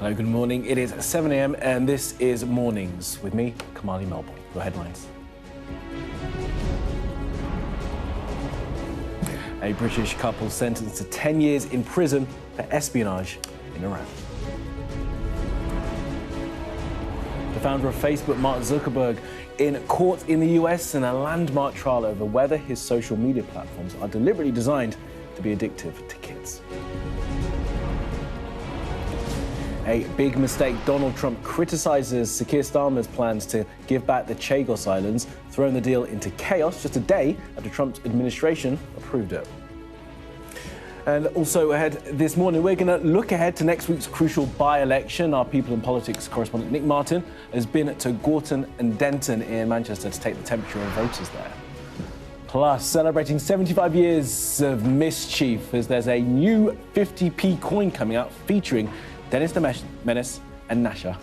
Hello, good morning. It is 7 a.m. and this is Mornings with me, Kamali Melbourne. Your headlines. A British couple sentenced to 10 years in prison for espionage in Iran. The founder of Facebook, Mark Zuckerberg, in court in the US in a landmark trial over whether his social media platforms are deliberately designed to be addictive to kids. A big mistake. Donald Trump criticizes Sir Keir Starmer's plans to give back the Chagos Islands, throwing the deal into chaos just a day after Trump's administration approved it. And also ahead this morning, we're going to look ahead to next week's crucial by-election. Our People and Politics correspondent Nick Martin has been to Gorton and Denton in Manchester to take the temperature of voters there. Plus, celebrating 75 years of mischief as there's a new 50p coin coming out featuring Dennis the Menace and Nasha.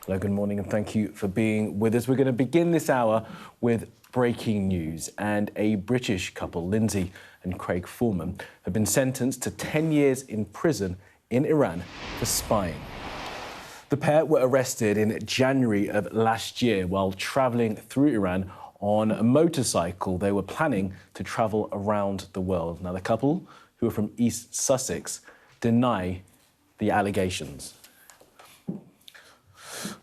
Hello, good morning, and thank you for being with us. We're going to begin this hour with breaking news. And a British couple, Lindsay and Craig Foreman, have been sentenced to 10 years in prison in Iran for spying. The pair were arrested in January of last year while travelling through Iran on a motorcycle. They were planning to travel around the world. Now, the couple, who are from East Sussex, deny the allegations.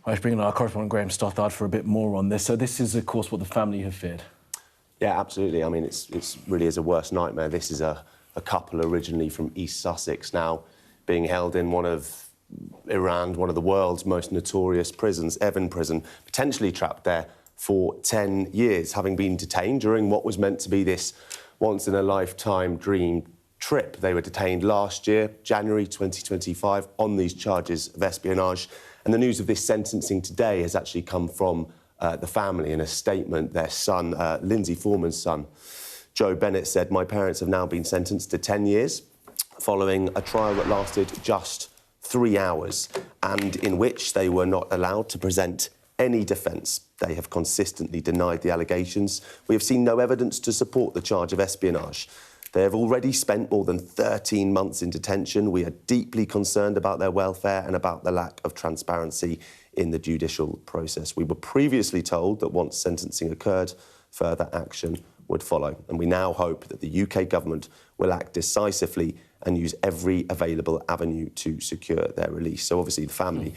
Let's bring in our correspondent Graham Stothard for a bit more on this. So this is, of course, what the family have feared. Yeah, absolutely. I mean, it's really is a worst nightmare. This is a couple originally from East Sussex, now being held in one of Iran, one of the world's most notorious prisons, Evin Prison, potentially trapped there for 10 years, having been detained during what was meant to be this once-in-a-lifetime dream trip. They were detained last year, January 2025, on these charges of espionage. And the news of this sentencing today has actually come from the family in a statement. Their son, Lindsay Foreman's son, Joe Bennett, said, "My parents have now been sentenced to 10 years following a trial that lasted just 3 hours and in which they were not allowed to present any defence. They have consistently denied the allegations. We have seen no evidence to support the charge of espionage. They have already spent more than 13 months in detention. We are deeply concerned about their welfare and about the lack of transparency in the judicial process. We were previously told that once sentencing occurred, further action would follow. And we now hope that the UK government will act decisively and use every available avenue to secure their release." So obviously the family,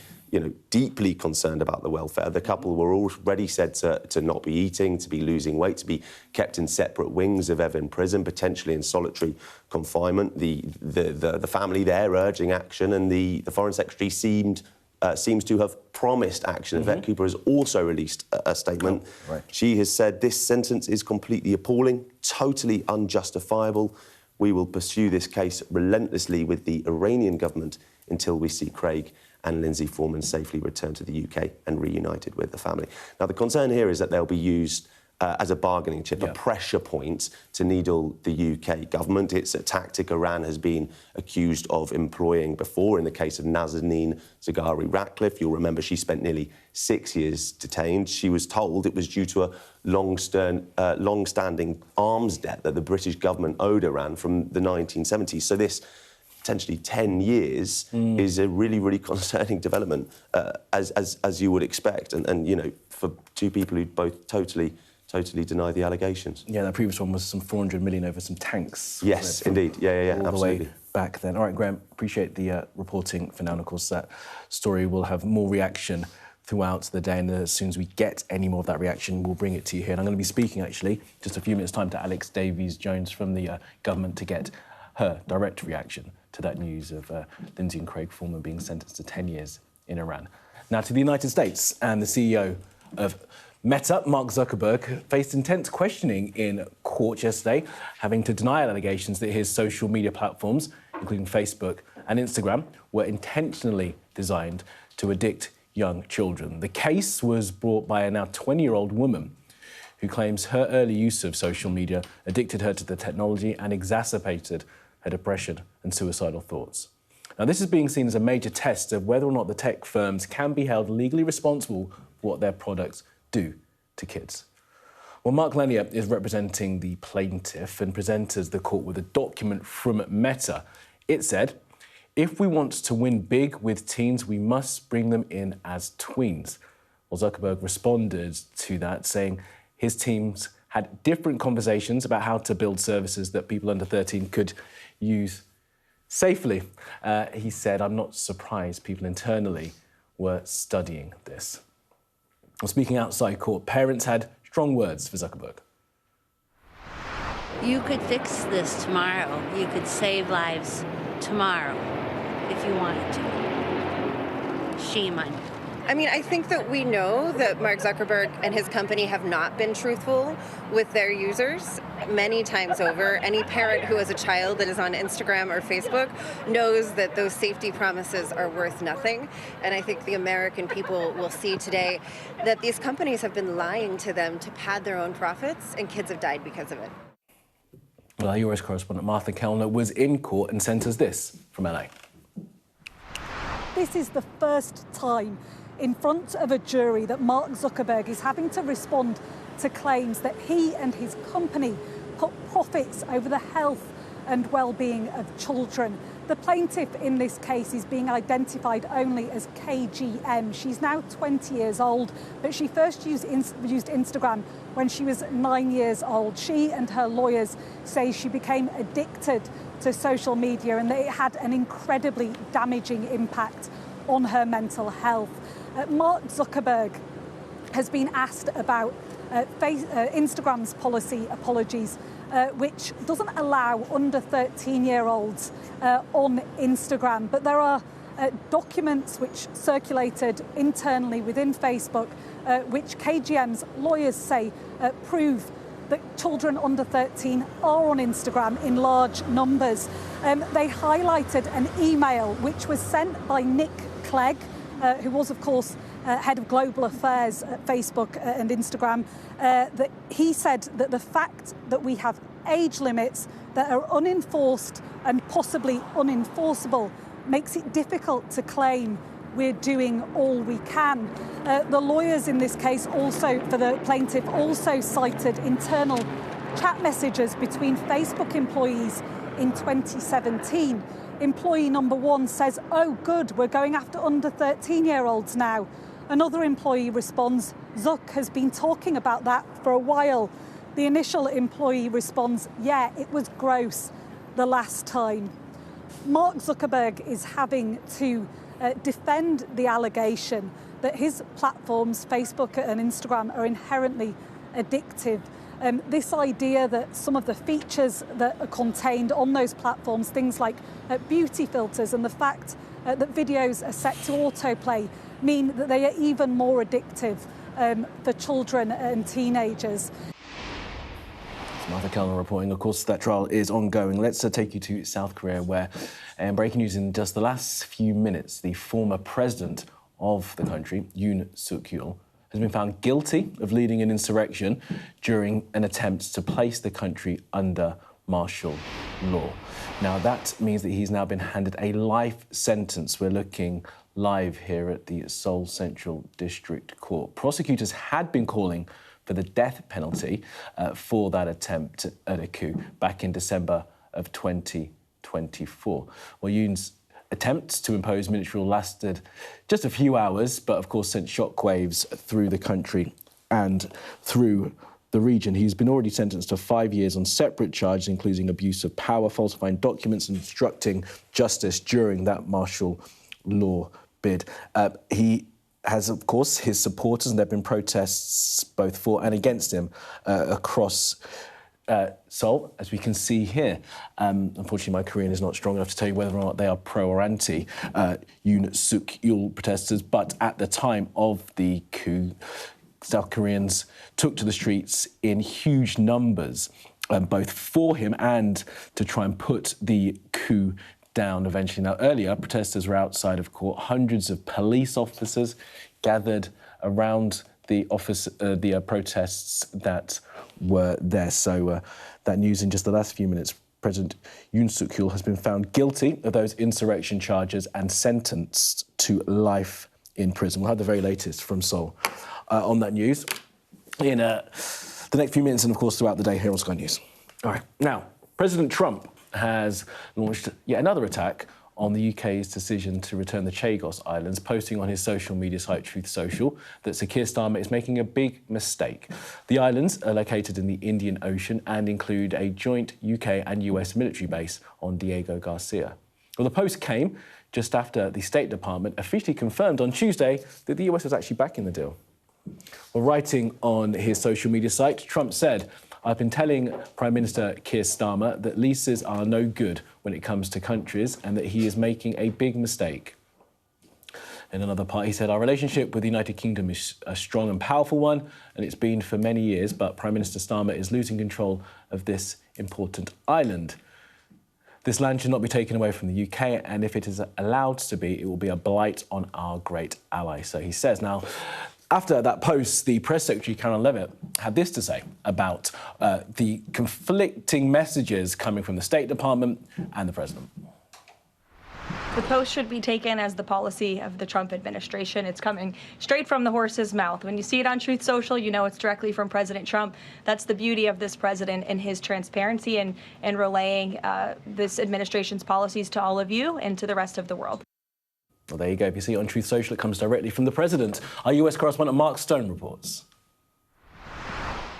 deeply concerned about the welfare. The couple were already said to not be eating, to be losing weight, to be kept in separate wings of Evin Prison, potentially in solitary confinement. The family there urging action, and the Foreign Secretary seems to have promised action. Yvette Cooper has also released a statement. Oh, right. She has said, "This sentence is completely appalling, totally unjustifiable. We will pursue this case relentlessly with the Iranian government until we see Craig and Lindsay Foreman safely returned to the UK and reunited with the family." Now, the concern here is that they'll be used as a bargaining chip, a pressure point to needle the UK government. It's a tactic Iran has been accused of employing before in the case of Nazanin Zaghari-Ratcliffe. You'll remember she spent nearly 6 years detained. She was told it was due to a long-standing arms debt that the British government owed Iran from the 1970s. So this potentially 10 years is a really, really concerning development, as you would expect. And for two people who both totally deny the allegations. Yeah, that previous one was some 400 million over some tanks. Yes, indeed. Yeah, all absolutely. The way back then. All right, Graham, appreciate the reporting for now. And of course, that story will have more reaction throughout the day. And as soon as we get any more of that reaction, we'll bring it to you here. And I'm going to be speaking, actually, just a few minutes' time to Alex Davies-Jones from the government to get her direct reaction to that news of Lindsay and Craig Foreman being sentenced to 10 years in Iran. Now to the United States, and the CEO of Meta, Mark Zuckerberg, faced intense questioning in court yesterday, having to deny allegations that his social media platforms, including Facebook and Instagram, were intentionally designed to addict young children. The case was brought by a now 20-year-old woman who claims her early use of social media addicted her to the technology and exacerbated her depression and suicidal thoughts. Now, this is being seen as a major test of whether or not the tech firms can be held legally responsible for what their products do to kids. Well, Mark Lanier is representing the plaintiff and presenters the court with a document from Meta. It said, if we want to win big with teens, we must bring them in as tweens. Well, Zuckerberg responded to that, saying his teams had different conversations about how to build services that people under 13 could use safely. He said, I'm not surprised people internally were studying this. Well, speaking outside court, parents had strong words for Zuckerberg. You could fix this tomorrow. You could save lives tomorrow if you wanted to. Shame on you. I mean, I think that we know that Mark Zuckerberg and his company have not been truthful with their users many times over. Any parent who has a child that is on Instagram or Facebook knows that those safety promises are worth nothing. And I think the American people will see today that these companies have been lying to them to pad their own profits, and kids have died because of it. Well, our US correspondent Martha Kellner was in court and sent us this from LA. This is the first time in front of a jury that Mark Zuckerberg is having to respond to claims that he and his company put profits over the health and well-being of children. The plaintiff in this case is being identified only as KGM. She's now 20 years old, but she first used Instagram when she was 9 years old. She and her lawyers say she became addicted to social media and that it had an incredibly damaging impact on her mental health. Mark Zuckerberg has been asked about Instagram's policy apologies, which doesn't allow under 13-year-olds on Instagram. But there are documents which circulated internally within Facebook, which KGM's lawyers say prove that children under 13 are on Instagram in large numbers. They highlighted an email which was sent by Nick Clegg, who was, of course, head of global affairs at Facebook and Instagram, that he said that the fact that we have age limits that are unenforced and possibly unenforceable makes it difficult to claim we're doing all we can. The lawyers in this case also, for the plaintiff, also cited internal chat messages between Facebook employees in 2017. Employee number one says, oh good, we're going after under 13-year-olds now. Another employee responds, Zuck has been talking about that for a while. The initial employee responds, yeah, it was gross the last time. Mark Zuckerberg is having to defend the allegation that his platforms, Facebook and Instagram, are inherently addictive. This idea that some of the features that are contained on those platforms, things like beauty filters and the fact that videos are set to autoplay, mean that they are even more addictive for children and teenagers. Martha Kellner reporting. Of course, that trial is ongoing. Let's take you to South Korea, where, breaking news in just the last few minutes, the former president of the country, Yoon Suk-yeol, has been found guilty of leading an insurrection during an attempt to place the country under martial law. Now, that means that he's now been handed a life sentence. We're looking live here at the Seoul Central District Court. Prosecutors had been calling for the death penalty for that attempt at a coup back in December of 2024. Well, Yoon's attempts to impose military rule lasted just a few hours, but of course sent shockwaves through the country and through the region. He's been already sentenced to 5 years on separate charges, including abuse of power, falsifying documents and obstructing justice during that martial law bid. He has, of course, his supporters, and there have been protests both for and against him across Seoul, as we can see here. Unfortunately, my Korean is not strong enough to tell you whether or not they are pro or anti Yoon Suk-yeol protesters, but at the time of the coup, South Koreans took to the streets in huge numbers, both for him and to try and put the coup down eventually. Now, earlier, protesters were outside of court. Hundreds of police officers gathered around the protests that were there. So that news in just the last few minutes. President Yoon Suk-yeol has been found guilty of those insurrection charges and sentenced to life in prison. We'll have the very latest from Seoul on that news. In the next few minutes and, of course, throughout the day here on Sky News. All right. Now, President Trump has launched yet another attack on the UK's decision to return the Chagos Islands, posting on his social media site Truth Social that Sir Keir Starmer is making a big mistake. The islands are located in the Indian Ocean and include a joint UK and US military base on Diego Garcia. Well, the post came just after the State Department officially confirmed on Tuesday that the US was actually backing the deal. Well, writing on his social media site, Trump said, "I've been telling Prime Minister Keir Starmer that leases are no good when it comes to countries and that he is making a big mistake." In another part, he said, "Our relationship with the United Kingdom is a strong and powerful one, and it's been for many years, but Prime Minister Starmer is losing control of this important island. This land should not be taken away from the UK, and if it is allowed to be, it will be a blight on our great ally." So he says. Now, after that post, the press secretary, Karen Levitt, had this to say about the conflicting messages coming from the State Department and the president. The post should be taken as the policy of the Trump administration. It's coming straight from the horse's mouth. When you see it on Truth Social, you know it's directly from President Trump. That's the beauty of this president and his transparency and relaying this administration's policies to all of you and to the rest of the world. Well, there you go. If you see it on Truth Social, it comes directly from the president. Our US correspondent Mark Stone reports.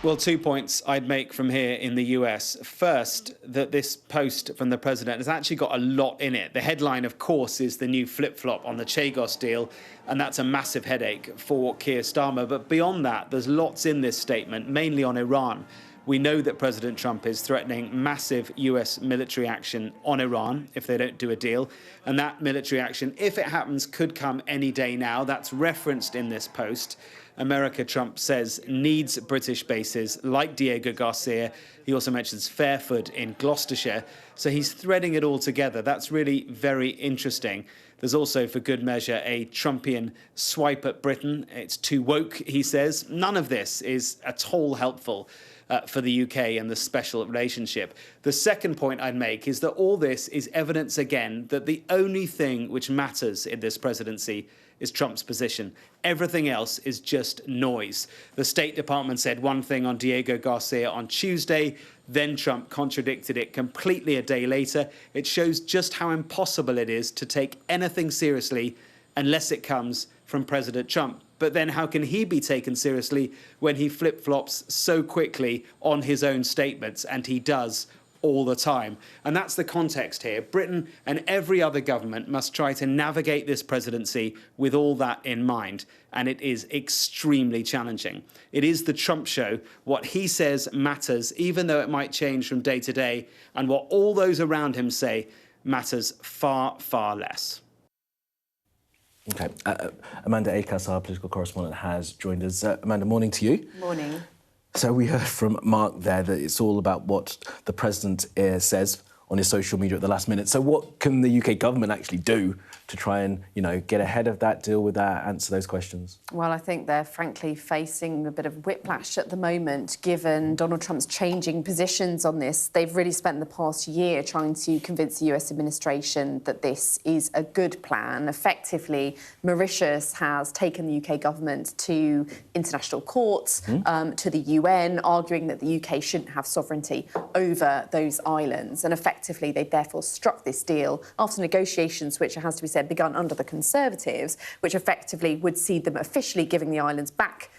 Well, 2 points I'd make from here in the US. First, that this post from the president has actually got a lot in it. The headline, of course, is the new flip-flop on the Chagos deal, and that's a massive headache for Keir Starmer. But beyond that, there's lots in this statement, mainly on Iran. We know that President Trump is threatening massive US military action on Iran if they don't do a deal. And that military action, if it happens, could come any day now. That's referenced in this post. America, Trump says, needs British bases like Diego Garcia. He also mentions Fairford in Gloucestershire. So he's threading it all together. That's really very interesting. There's also, for good measure, a Trumpian swipe at Britain. It's too woke, he says. None of this is at all helpful for the UK and the special relationship. The second point I'd make is that all this is evidence again that the only thing which matters in this presidency is Trump's position. Everything else is just noise. The State Department said one thing on Diego Garcia on Tuesday, then Trump contradicted it completely a day later. It shows just how impossible it is to take anything seriously unless it comes from President Trump. But then how can he be taken seriously when he flip-flops so quickly on his own statements? And he does all the time. And that's the context here. Britain and every other government must try to navigate this presidency with all that in mind. And it is extremely challenging. It is the Trump show. What he says matters, even though it might change from day to day. And what all those around him say matters far, far less. OK. Amanda Akers, our political correspondent, has joined us. Amanda, morning to you. Morning. So we heard from Mark there that it's all about what the president says on his social media at the last minute. So what can the UK government actually do to try and, get ahead of that, deal with that, answer those questions? Well, I think they're frankly facing a bit of whiplash at the moment, given Donald Trump's changing positions on this. They've really spent the past year trying to convince the US administration that this is a good plan. Effectively, Mauritius has taken the UK government to international courts, to the UN, arguing that the UK shouldn't have sovereignty over those islands. And effectively, they therefore struck this deal after negotiations, which, it has to be said, begun under the Conservatives, which effectively would see them officially giving the islands back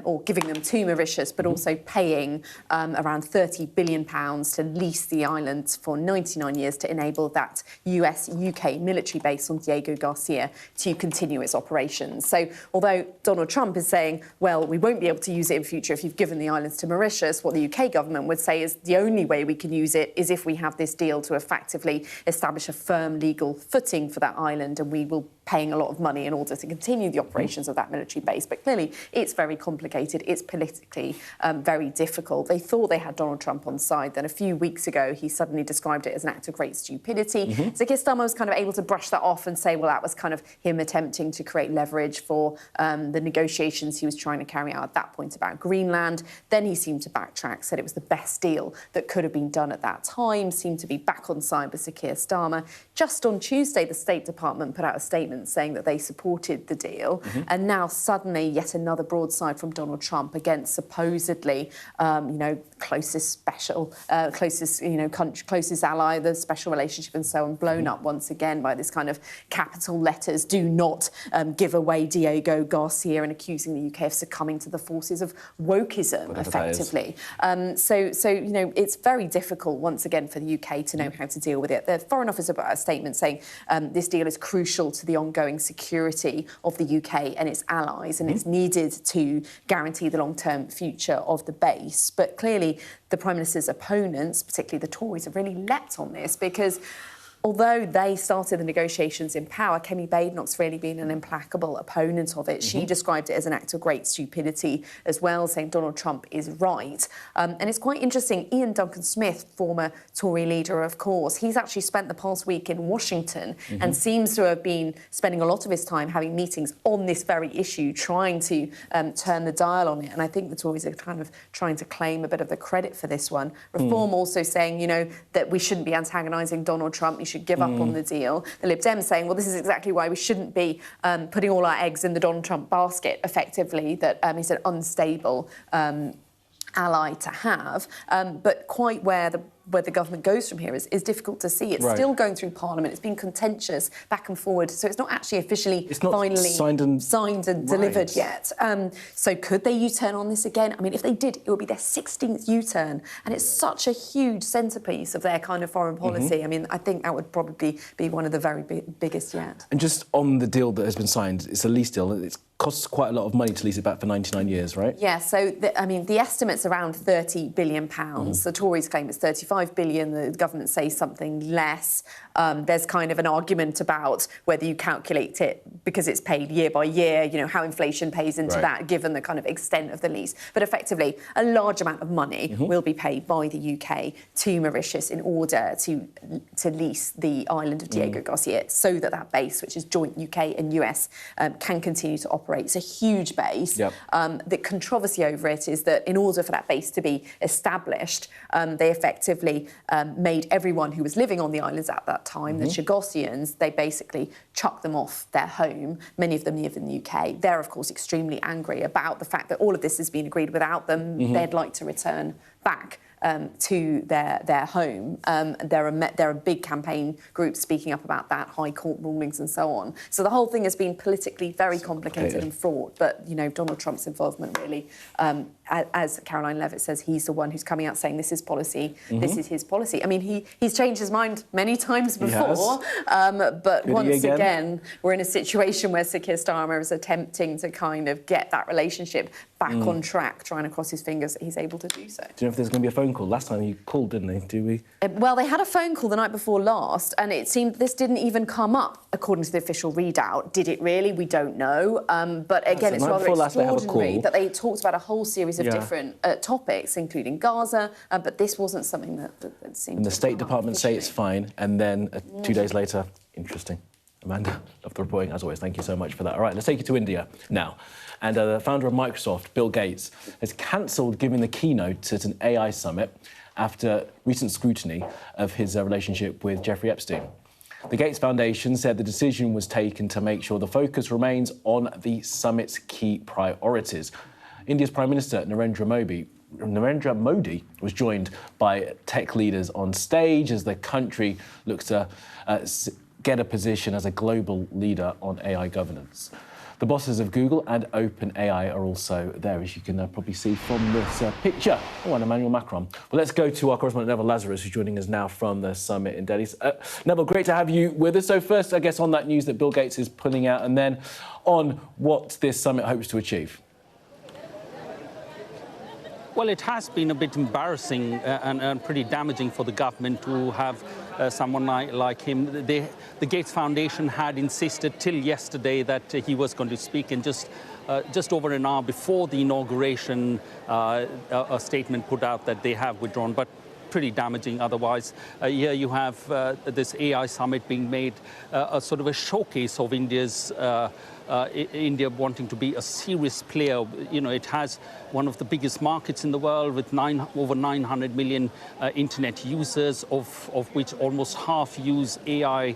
or giving them to Mauritius, but also paying around £30 billion to lease the islands for 99 years to enable that US-UK military base on Diego Garcia to continue its operations. So although Donald Trump is saying, well, we won't be able to use it in future if you've given the islands to Mauritius, what the UK government would say is the only way we can use it is if we have this deal to effectively establish a firm legal footing for that island, and we will paying a lot of money in order to continue the operations of that military base. But clearly, it's very complicated. It's politically very difficult. They thought they had Donald Trump on side. Then a few weeks ago, he suddenly described it as an act of great stupidity. So Keir Starmer was kind of able to brush that off and say, well, that was kind of him attempting to create leverage for the negotiations he was trying to carry out at that point about Greenland. Then he seemed to backtrack, said it was the best deal that could have been done at that time, seemed to be back on side with Sir Keir Starmer. Just on Tuesday, the State Department put out a statement saying that they supported the deal, and now suddenly yet another broadside aside from Donald Trump, against supposedly, closest ally, the special relationship and so on, blown up once again by this kind of capital letters, do not give away Diego Garcia, and accusing the UK of succumbing to the forces of wokeism, effectively. So it's very difficult, once again, for the UK to know how to deal with it. The Foreign Office put out a statement saying this deal is crucial to the ongoing security of the UK and its allies, and it's needed to guarantee the long-term future of the base. But clearly, the Prime Minister's opponents, particularly the Tories, have really leapt on this, because although they started the negotiations in power, Kemi Badenoch's really been an implacable opponent of it. She described it as an act of great stupidity as well, saying Donald Trump is right. And it's quite interesting, Ian Duncan Smith, former Tory leader, of course, he's actually spent the past week in Washington and seems to have been spending a lot of his time having meetings on this very issue, trying to turn the dial on it. And I think the Tories are kind of trying to claim a bit of the credit for this one. Reform also saying, that we shouldn't be antagonising Donald Trump, should give up on the deal. The Lib Dems saying, well, this is exactly why we shouldn't be putting all our eggs in the Donald Trump basket, effectively, that he's an unstable ally to have. But quite where the government goes from here is difficult to see. It's still going through Parliament. It's been contentious back and forward. So it's not actually officially finally signed and delivered yet. So could they U-turn on this again? I mean, if they did, it would be their 16th U-turn. And it's such a huge centrepiece of their kind of foreign policy. I mean, I think that would probably be one of the very biggest yet. And just on the deal that has been signed, it's a lease deal. It costs quite a lot of money to lease it back for 99 years, right? Yeah, so, the estimate's around £30 billion. The Tories claim it's 35 billion. The government says something less. There's kind of an argument about whether you calculate it because it's paid year by year, how inflation pays into that, given the kind of extent of the lease. But effectively, a large amount of money will be paid by the UK to Mauritius in order to lease the island of Diego Garcia, so that base, which is joint UK and US, can continue to operate. It's a huge base. The controversy over it is that in order for that base to be established, they effectively made everyone who was living on the islands at that time, the Chagosians, they basically chucked them off their home. Many of them live in the UK. They're, of course, extremely angry about the fact that all of this has been agreed without them. They'd like to return back to their home. There are big campaign groups speaking up about that, high court rulings and so on. So the whole thing has been politically very complicated and fraught. But, Donald Trump's involvement really, as Caroline Levitt says, he's the one who's coming out saying this is policy, this is his policy. I mean, he's changed his mind many times before. But once again, we're in a situation where Sir Keir Starmer is attempting to kind of get that relationship back on track, trying to cross his fingers that he's able to do so. Do you know if there's going to be a phone call? Last time he called, didn't he? Do we? Well, they had a phone call the night before last, and it seemed this didn't even come up, according to the official readout. Did it really? We don't know. But again, it's rather extraordinary that they talked about a whole series of different topics, including Gaza, but this wasn't something that seemed And the State Department say it's fine, and then 2 days later, interesting. Amanda, love the reporting, as always. Thank you so much for that. All right, let's take you to India now. And the founder of Microsoft, Bill Gates, has cancelled giving the keynote at an AI summit after recent scrutiny of his relationship with Jeffrey Epstein. The Gates Foundation said the decision was taken to make sure the focus remains on the summit's key priorities. India's Prime Minister, Narendra Modi was joined by tech leaders on stage as the country looks to get a position as a global leader on AI governance. The bosses of Google and OpenAI are also there, as you can probably see from this picture. Oh, and Emmanuel Macron. Well, let's go to our correspondent, Neville Lazarus, who's joining us now from the summit in Delhi. Neville, great to have you with us. So first, I guess, on that news that Bill Gates is pulling out, and then on what this summit hopes to achieve. Well, it has been a bit embarrassing and pretty damaging for the government to have someone like him. The Gates Foundation had insisted till yesterday that he was going to speak, and just over an hour before the inauguration, a statement put out that they have withdrawn, but pretty damaging otherwise. Here you have this AI summit being made a sort of a showcase of India's India wanting to be a serious player. You know, it has one of the biggest markets in the world with over 900 million internet users, of which almost half use AI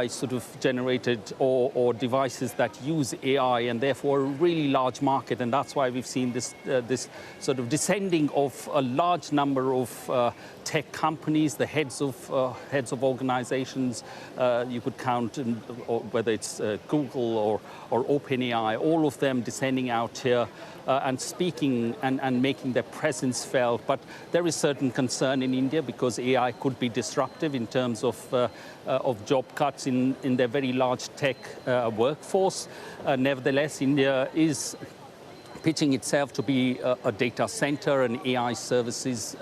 sort of generated or devices that use AI, and therefore a really large market. And that's why we've seen this sort of descending of a large number of tech companies, the heads of organizations. You could count, whether it's Google or OpenAI, all of them descending out here and speaking and making their presence felt. But there is certain concern in India because AI could be disruptive in terms of job cuts in their very large tech workforce. Nevertheless, India is pitching itself to be a data center, an AI services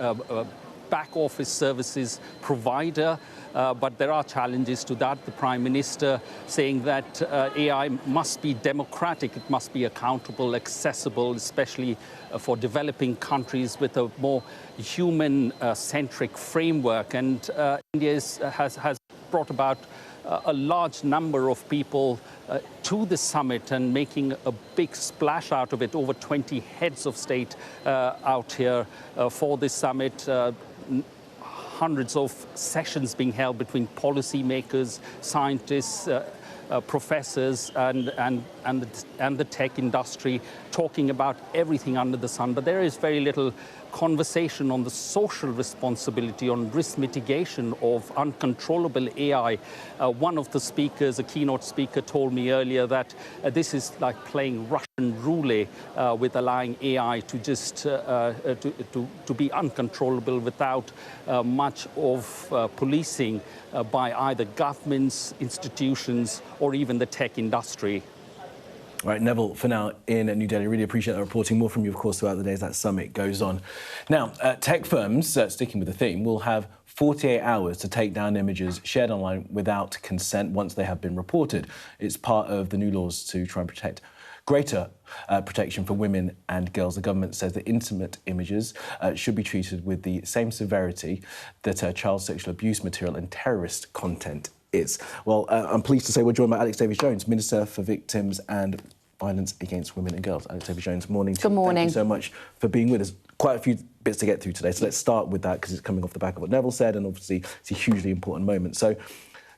back office services provider, but there are challenges to that. The Prime Minister saying that AI must be democratic, it must be accountable, accessible, especially for developing countries with a more human-centric framework. And India has brought about a large number of people to the summit and making a big splash out of it. Over 20 heads of state out here for this summit. Hundreds of sessions being held between policymakers, scientists, professors, and the tech industry, talking about everything under the sun. But there is very little conversation on the social responsibility, on risk mitigation of uncontrollable AI. One of the speakers, a keynote speaker, told me earlier that this is like playing Russian roulette with allowing AI to just to be uncontrollable without much of policing by either governments, institutions, or even the tech industry. All right, Neville, for now in New Delhi, really appreciate that reporting. More from you, of course, throughout the day as that summit goes on. Now, tech firms, sticking with the theme, will have 48 hours to take down images shared online without consent once they have been reported. It's part of the new laws to try and protect greater protection for women and girls. The government says that intimate images should be treated with the same severity that child sexual abuse material and terrorist content is. Well, I'm pleased to say we're joined by Alex Davies-Jones, Minister for Victims and Violence Against Women and Girls. Alex Davies-Jones, morning. Good morning. Thank you so much for being with us. Quite a few bits to get through today, so let's start with that because it's coming off the back of what Neville said, and obviously it's a hugely important moment. So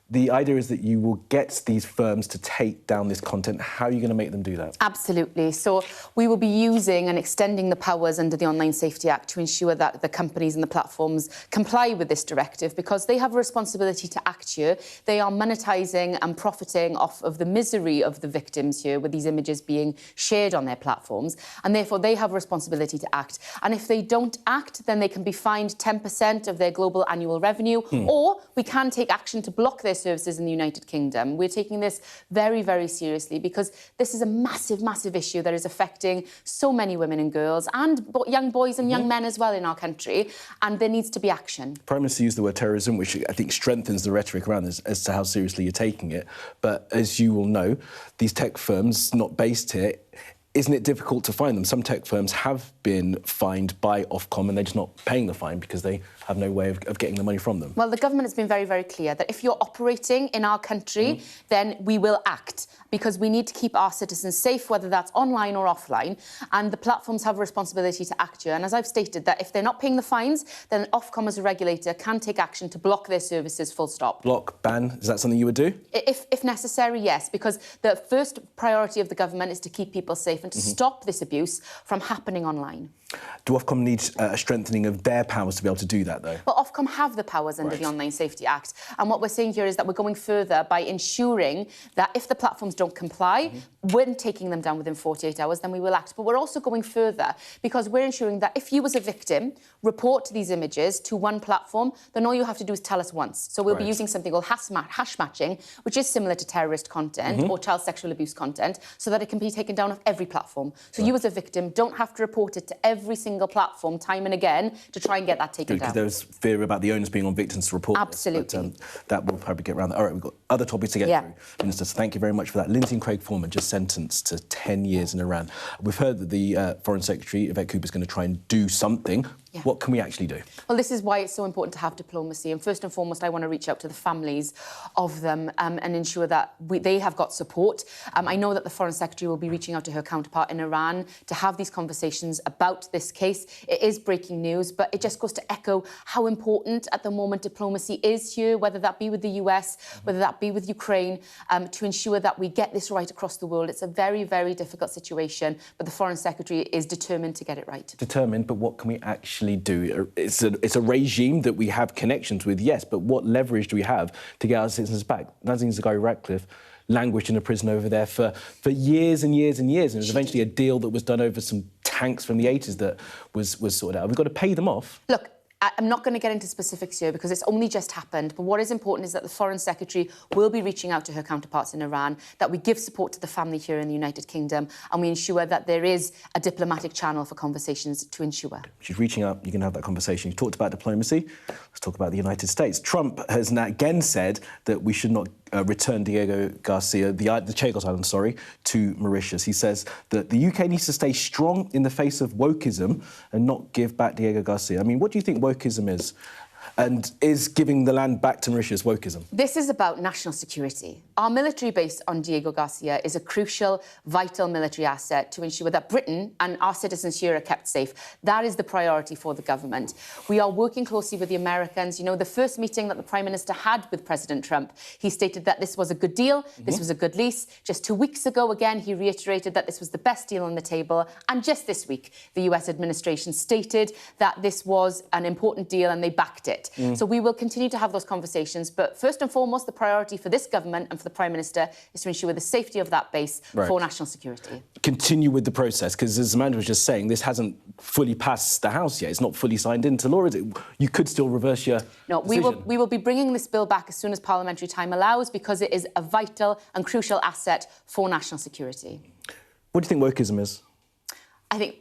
the idea is that you will get these firms to take down this content. How are you going to make them do that? Absolutely. So we will be using and extending the powers under the Online Safety Act to ensure that the companies and the platforms comply with this directive, because they have a responsibility to act here. They are monetising and profiting off of the misery of the victims here with these images being shared on their platforms, and therefore they have a responsibility to act. And if they don't act, then they can be fined 10% of their global annual revenue, or we can take action to block their services in the United Kingdom. We're taking this very, very seriously because this is a massive, massive issue that is affecting so many women and girls and young boys and young men as well in our country, and there needs to be action. Prime Minister used the word terrorism, which I think strengthens the rhetoric around this as to how seriously you're taking it. But as you will know, these tech firms not based here, isn't it difficult to find them? Some tech firms have been fined by Ofcom and they're just not paying the fine because they have no way of getting the money from them. Well, the government has been very, very clear that if you're operating in our country, then we will act, because we need to keep our citizens safe, whether that's online or offline, and the platforms have a responsibility to act here. And as I've stated, that if they're not paying the fines, then Ofcom as a regulator can take action to block their services, full stop. Block, ban, is that something you would do? If necessary, yes, because the first priority of the government is to keep people safe and to stop this abuse from happening online. Do Ofcom need a strengthening of their powers to be able to do that, though? Well, Ofcom have the powers under the Online Safety Act. And what we're saying here is that we're going further by ensuring that if the platforms don't comply, when taking them down within 48 hours, then we will act. But we're also going further because we're ensuring that if you as a victim report these images to one platform, then all you have to do is tell us once. So we'll be using something called hash matching, which is similar to terrorist content or child sexual abuse content, so that it can be taken down off every platform. So you as a victim don't have to report it to every single platform time and again to try and get that taken down. Because there's fear about the onus being on victims to report Absolutely. This, but that will probably get around that. All right, we've got other topics to get through, Minister, so thank you very much for that. Lindsay and Craig Foreman just sentenced to 10 years in Iran. We've heard that the Foreign Secretary, Yvette Cooper, is going to try and do something, Yeah. What can we actually do? Well, this is why it's so important to have diplomacy. And first and foremost, I want to reach out to the families of them and ensure that they have got support. I know that the Foreign Secretary will be reaching out to her counterpart in Iran to have these conversations about this case. It is breaking news, but it just goes to echo how important at the moment diplomacy is here, whether that be with the US, whether that be with Ukraine, to ensure that we get this right across the world. It's a very, very difficult situation, but the Foreign Secretary is determined to get it right. Determined, but what can we actually do? It's a regime that we have connections with, yes, but what leverage do we have to get our citizens back? Nazim Zaghari-Ratcliffe languished in a prison over there for years and years and years, and it was eventually a deal that was done over some tanks from the 80s that was sorted out. We've got to pay them off. Look, I'm not going to get into specifics here because it's only just happened, but what is important is that the Foreign Secretary will be reaching out to her counterparts in Iran, that we give support to the family here in the United Kingdom, and we ensure that there is a diplomatic channel for conversations to ensure. She's reaching out, you can have that conversation. You talked about diplomacy, let's talk about the United States. Trump has now again said that we should not return Diego Garcia, the Chagos Islands, to Mauritius. He says that the UK needs to stay strong in the face of wokeism and not give back Diego Garcia. I mean, what do you think wokeism is? And is giving the land back to Mauritius wokeism? This is about national security. Our military base on Diego Garcia is a crucial, vital military asset to ensure that Britain and our citizens here are kept safe. That is the priority for the government. We are working closely with the Americans. You know, the first meeting that the Prime Minister had with President Trump, he stated that this was a good deal, this was a good lease. Just 2 weeks ago, again, he reiterated that this was the best deal on the table. And just this week, the US administration stated that this was an important deal and they backed it. So we will continue to have those conversations. But first and foremost, the priority for this government and for the Prime Minister is to ensure the safety of that base for national security. Continue with the process, because as Amanda was just saying, this hasn't fully passed the House yet. It's not fully signed into law, is it? You could still reverse your decision. We will be bringing this bill back as soon as parliamentary time allows because it is a vital and crucial asset for national security. What do you think wokeism is? I think,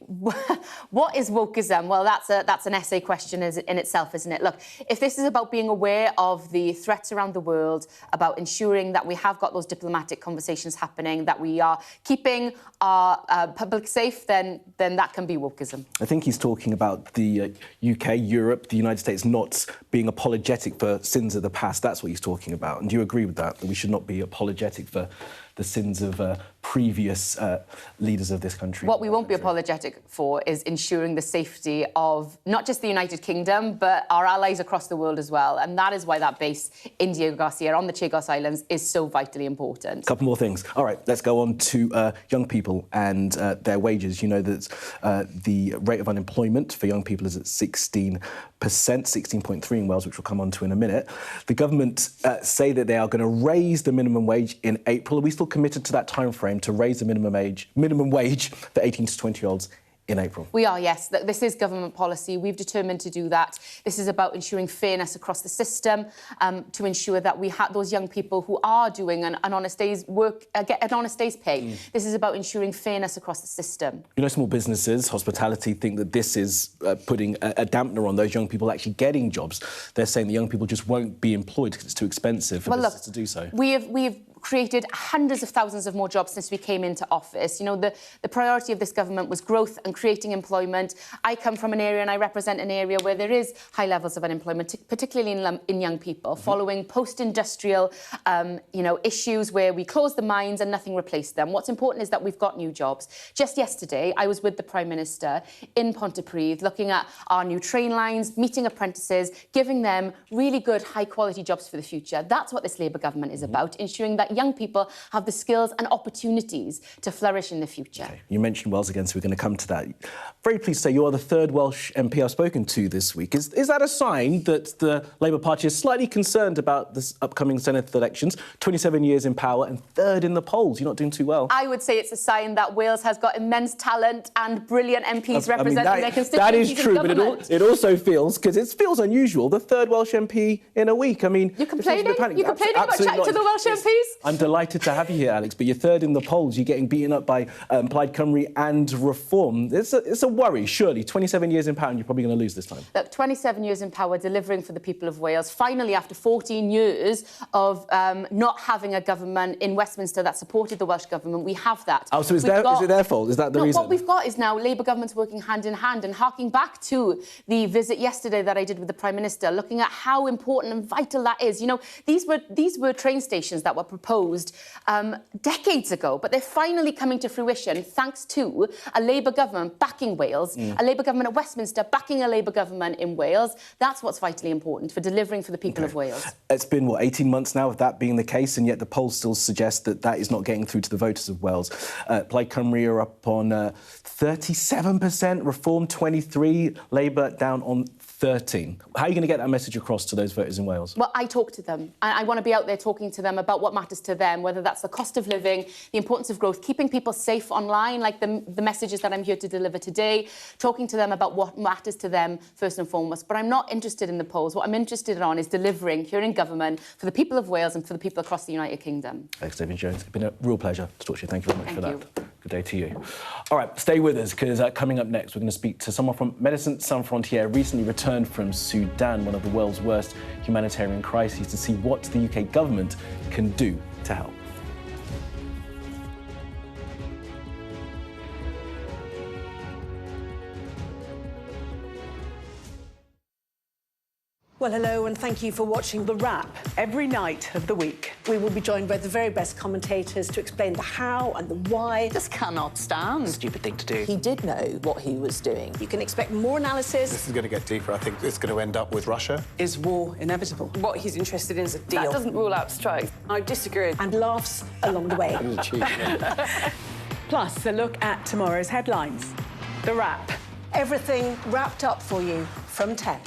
what is wokeism? Well, that's an essay question in itself, isn't it? Look, if this is about being aware of the threats around the world, about ensuring that we have got those diplomatic conversations happening, that we are keeping our public safe, then that can be wokeism. I think he's talking about the UK, Europe, the United States not being apologetic for sins of the past. That's what he's talking about. And do you agree with that we should not be apologetic for the sins of previous leaders of this country? What we won't be apologetic for is ensuring the safety of not just the United Kingdom, but our allies across the world as well. And that is why that base in Diego Garcia on the Chagos Islands is so vitally important. A couple more things. All right, let's go on to young people and their wages. You know that the rate of unemployment for young people is at 16%, 16.3 in Wales, which we'll come on to in a minute. The government say that they are going to raise the minimum wage in April. Are we still committed to that time frame to raise the minimum wage for 18 to 20-year-olds in April? We are, yes. This is government policy. We've determined to do that. This is about ensuring fairness across the system, to ensure that we have those young people who are doing an honest day's work get an honest day's pay. This is about ensuring fairness across the system. You know, small businesses, hospitality, think that this is putting a dampener on those young people actually getting jobs. They're saying the young people just won't be employed because it's too expensive for businesses to do so. We've created hundreds of thousands of more jobs since we came into office. You know, the priority of this government was growth and creating employment. I come from an area and I represent an area where there is high levels of unemployment, particularly in young people, following post-industrial, issues where we closed the mines and nothing replaced them. What's important is that we've got new jobs. Just yesterday, I was with the Prime Minister in Pontypridd, looking at our new train lines, meeting apprentices, giving them really good, high-quality jobs for the future. That's what this Labour government is about, ensuring that young people have the skills and opportunities to flourish in the future. Okay. You mentioned Wales again, so we're going to come to that. Very pleased to say you are the third Welsh MP I've spoken to this week. Is that a sign that the Labour Party is slightly concerned about this upcoming Senedd elections? 27 years in power and third in the polls. You're not doing too well. I would say it's a sign that Wales has got immense talent and brilliant MPs representing their constituencies. That is true, but it also feels, because it feels unusual, the third Welsh MP in a week. I mean... You're complaining? You're complaining about chatting to the Welsh MPs? I'm delighted to have you here, Alex, but you're third in the polls. You're getting beaten up by Plaid Cymru and Reform. It's a worry, surely. 27 years in power and you're probably going to lose this time. Look, 27 years in power, delivering for the people of Wales. Finally, after 14 years of not having a government in Westminster that supported the Welsh Government, we have that. Oh, so is it their fault? Is that the reason? What we've got is now Labour governments working hand in hand, and harking back to the visit yesterday that I did with the Prime Minister, looking at how important and vital that is. You know, these were train stations that were proposed decades ago, but they're finally coming to fruition thanks to a Labour government backing Wales, a Labour government at Westminster backing a Labour government in Wales. That's what's vitally important for delivering for the people of Wales. It's been, 18 months now of that being the case, and yet the polls still suggest that that is not getting through to the voters of Wales. Plaid Cymru are up on 37%, Reform 23%, Labour down on 13%. How are you going to get that message across to those voters in Wales? Well, I talk to them. I want to be out there talking to them about what matters to them, whether that's the cost of living, the importance of growth, keeping people safe online, like the messages that I'm here to deliver today, talking to them about what matters to them first and foremost. But I'm not interested in the polls. What I'm interested in is delivering here in government for the people of Wales and for the people across the United Kingdom. Thanks, David Jones. It's been a real pleasure to talk to you. Thank you very much for that. Good day to you. All right, stay with us, because coming up next, we're going to speak to someone from Médecins Sans Frontières, recently returned from Sudan, one of the world's worst humanitarian crises, to see what the UK government can do to help. Well, hello, and thank you for watching The Wrap. Every night of the week, we will be joined by the very best commentators to explain the how and the why. This cannot stand. Stupid thing to do. He did know what he was doing. You can expect more analysis. This is going to get deeper. I think it's going to end up with Russia. Is war inevitable? What he's interested in is a deal. That doesn't rule out strikes. I disagree. And laughs along the way. Plus, a look at tomorrow's headlines. The Wrap. Everything wrapped up for you from 10.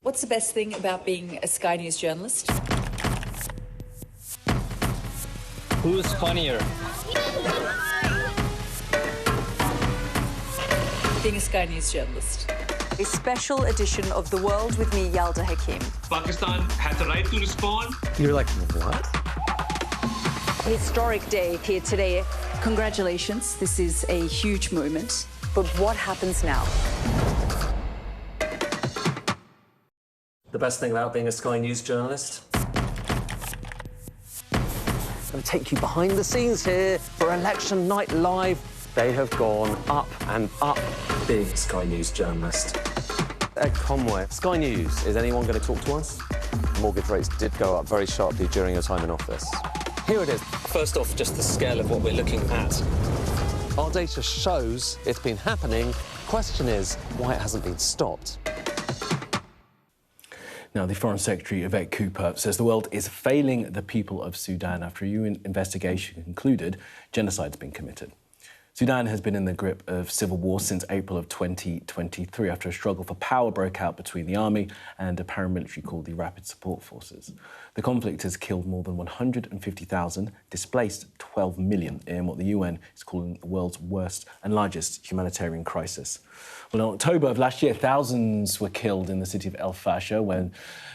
What's the best thing about being a Sky News journalist? Who's funnier? Being a Sky News journalist. A special edition of The World with me, Yalda Hakim. Pakistan has a right to respond. You're like, what? Historic day here today. Congratulations, this is a huge moment. But what happens now? The best thing about being a Sky News journalist? I'm going to take you behind the scenes here for Election Night Live. They have gone up and up. Being a Sky News journalist. Ed Conway, Sky News, is anyone going to talk to us? Mortgage rates did go up very sharply during your time in office. Here it is. First off, just the scale of what we're looking at. Our data shows it's been happening. Question is why it hasn't been stopped. Now, the Foreign Secretary, Yvette Cooper, says the world is failing the people of Sudan after a UN investigation concluded genocide's been committed. Sudan has been in the grip of civil war since April of 2023 after a struggle for power broke out between the army and a paramilitary called the Rapid Support Forces. The conflict has killed more than 150,000, displaced 12 million in what the UN is calling the world's worst and largest humanitarian crisis. Well, in October of last year, thousands were killed in the city of El Fasher when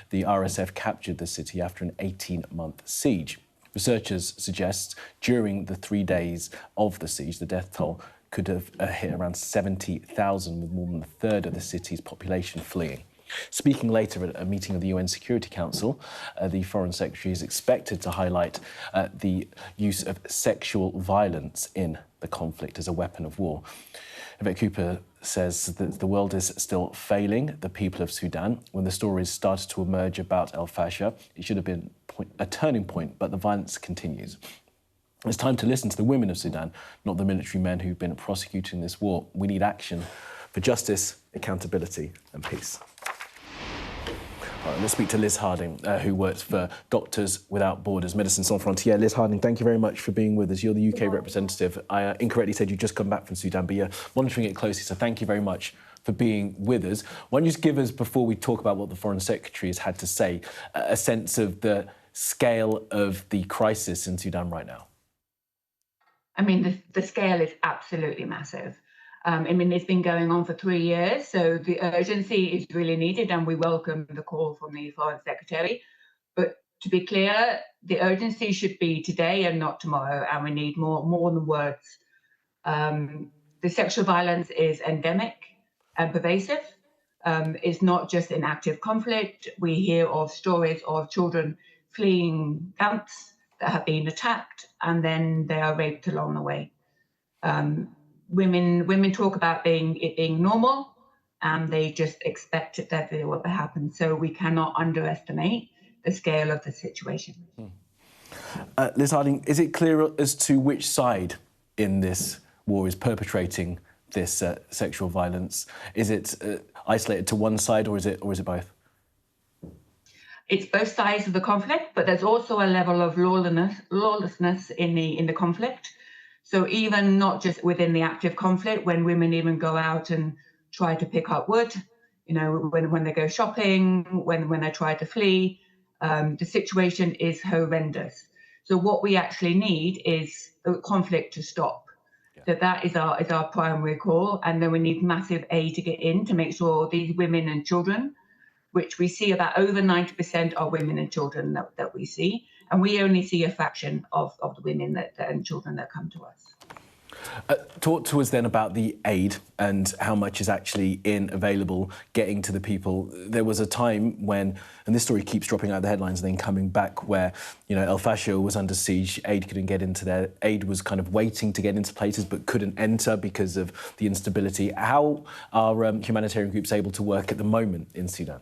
the RSF captured the city after an 18-month siege. Researchers suggest during the 3 days of the siege, the death toll could have hit around 70,000, with more than a third of the city's population fleeing. Speaking later at a meeting of the UN Security Council, the Foreign Secretary is expected to highlight the use of sexual violence in the conflict as a weapon of war. Yvette Cooper says that the world is still failing the people of Sudan. When the stories started to emerge about El Fasher, it should have been a turning point, but the violence continues. It's time to listen to the women of Sudan, not the military men who've been prosecuting this war. We need action for justice, accountability and peace. All right, let's speak to Liz Harding, who works for Doctors Without Borders, Médecins Sans Frontières. Liz Harding, thank you very much for being with us. You're the UK representative. I incorrectly said you'd just come back from Sudan, but you're monitoring it closely, so thank you very much for being with us. Why don't you just give us, before we talk about what the Foreign Secretary has had to say, a sense of the scale of the crisis in Sudan right now? I mean, the scale is absolutely massive. I mean, it's been going on for 3 years, so the urgency is really needed, and we welcome the call from the Foreign Secretary. But to be clear, the urgency should be today and not tomorrow, and we need more than words. The sexual violence is endemic and pervasive. It's not just in active conflict. We hear of stories of children fleeing camps that have been attacked, and then they are raped along the way. Women talk about it being normal, and they just expect that it will happen. So we cannot underestimate the scale of the situation. Liz Harding, is it clear as to which side in this war is perpetrating this sexual violence? Is it isolated to one side, or is it both? It's both sides of the conflict, but there's also a level of lawlessness in the conflict. So even not just within the active conflict, when women even go out and try to pick up wood, you know, when they go shopping, when they try to flee, the situation is horrendous. So what we actually need is the conflict to stop. So that is our primary call, and then we need massive aid to get in to make sure these women and children, which we see about over 90% are women and children that we see, and we only see a fraction of the women and children that come to us. Talk to us then about the aid and how much is actually available, getting to the people. There was a time when, and this story keeps dropping out of the headlines and then coming back, where, you know, El Fasher was under siege, aid couldn't get into there. Aid was kind of waiting to get into places but couldn't enter because of the instability. How are humanitarian groups able to work at the moment in Sudan?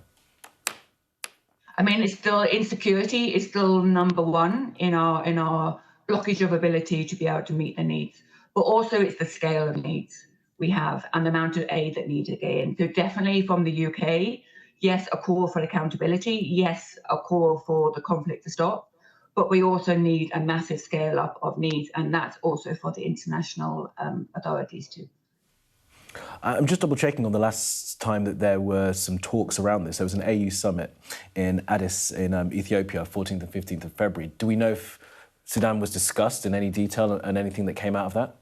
I mean, it's still insecurity is still number one in our blockage of ability to be able to meet the needs. But also it's the scale of needs we have and the amount of aid that needs to get in. So definitely from the UK, yes, a call for accountability, yes, a call for the conflict to stop, but we also need a massive scale up of needs, and that's also for the international authorities too. I'm just double checking on the last time that there were some talks around this. There was an AU summit in Addis in Ethiopia, 14th and 15th of February. Do we know if Sudan was discussed in any detail and anything that came out of that?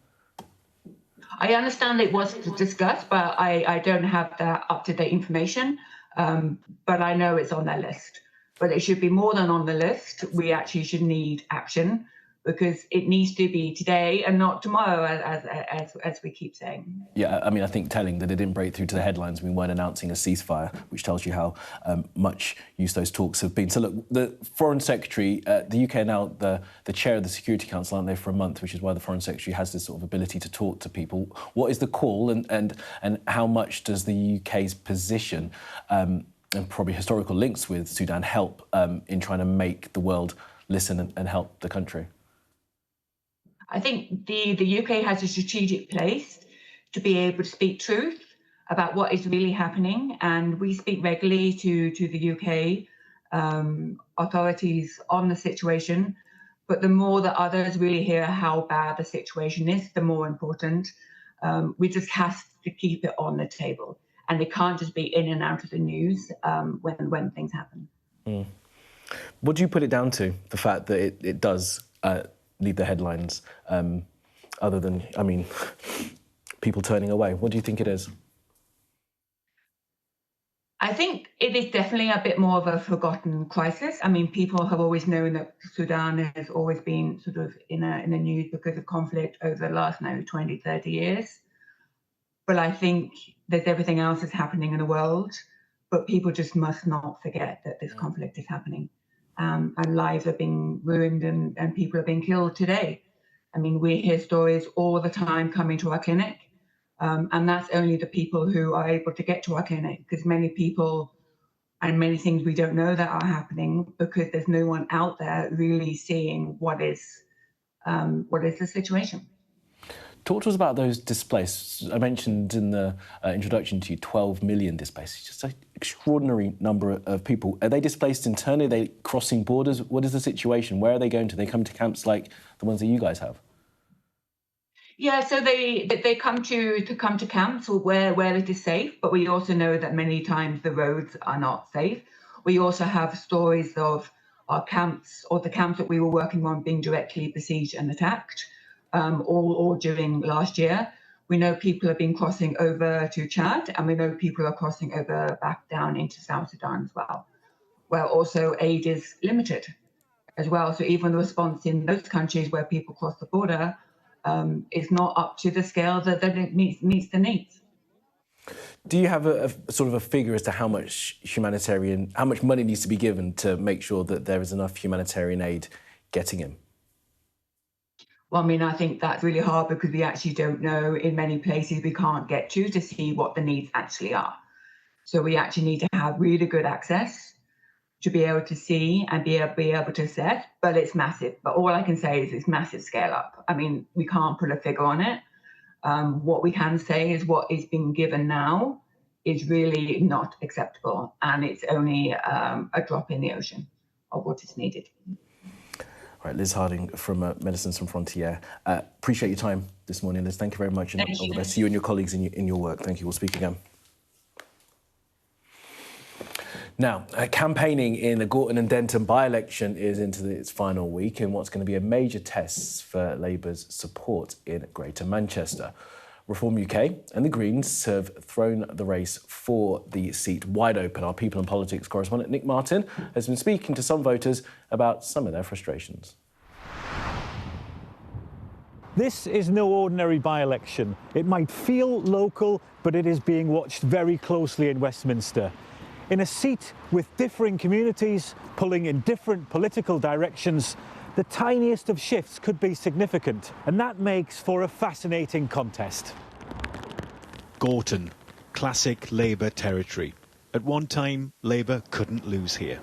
I understand it was discussed, but I don't have that up-to-date information. But I know it's on their list. But it should be more than on the list. We actually should need action, because it needs to be today and not tomorrow, as we keep saying. Yeah, I mean, I think telling that it didn't break through to the headlines, we weren't announcing a ceasefire, which tells you how much use those talks have been. So look, the Foreign Secretary, the UK are now the chair of the Security Council, aren't they, for a month, which is why the Foreign Secretary has this sort of ability to talk to people. What is the call, and how much does the UK's position and probably historical links with Sudan help in trying to make the world listen and help the country? I think the UK has a strategic place to be able to speak truth about what is really happening, and we speak regularly to the UK authorities on the situation. But the more that others really hear how bad the situation is, the more important. We just have to keep it on the table, and it can't just be in and out of the news when things happen. Mm. What do you put it down to, the fact that it does lead the headlines, other than, I mean, people turning away? What do you think it is? I think it is definitely a bit more of a forgotten crisis. I mean, people have always known that Sudan has always been sort of in the news because of conflict over the last now 20, 30 years. But I think there's everything else that's happening in the world, but people just must not forget that this conflict is happening. And lives are being ruined and people are being killed today. I mean, we hear stories all the time coming to our clinic. And that's only the people who are able to get to our clinic, because many people and many things we don't know that are happening because there's no one out there really seeing what is the situation. Talk to us about those displaced. I mentioned in the introduction to you 12 million displaced. It's just an extraordinary number of people. Are they displaced internally? Are they crossing borders? What is the situation? Where are they going to? They come to camps like the ones that you guys have? Yeah, so they come to camps where it is safe, but we also know that many times the roads are not safe. We also have stories of our camps, or the camps that we were working on, being directly besieged and attacked, all during last year. We know people have been crossing over to Chad, and we know people are crossing over back down into South Sudan as well, where also aid is limited as well. So even the response in those countries where people cross the border is not up to the scale that it meets the needs. Do you have a sort of a figure as to how much money needs to be given to make sure that there is enough humanitarian aid getting in? Well, I mean, I think that's really hard because we actually don't know. In many places we can't get to see what the needs actually are. So we actually need to have really good access to be able to see and be able to assess, but it's massive. But all I can say is it's massive scale up. I mean, we can't put a figure on it. What we can say is what is being given now is really not acceptable, and it's only a drop in the ocean of what is needed. All right, Liz Harding from Medicines Sans Frontières. Appreciate your time this morning, Liz. Thank you very much, and all the best to you and your colleagues in your work. Thank you. We'll speak again. Now, campaigning in the Gorton and Denton by-election is into its final week in what's going to be a major test for Labour's support in Greater Manchester. Reform UK and the Greens have thrown the race for the seat wide open. Our People and Politics correspondent Nick Martin has been speaking to some voters about some of their frustrations. This is no ordinary by-election. It might feel local, but it is being watched very closely in Westminster. In a seat with differing communities pulling in different political directions, the tiniest of shifts could be significant, and that makes for a fascinating contest. Gorton, classic Labour territory. At one time, Labour couldn't lose here.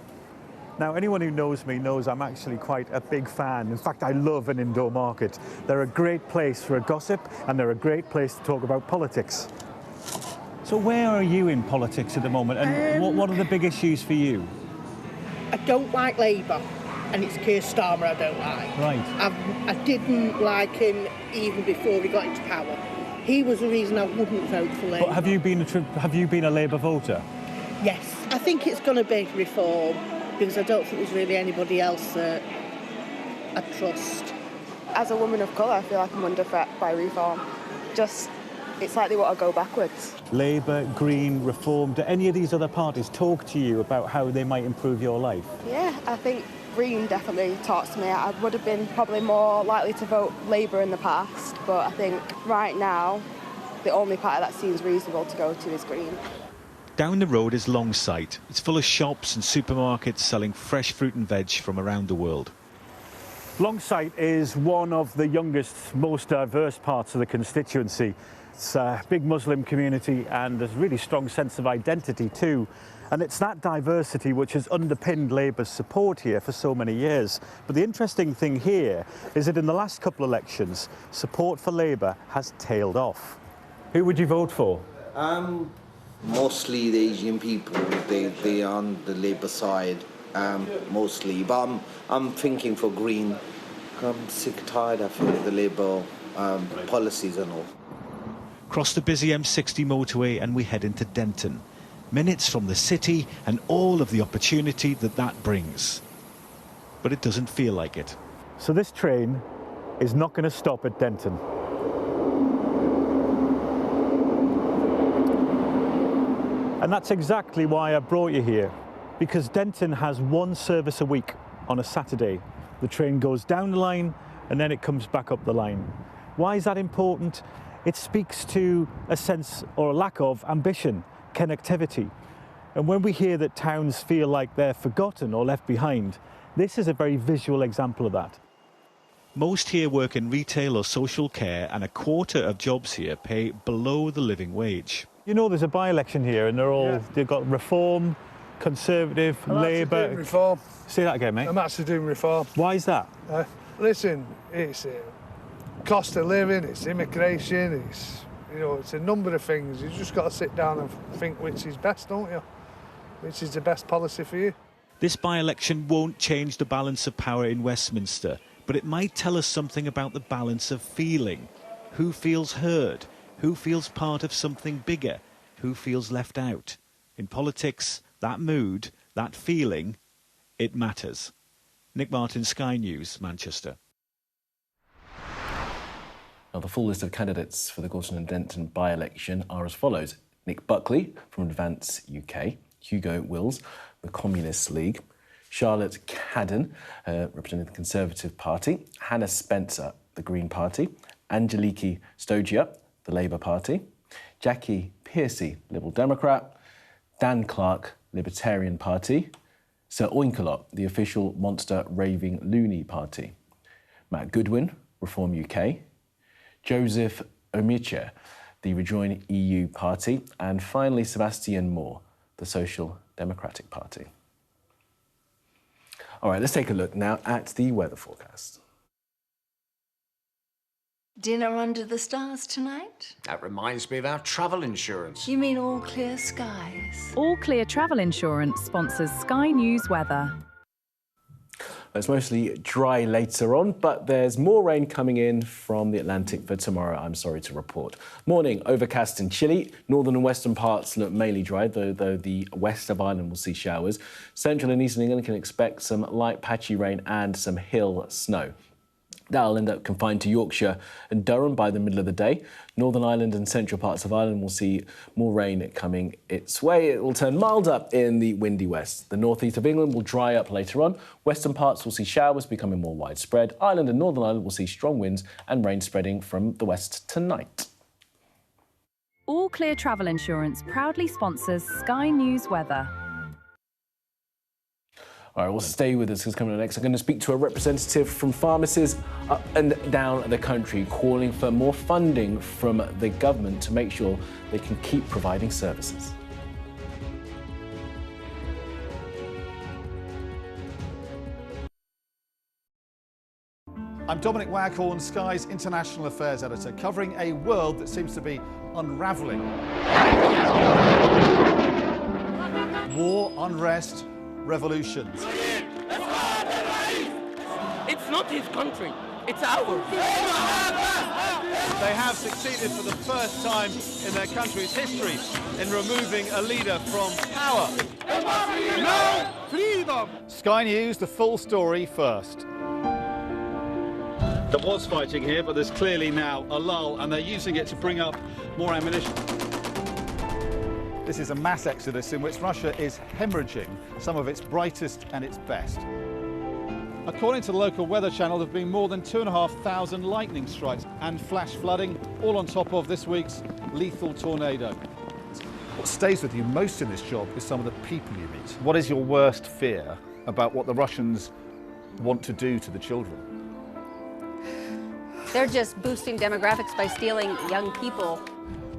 Now, anyone who knows me knows I'm actually quite a big fan. In fact, I love an indoor market. They're a great place for a gossip, and they're a great place to talk about politics. So where are you in politics at the moment, and what are the big issues for you? I don't like Labour, and it's Keir Starmer I don't like. Right. I didn't like him even before he got into power. He was the reason I wouldn't vote for Labour. But have you been a Labour voter? Yes. I think it's going to be reform, because I don't think there's really anybody else that I trust. As a woman of colour, I feel like I'm under threat by reform. It's like they want to go backwards. Labour, Green, Reform, do any of these other parties talk to you about how they might improve your life? Yeah, I think Green definitely talks to me. I would have been probably more likely to vote Labour in the past, but I think right now the only party that seems reasonable to go to is Green. Down the road is Longsight. It's full of shops and supermarkets selling fresh fruit and veg from around the world. Longsight is one of the youngest, most diverse parts of the constituency. It's a big Muslim community and there's a really strong sense of identity too. And it's that diversity which has underpinned Labour's support here for so many years. But the interesting thing here is that in the last couple of elections, support for Labour has tailed off. Who would you vote for? Mostly the Asian people, they are on the Labour side, mostly. But I'm thinking for Green. I'm sick and tired, I feel, of the Labour policies and all. Cross the busy M60 motorway and we head into Denton. Minutes from the city and all of the opportunity that brings. But it doesn't feel like it. So this train is not going to stop at Denton. And that's exactly why I brought you here, because Denton has one service a week on a Saturday. The train goes down the line and then it comes back up the line. Why is that important? It speaks to a sense or a lack of ambition, connectivity. And when we hear that towns feel like they're forgotten or left behind, this is a very visual example of that. Most here work in retail or social care, and a quarter of jobs here pay below the living wage. You know, there's a by-election here and they've got Reform, Conservative, Labour. Doing Reform. Say that again, mate. I'm actually doing Reform. Why is that? Listen, it's cost of living, it's immigration, it's a number of things. You've just got to sit down and think which is best, don't you? Which is the best policy for you. This by-election won't change the balance of power in Westminster, but it might tell us something about the balance of feeling. Who feels heard? Who feels part of something bigger? Who feels left out? In politics, that mood, that feeling, it matters. Nick Martin, Sky News, Manchester. Now, the full list of candidates for the Gorton and Denton by-election are as follows. Nick Buckley from Advance UK, Hugo Wills, the Communist League, Charlotte Cadden, representing the Conservative Party, Hannah Spencer, the Green Party, Angeliki Stogia, the Labour Party, Jackie Piercy, Liberal Democrat, Dan Clark, Libertarian Party, Sir Oinkalot, the official monster raving loony party, Matt Goodwin, Reform UK, Joseph Omiche, the Rejoin EU Party, and finally Sebastian Moore, the Social Democratic Party. All right, let's take a look now at the weather forecast. Dinner under the stars tonight? That reminds me of our travel insurance. You mean All Clear Skies? All Clear Travel Insurance sponsors Sky News weather. It's mostly dry later on, but there's more rain coming in from the Atlantic for tomorrow, I'm sorry to report. Morning, overcast and chilly. Northern and western parts look mainly dry, though the west of Ireland will see showers. Central and eastern England can expect some light patchy rain and some hill snow. That'll end up confined to Yorkshire and Durham by the middle of the day. Northern Ireland and central parts of Ireland will see more rain coming its way. It will turn milder in the windy west. The northeast of England will dry up later on. Western parts will see showers becoming more widespread. Ireland and Northern Ireland will see strong winds and rain spreading from the west tonight. All Clear Travel Insurance proudly sponsors Sky News weather. All right, well, stay with us because coming up next, I'm going to speak to a representative from pharmacies up and down the country calling for more funding from the government to make sure they can keep providing services. I'm Dominic Waghorn, Sky's International Affairs Editor, covering a world that seems to be unravelling. War, unrest, revolutions. It's not his country, it's ours. They have succeeded for the first time in their country's history in removing a leader from power. No freedom! Sky News, the full story first. There was fighting here, but there's clearly now a lull, and they're using it to bring up more ammunition. This is a mass exodus in which Russia is hemorrhaging some of its brightest and its best. According to the local weather channel, there have been more than 2,500 lightning strikes and flash flooding, all on top of this week's lethal tornado. What stays with you most in this job is some of the people you meet. What is your worst fear about what the Russians want to do to the children? They're just boosting demographics by stealing young people.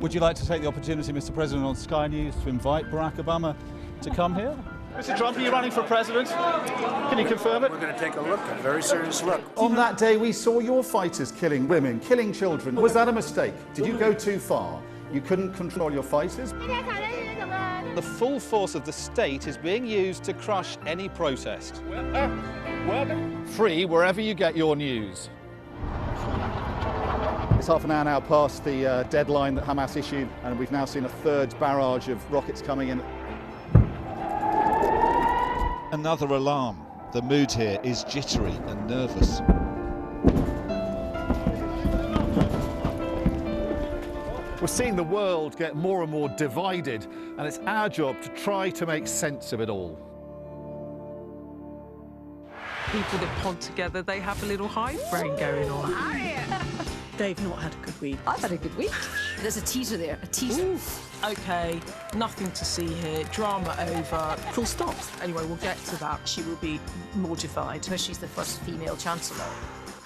Would you like to take the opportunity, Mr. President, on Sky News to invite Barack Obama to come here? Mr. Trump, are you running for president? Can you confirm it? We're going to take a look, a very serious look. On that day, we saw your fighters killing women, killing children. Was that a mistake? Did you go too far? You couldn't control your fighters? The full force of the state is being used to crush any protest. Free wherever you get your news. It's half an hour now past the deadline that Hamas issued, and we've now seen a third barrage of rockets coming in. Another alarm. The mood here is jittery and nervous. We're seeing the world get more and more divided, and it's our job to try to make sense of it all. People that pod together, they have a little hive brain going on. They've not had a good week. I've had a good week. There's a teaser there, a teaser. OK, nothing to see here. Drama over. Full stop. Anyway, we'll get to that. She will be mortified. She's the first female chancellor.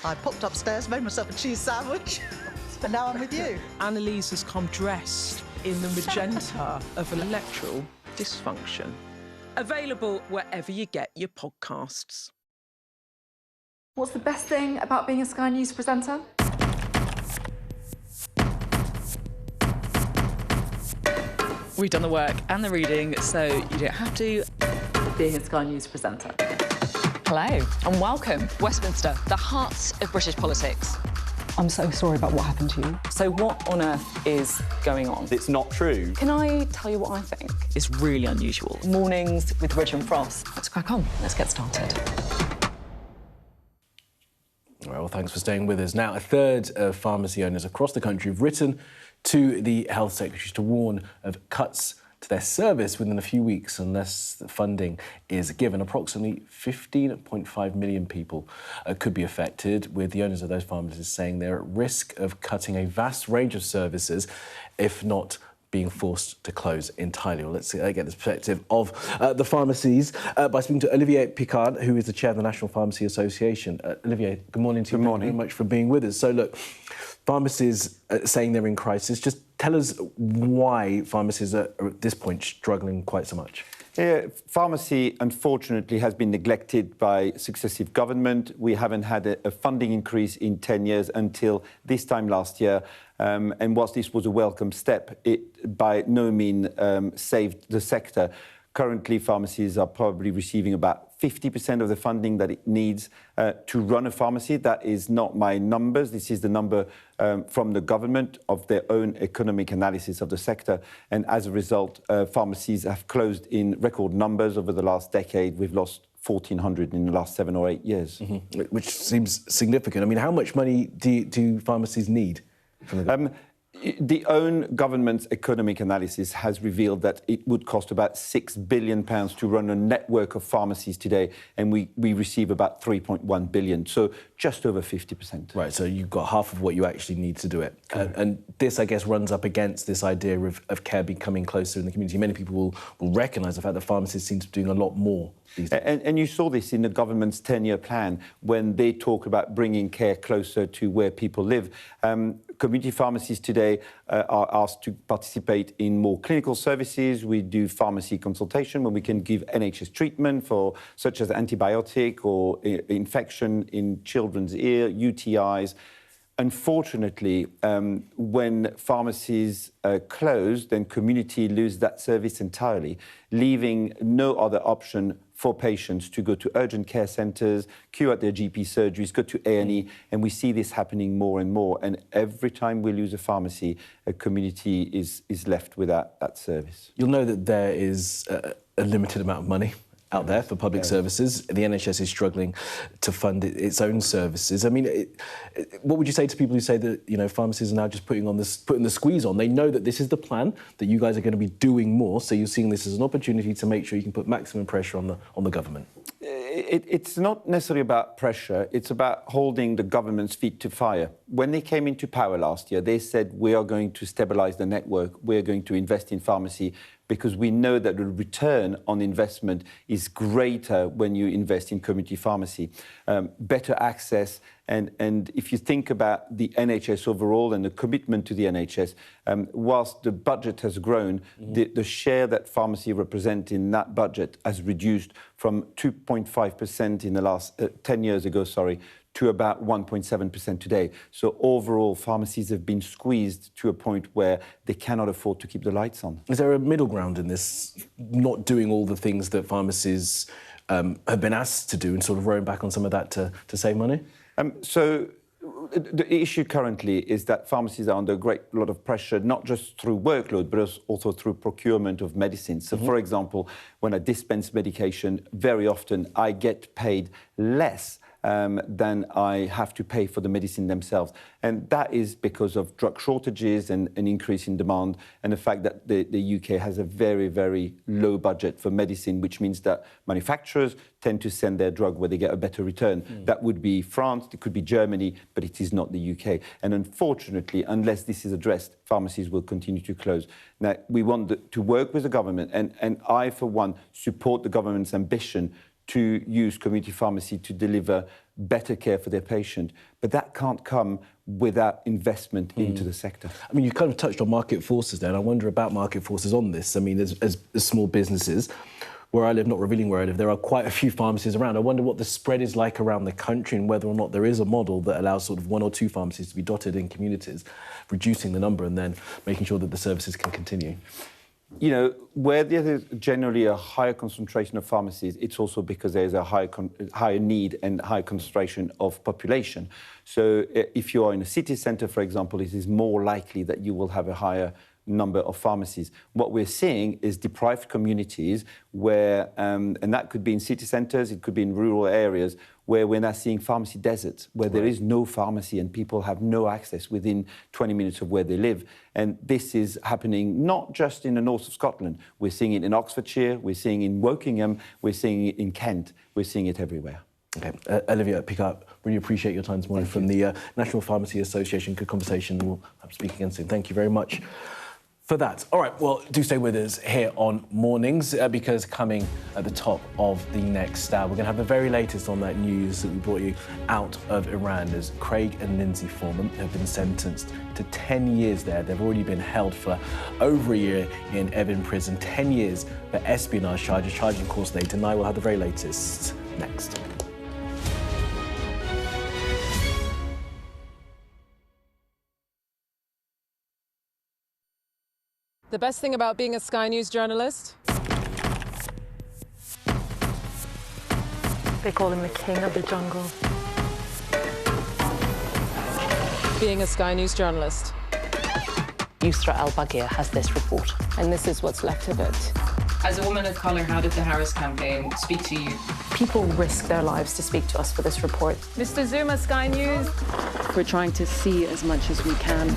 I popped upstairs, made myself a cheese sandwich, but now I'm with you. Annalise has come dressed in the magenta of electoral dysfunction. Available wherever you get your podcasts. What's the best thing about being a Sky News presenter? We've done the work and the reading, so you don't have to. Being a Sky News presenter. Hello and welcome. Westminster, the heart of British politics. I'm so sorry about what happened to you. So what on earth is going on? It's not true. Can I tell you what I think? It's really unusual. Mornings with Richard Frost. Let's crack on. Let's get started. All right, well, thanks for staying with us. Now, a third of pharmacy owners across the country have written to the health secretaries to warn of cuts to their service within a few weeks unless the funding is given. Approximately 15.5 million people could be affected, with the owners of those pharmacies saying they're at risk of cutting a vast range of services, if not being forced to close entirely. Well, let's get the perspective of the pharmacies by speaking to Olivier Picard, who is the chair of the National Pharmacy Association. Olivier, good morning to you. Good morning. Thank you very much for being with us. So, look, pharmacies saying they're in crisis. Just tell us why pharmacies are at this point struggling quite so much. Yeah, pharmacy, unfortunately, has been neglected by successive government. We haven't had a funding increase in 10 years until this time last year. And whilst this was a welcome step, it by no means saved the sector. Currently, pharmacies are probably receiving about 50% of the funding that it needs to run a pharmacy. That is not my numbers. This is the number from the government of their own economic analysis of the sector. And as a result, pharmacies have closed in record numbers over the last decade. We've lost 1,400 in the last 7 or 8 years. Mm-hmm. Which seems significant. I mean, how much money do pharmacies need from the The own government's economic analysis has revealed that it would cost about £6 billion to run a network of pharmacies today, and we receive about 3.1 billion, so just over 50%. Right, so you've got half of what you actually need to do it. And this, I guess, runs up against this idea of care becoming closer in the community. Many people will recognise the fact that pharmacists seem to be doing a lot more these days. And you saw this in the government's 10-year plan when they talk about bringing care closer to where people live. Community pharmacies today are asked to participate in more clinical services. We do pharmacy consultation when we can give NHS treatment for such as antibiotic or infection in children's ear, UTIs. Unfortunately, when pharmacies close, then community lose that service entirely, leaving no other option for patients to go to urgent care centres, queue at their GP surgeries, go to A&E, and we see this happening more and more. And every time we lose a pharmacy, a community is left without that service. You'll know that there is a limited amount of money out there for public services. The NHS is struggling to fund its own services. I mean, what would you say to people who say that, you know, pharmacies are now just putting the squeeze on? They know that this is the plan, that you guys are going to be doing more, so you're seeing this as an opportunity to make sure you can put maximum pressure on the government. It's not necessarily about pressure, it's about holding the government's feet to fire. When they came into power last year, they said, we are going to stabilise the network, we're going to invest in pharmacy, because we know that the return on investment is greater when you invest in community pharmacy. Better access, and if you think about the NHS overall and the commitment to the NHS, whilst the budget has grown, the share that pharmacy represent in that budget has reduced from 2.5% in the last 10 years ago, to about 1.7% today. So overall, pharmacies have been squeezed to a point where they cannot afford to keep the lights on. Is there a middle ground in this, not doing all the things that pharmacies have been asked to do and sort of rowing back on some of that to save money? So the issue currently is that pharmacies are under a great lot of pressure, not just through workload, but also through procurement of medicines. So, for example, when I dispense medication, very often I get paid less than I have to pay for the medicine themselves. And that is because of drug shortages and an increase in demand, and the fact that the UK has a very, very low budget for medicine, which means that manufacturers tend to send their drug where they get a better return. That would be France, it could be Germany, but it is not the UK. And unfortunately, unless this is addressed, pharmacies will continue to close. Now, we want to work with the government, and I, for one, support the government's ambition to use community pharmacy to deliver better care for their patient. But that can't come without investment into the sector. I mean, you kind of touched on market forces there, and I wonder about market forces on this. I mean, as small businesses, where I live, not revealing where I live, there are quite a few pharmacies around. I wonder what the spread is like around the country and whether or not there is a model that allows sort of 1 or 2 pharmacies to be dotted in communities, reducing the number and then making sure that the services can continue. You know, where there is generally a higher concentration of pharmacies, it's also because there is a higher need and higher concentration of population. So if you are in a city centre, for example, it is more likely that you will have a higher number of pharmacies. What we're seeing is deprived communities where, and that could be in city centres, it could be in rural areas, where we're now seeing pharmacy deserts, where there is no pharmacy and people have no access within 20 minutes of where they live. And this is happening not just in the north of Scotland. We're seeing it in Oxfordshire, we're seeing it in Wokingham, we're seeing it in Kent, we're seeing it everywhere. Okay, Olivia Picard, really appreciate your time this morning from the National Pharmacy Association. Good conversation, we'll speak again soon. Thank you very much for that. All right, well, do stay with us here on Mornings because coming at the top of the next hour, we're going to have the very latest on that news that we brought you out of Iran as Craig and Lindsay Foreman have been sentenced to 10 years there. They've already been held for over a year in Evin prison, 10 years for espionage charges, charging, of course, they deny. We'll have the very latest next. The best thing about being a Sky News journalist? They call him the king of the jungle. Being a Sky News journalist. Yusra Al-Baghir has this report. And this is what's left of it. As a woman of colour, how did the Harris campaign speak to you? People risk their lives to speak to us for this report. Mr. Zuma, Sky News. We're trying to see as much as we can.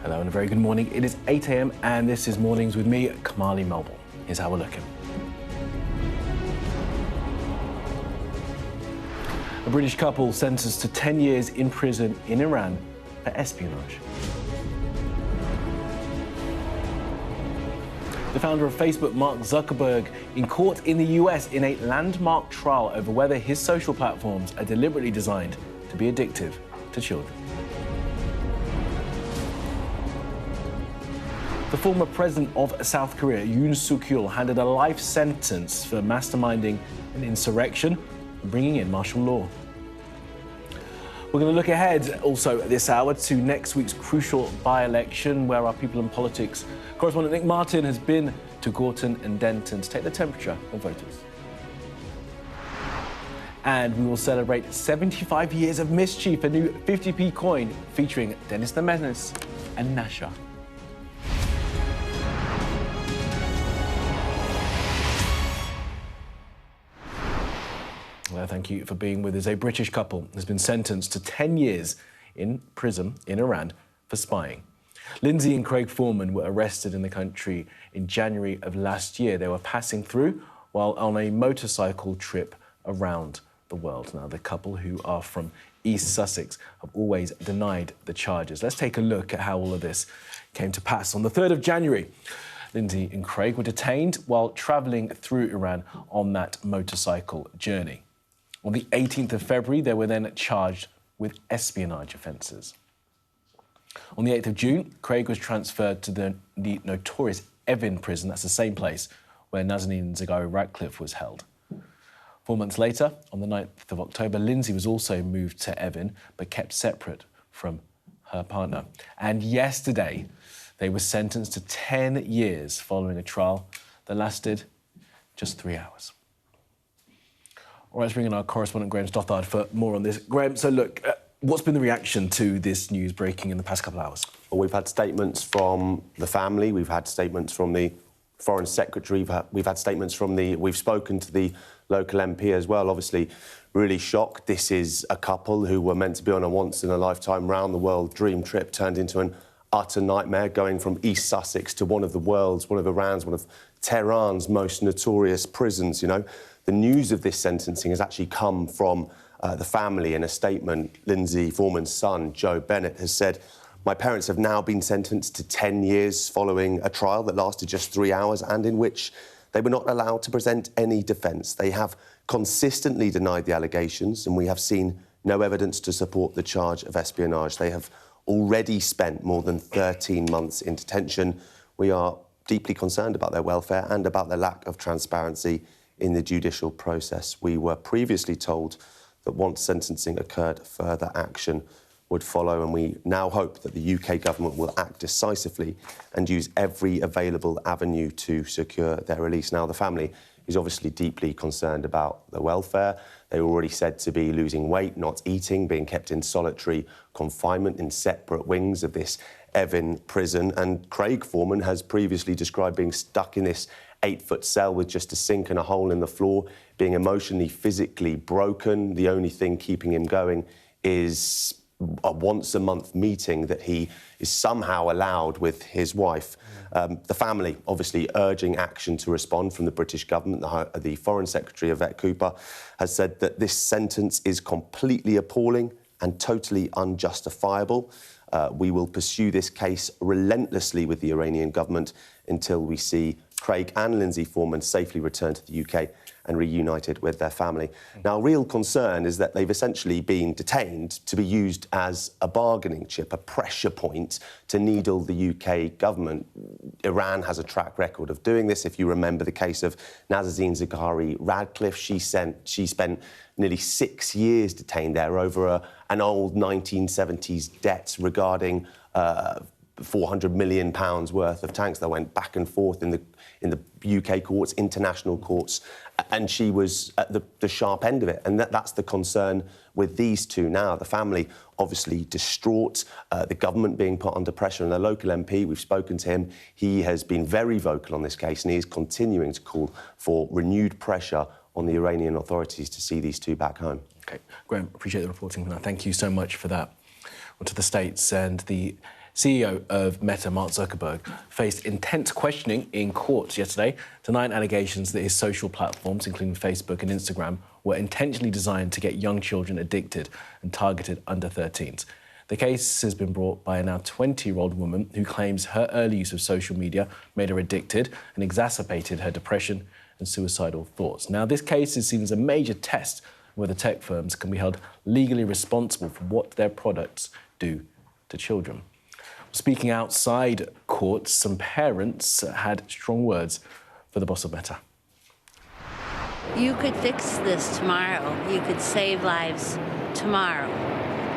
Hello and a very good morning. It is 8 a.m. and this is Mornings with me, Kamali Melbourne. Here's how we're looking. A British couple sentenced to 10 years in prison in Iran for espionage. The founder of Facebook, Mark Zuckerberg, in court in the US in a landmark trial over whether his social platforms are deliberately designed to be addictive to children. The former president of South Korea, Yoon Suk-yeol, handed a life sentence for masterminding an insurrection and bringing in martial law. We're going to look ahead also at this hour to next week's crucial by-election, where our People and Politics correspondent Nick Martin has been to Gorton and Denton to take the temperature of voters. And we will celebrate 75 years of mischief, a new 50p coin featuring Dennis the Menace and Nasha. Well, thank you for being with us. A British couple has been sentenced to 10 years in prison in Iran for spying. Lindsay and Craig Foreman were arrested in the country in January of last year. They were passing through while on a motorcycle trip around the world. Now, the couple, who are from East Sussex, have always denied the charges. Let's take a look at how all of this came to pass. On the 3rd of January, Lindsay and Craig were detained while travelling through Iran on that motorcycle journey. On the 18th of February, they were then charged with espionage offences. On the 8th of June, Craig was transferred to the notorious Evin prison. That's the same place where Nazanin Zaghari-Ratcliffe was held. 4 months later, on the 9th of October, Lindsay was also moved to Evin, but kept separate from her partner. And yesterday, they were sentenced to 10 years following a trial that lasted just 3 hours. All right, let's bring in our correspondent, Graham Stothard, for more on this. Graham, so look, what's been the reaction to this news breaking in the past couple of hours? Well, we've had statements from the family, we've had statements from the Foreign Secretary, we've had statements from we've spoken to the local MP as well, obviously really shocked. This is a couple who were meant to be on a once-in-a-lifetime round-the-world dream trip turned into an utter nightmare, going from East Sussex to one of Iran's, one of Tehran's most notorious prisons, you know. The news of this sentencing has actually come from the family. In a statement, Lindsay Foreman's son, Joe Bennett, has said, "My parents have now been sentenced to 10 years following a trial that lasted just 3 hours and in which they were not allowed to present any defence. They have consistently denied the allegations and we have seen no evidence to support the charge of espionage. They have already spent more than 13 months in detention. We are deeply concerned about their welfare and about the lack of transparency in the judicial process. We were previously told that once sentencing occurred, further action would follow, and we now hope that the UK government will act decisively and use every available avenue to secure their release." Now, the family is obviously deeply concerned about their welfare. They were already said to be losing weight, not eating, being kept in solitary confinement in separate wings of this Evin prison. And Craig Foreman has previously described being stuck in this 8-foot cell with just a sink and a hole in the floor, being emotionally, physically broken. The only thing keeping him going is a once-a-month meeting that he is somehow allowed with his wife. The family obviously urging action to respond from the British government. The Foreign Secretary, Yvette Cooper, has said that this sentence is completely appalling and totally unjustifiable. We will pursue this case relentlessly with the Iranian government until we see Craig and Lindsay Foreman safely returned to the UK and reunited with their family. Now, real concern is that they've essentially been detained to be used as a bargaining chip, a pressure point to needle the UK government. Iran has a track record of doing this. If you remember the case of Nazanin Zaghari-Ratcliffe, she spent nearly 6 years detained there over an old 1970s debt regarding £400 million worth of tanks that went back and forth in the UK courts, international courts, and she was at the sharp end of it. And that's the concern with these two now. The family obviously distraught, the government being put under pressure, and the local MP, we've spoken to him, he has been very vocal on this case and he is continuing to call for renewed pressure on the Iranian authorities to see these two back home. OK, Graham, appreciate the reporting. Thank you so much for that. On to the States, and the CEO of Meta, Mark Zuckerberg, faced intense questioning in courts yesterday, denying allegations that his social platforms, including Facebook and Instagram, were intentionally designed to get young children addicted and targeted under 13s. The case has been brought by a now 20-year-old woman who claims her early use of social media made her addicted and exacerbated her depression and suicidal thoughts. Now, this case is seen as a major test of whether tech firms can be held legally responsible for what their products do to children. Speaking outside courts, some parents had strong words for the boss of Meta. You could fix this tomorrow. You could save lives tomorrow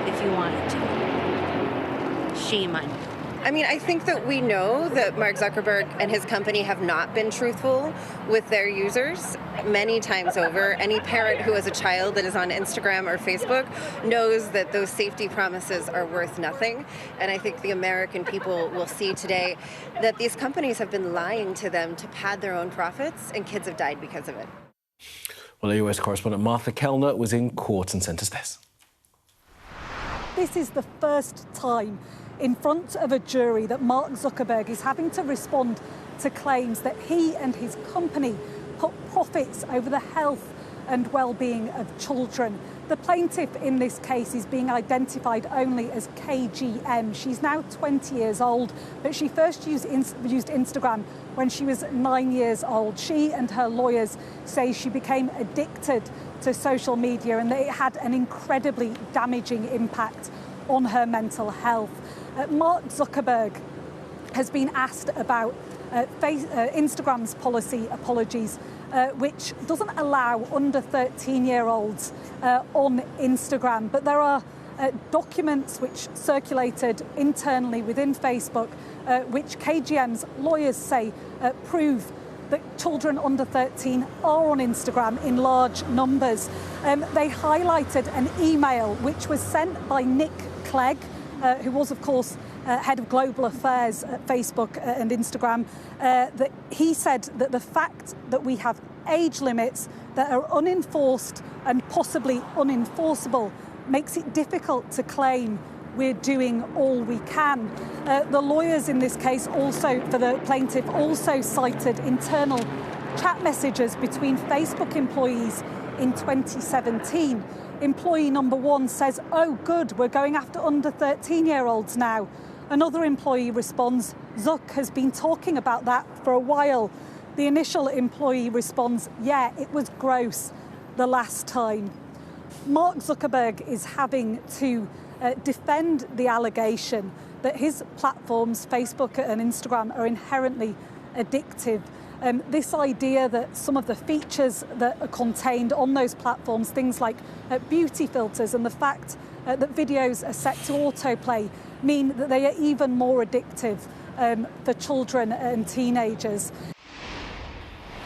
if you wanted to. Shame on you. I mean, I think that we know that Mark Zuckerberg and his company have not been truthful with their users many times over. Any parent who has a child that is on Instagram or Facebook knows that those safety promises are worth nothing. And I think the American people will see today that these companies have been lying to them to pad their own profits, and kids have died because of it. Well, our US correspondent Martha Kellner was in court and sent us this. This is the first time in front of a jury that Mark Zuckerberg is having to respond to claims that he and his company put profits over the health and well-being of children. The plaintiff in this case is being identified only as KGM. She's now 20 years old, but she first used Instagram when she was 9 years old. She and her lawyers say she became addicted to social media and that it had an incredibly damaging impact on her mental health. Mark Zuckerberg has been asked about Instagram's policy apologies, which doesn't allow under 13-year-olds on Instagram. But there are documents which circulated internally within Facebook, which KGM's lawyers say prove that children under 13 are on Instagram in large numbers. They highlighted an email which was sent by Nick Clegg, who was, of course, head of global affairs at Facebook and Instagram, that he said that the fact that we have age limits that are unenforced and possibly unenforceable makes it difficult to claim we're doing all we can. The lawyers in this case also, for the plaintiff, also cited internal chat messages between Facebook employees in 2017. Employee number one says, "Oh, good, we're going after under 13-year-olds now." Another employee responds, "Zuck has been talking about that for a while." The initial employee responds, "Yeah, it was gross the last time." Mark Zuckerberg is having to defend the allegation that his platforms, Facebook and Instagram, are inherently addictive. This idea that some of the features that are contained on those platforms, things like beauty filters and the fact that videos are set to autoplay, mean that they are even more addictive for children and teenagers.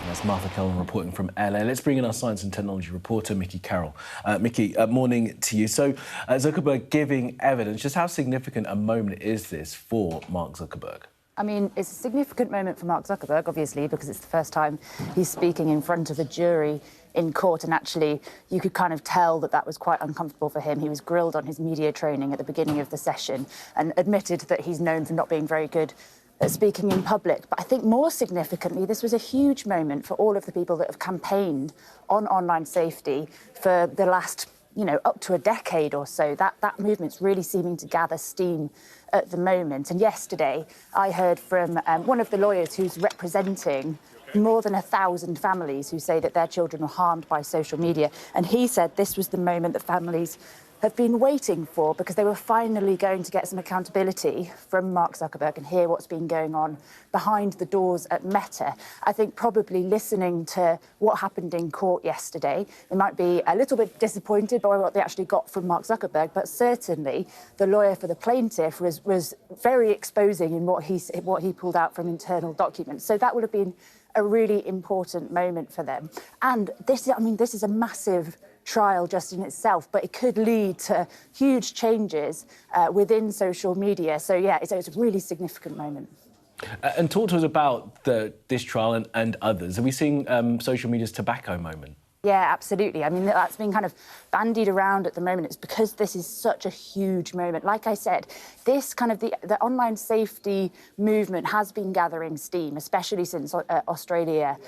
That's Martha Kellner reporting from LA. Let's bring in our science and technology reporter, Mickey Carroll. Mickey, morning to you. So, Zuckerberg giving evidence. Just how significant a moment is this for Mark Zuckerberg? I mean, it's a significant moment for Mark Zuckerberg, obviously, because it's the first time he's speaking in front of a jury in court, and actually you could kind of tell that that was quite uncomfortable for him. He was grilled on his media training at the beginning of the session and admitted that he's known for not being very good at speaking in public. But I think more significantly, this was a huge moment for all of the people that have campaigned on online safety for the last, up to a decade or so. That movement's really seeming to gather steam at the moment. And yesterday, I heard from one of the lawyers who's representing more than 1,000 families who say that their children were harmed by social media. And he said this was the moment that families have been waiting for, because they were finally going to get some accountability from Mark Zuckerberg and hear what's been going on behind the doors at Meta. I think probably listening to what happened in court yesterday, they might be a little bit disappointed by what they actually got from Mark Zuckerberg, but certainly the lawyer for the plaintiff was very exposing in what he pulled out from internal documents. So that would have been a really important moment for them. And this is a massive trial just in itself, but it could lead to huge changes within social media. So, yeah, it's a really significant moment. And talk to us about this trial and others. Are we seeing social media's tobacco moment? Yeah, absolutely. I mean, that's been kind of bandied around at the moment. It's because this is such a huge moment. Like I said, this kind of the online safety movement has been gathering steam, especially since Australia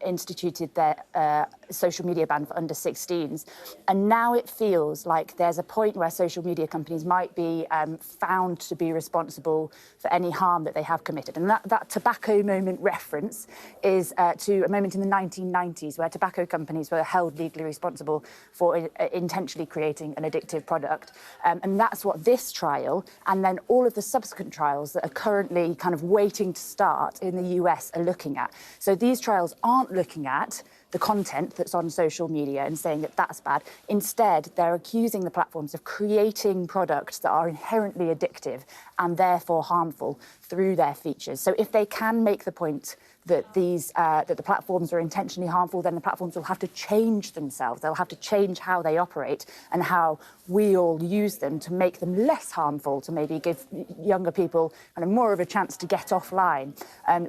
instituted their social media ban for under 16s. And now it feels like there's a point where social media companies might be found to be responsible for any harm that they have committed. And that tobacco moment reference is to a moment in the 1990s where tobacco companies were held legally responsible for intentionally creating an addictive product. And that's what this trial and then all of the subsequent trials that are currently kind of waiting to start in the US are looking at. So these trials aren't looking at the content that's on social media and saying that that's bad. Instead, they're accusing the platforms of creating products that are inherently addictive and therefore harmful through their features. So if they can make the point that that the platforms are intentionally harmful, then the platforms will have to change themselves. They'll have to change how they operate and how we all use them to make them less harmful, to maybe give younger people kind of more of a chance to get offline.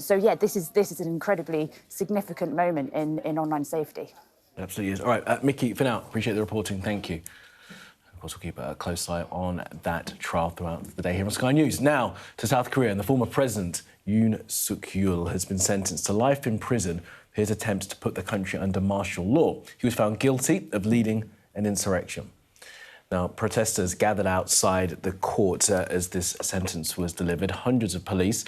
So yeah, this is an incredibly significant moment in online safety. It absolutely is. All right, Mickey, for now, appreciate the reporting. Thank you. Of course, we'll keep a close eye on that trial throughout the day here on Sky News. Now to South Korea, and the former president, Yoon Suk-yeol, has been sentenced to life in prison for his attempts to put the country under martial law. He was found guilty of leading an insurrection. Now, protesters gathered outside the court as this sentence was delivered. Hundreds of police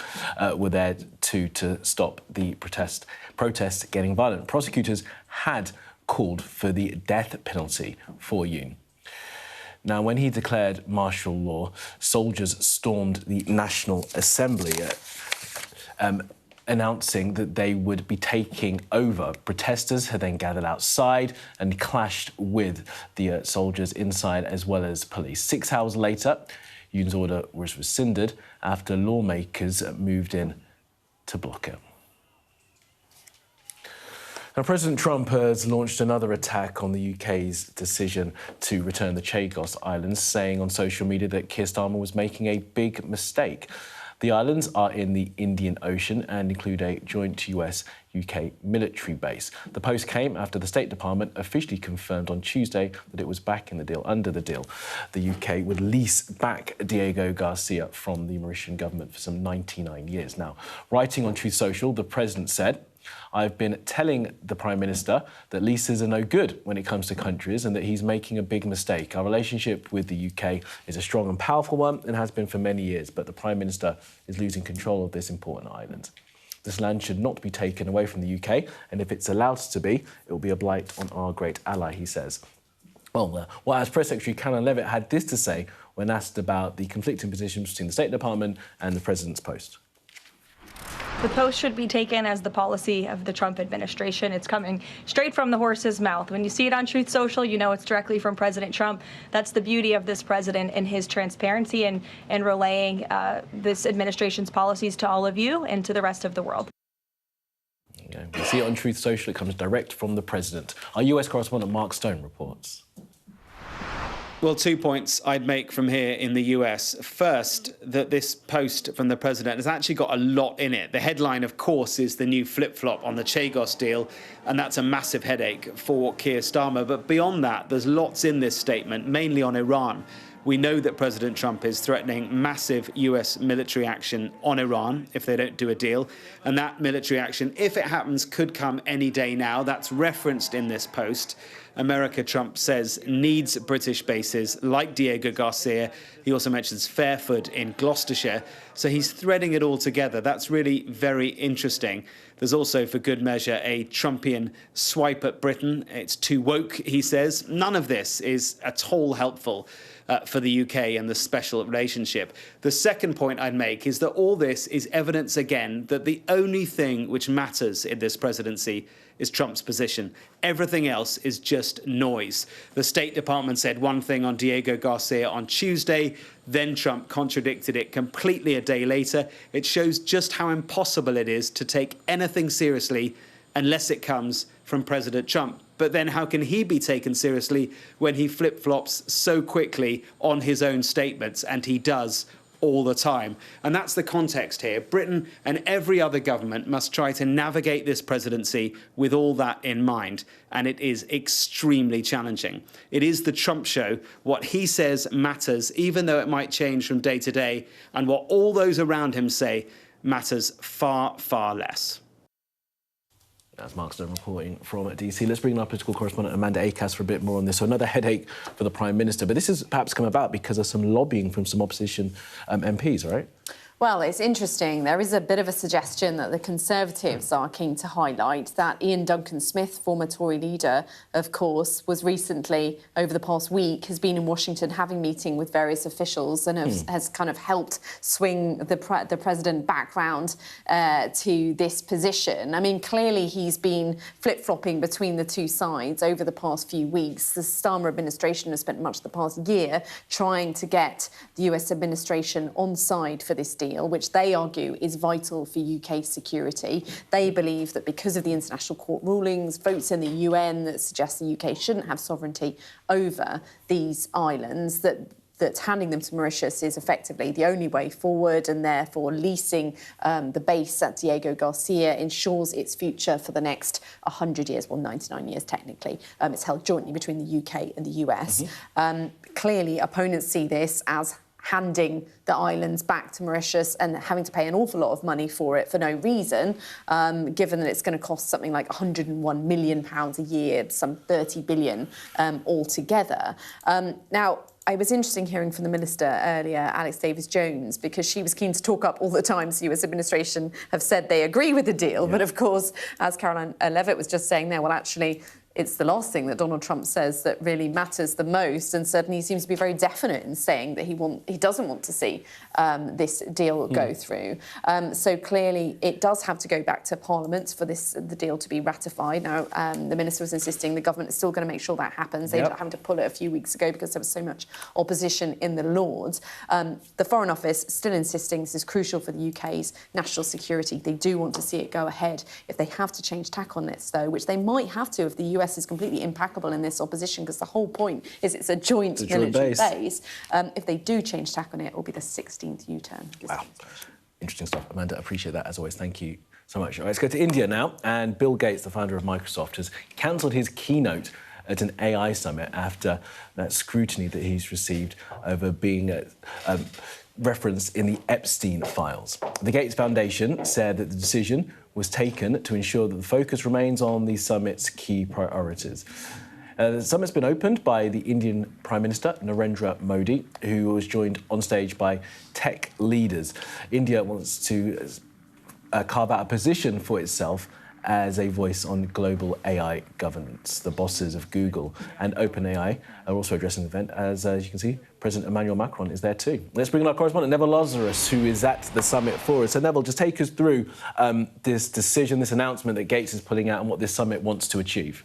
were there to stop the protests getting violent. Prosecutors had called for the death penalty for Yoon. Now, when he declared martial law, soldiers stormed the National Assembly, announcing that they would be taking over. Protesters had then gathered outside and clashed with the soldiers inside as well as police. 6 hours later, Yoon's order was rescinded after lawmakers moved in to block it. Now, President Trump has launched another attack on the UK's decision to return the Chagos Islands, saying on social media that Keir Starmer was making a big mistake. The islands are in the Indian Ocean and include a joint US-UK military base. The post came after the State Department officially confirmed on Tuesday that it was back in the deal. Under the deal, the UK would lease back Diego Garcia from the Mauritian government for some 99 years. Now, writing on Truth Social, the president said, "I've been telling the Prime Minister that leases are no good when it comes to countries and that he's making a big mistake. Our relationship with the UK is a strong and powerful one and has been for many years, but the Prime Minister is losing control of this important island. This land should not be taken away from the UK, and if it's allowed to be, it will be a blight on our great ally," he says. Well, White House Press Secretary Caroline Leavitt had this to say when asked about the conflicting positions between the State Department and the President's post. The post should be taken as the policy of the Trump administration. It's coming straight from the horse's mouth. When you see it on Truth Social, you know it's directly from President Trump. That's the beauty of this president and his transparency and relaying this administration's policies to all of you and to the rest of the world. Okay. You see it on Truth Social, it comes direct from the president. Our US correspondent Mark Stone reports. Well, 2 points I'd make from here in the US. First, that this post from the president has actually got a lot in it. The headline, of course, is the new flip-flop on the Chagos deal, and that's a massive headache for Keir Starmer. But beyond that, there's lots in this statement, mainly on Iran. We know that President Trump is threatening massive US military action on Iran if they don't do a deal. And that military action, if it happens, could come any day now. That's referenced in this post. America, Trump says, needs British bases like Diego Garcia. He also mentions Fairford in Gloucestershire. So he's threading it all together. That's really very interesting. There's also, for good measure, a Trumpian swipe at Britain. It's too woke, he says. None of this is at all helpful for the UK and the special relationship. The second point I'd make is that all this is evidence again that the only thing which matters in this presidency is Trump's position. Everything else is just noise. The State Department said one thing on Diego Garcia on Tuesday, then Trump contradicted it completely a day later. It shows just how impossible it is to take anything seriously unless it comes from President Trump. But then how can he be taken seriously when he flip-flops so quickly on his own statements? And he does all the time. And that's the context here. Britain and every other government must try to navigate this presidency with all that in mind. And it is extremely challenging. It is the Trump show. What he says matters, even though it might change from day to day. And what all those around him say matters far, far less. That's Mark Stone reporting from DC. Let's bring in our political correspondent Amanda Acas for a bit more on this. So another headache for the Prime Minister. But this has perhaps come about because of some lobbying from some opposition MPs, right? Well, it's interesting. There is a bit of a suggestion that the Conservatives are keen to highlight that Ian Duncan-Smith, former Tory leader, of course, was recently, over the past week, has been in Washington having a meeting with various officials and has kind of helped swing the president back round to this position. I mean, clearly he's been flip-flopping between the two sides over the past few weeks. The Starmer administration has spent much of the past year trying to get the US administration on side for this deal, which they argue is vital for UK security. They believe that because of the international court rulings, votes in the UN that suggest the UK shouldn't have sovereignty over these islands, that handing them to Mauritius is effectively the only way forward, and therefore leasing the base at Diego Garcia ensures its future for the next 100 years, well, 99 years technically. It's held jointly between the UK and the US. Clearly, opponents see this as handing the islands back to Mauritius and having to pay an awful lot of money for it for no reason, given that it's going to cost something like £101 million a year, some 30 billion altogether. Now, it was interesting hearing from the Minister earlier, Alex Davis-Jones, because she was keen to talk up all the times the US administration have said they agree with the deal. Yeah. But of course, as Caroline Levitt was just saying there, well, actually, it's the last thing that Donald Trump says that really matters the most, and certainly he seems to be very definite in saying that he doesn't want to see this deal go through. So clearly it does have to go back to Parliament for the deal to be ratified. Now, the Minister was insisting the government is still going to make sure that happens. They ended up having to pull it a few weeks ago because there was so much opposition in the Lords. The Foreign Office still insisting this is crucial for the UK's national security. They do want to see it go ahead. If they have to change tack on this, though, which they might have to if the US is completely implacable in this opposition, because the whole point is it's a joint military base. If they do change tack on it, it will be the 16th U-turn. Wow. Interesting stuff. Amanda, appreciate that as always. Thank you so much. All right, let's go to India now. And Bill Gates, the founder of Microsoft, has cancelled his keynote at an AI summit after that scrutiny that he's received over being referenced in the Epstein files. The Gates Foundation said that the decision was taken to ensure that the focus remains on the summit's key priorities. The summit's been opened by the Indian Prime Minister, Narendra Modi, who was joined on stage by tech leaders. India wants to carve out a position for itself as a voice on global AI governance. The bosses of Google and OpenAI are also addressing the event. As you can see, President Emmanuel Macron is there too. Let's bring in our correspondent, Neville Lazarus, who is at the summit for us. So, Neville, just take us through this decision, this announcement that Gates is putting out and what this summit wants to achieve.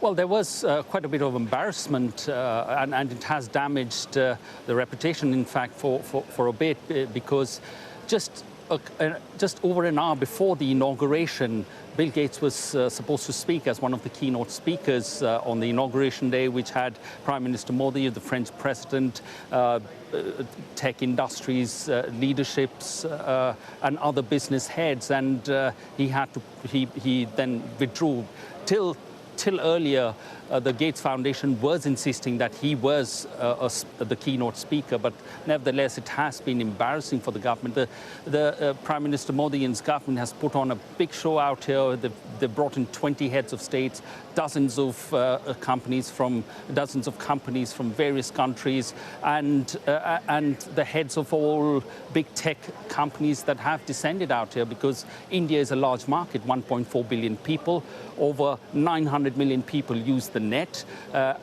Well, there was quite a bit of embarrassment, and it has damaged the reputation, in fact, for a bit, because just over an hour before the inauguration, Bill Gates was supposed to speak as one of the keynote speakers on the inauguration day, which had Prime Minister Modi, the French president, tech industries, leaderships, and other business heads, and he then withdrew till earlier. The Gates Foundation was insisting that he was the keynote speaker, but nevertheless, it has been embarrassing for the government. The Prime Minister Modi and his government has put on a big show out here. They brought in 20 heads of states, dozens of companies from various countries, and the heads of all big tech companies that have descended out here, because India is a large market, 1.4 billion people, over 900 million people use the net,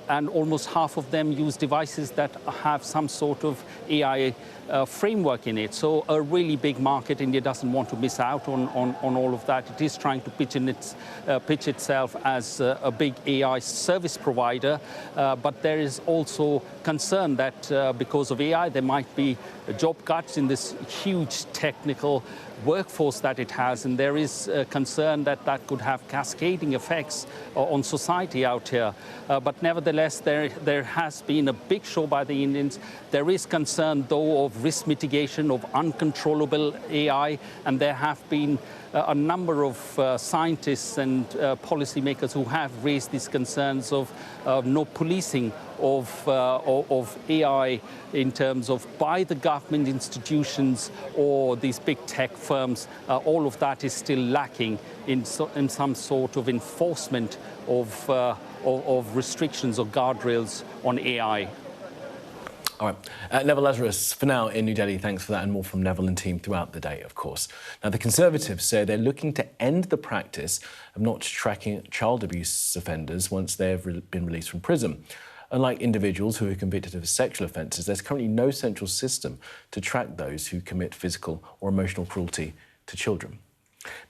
and almost half of them use devices that have some sort of AI framework in it. So a really big market. India doesn't want to miss out on all of that. It is trying to pitch itself as a big AI service provider, but there is also concern that because of AI, there might be job cuts in this huge technical workforce that it has, and there is concern that that could have cascading effects on society out here. But nevertheless, there has been a big show by the Indians. There is concern, though, of risk mitigation, of uncontrollable AI, and there have been a number of scientists and policymakers who have raised these concerns of no policing of AI in terms of by the government institutions or these big tech firms. All of that is still lacking in some sort of enforcement of restrictions or guardrails on AI. All right. Neville Lazarus, for now in New Delhi, thanks for that, and more from Neville and team throughout the day, of course. Now, the Conservatives say they're looking to end the practice of not tracking child abuse offenders once they have been released from prison. Unlike individuals who are convicted of sexual offences, there's currently no central system to track those who commit physical or emotional cruelty to children.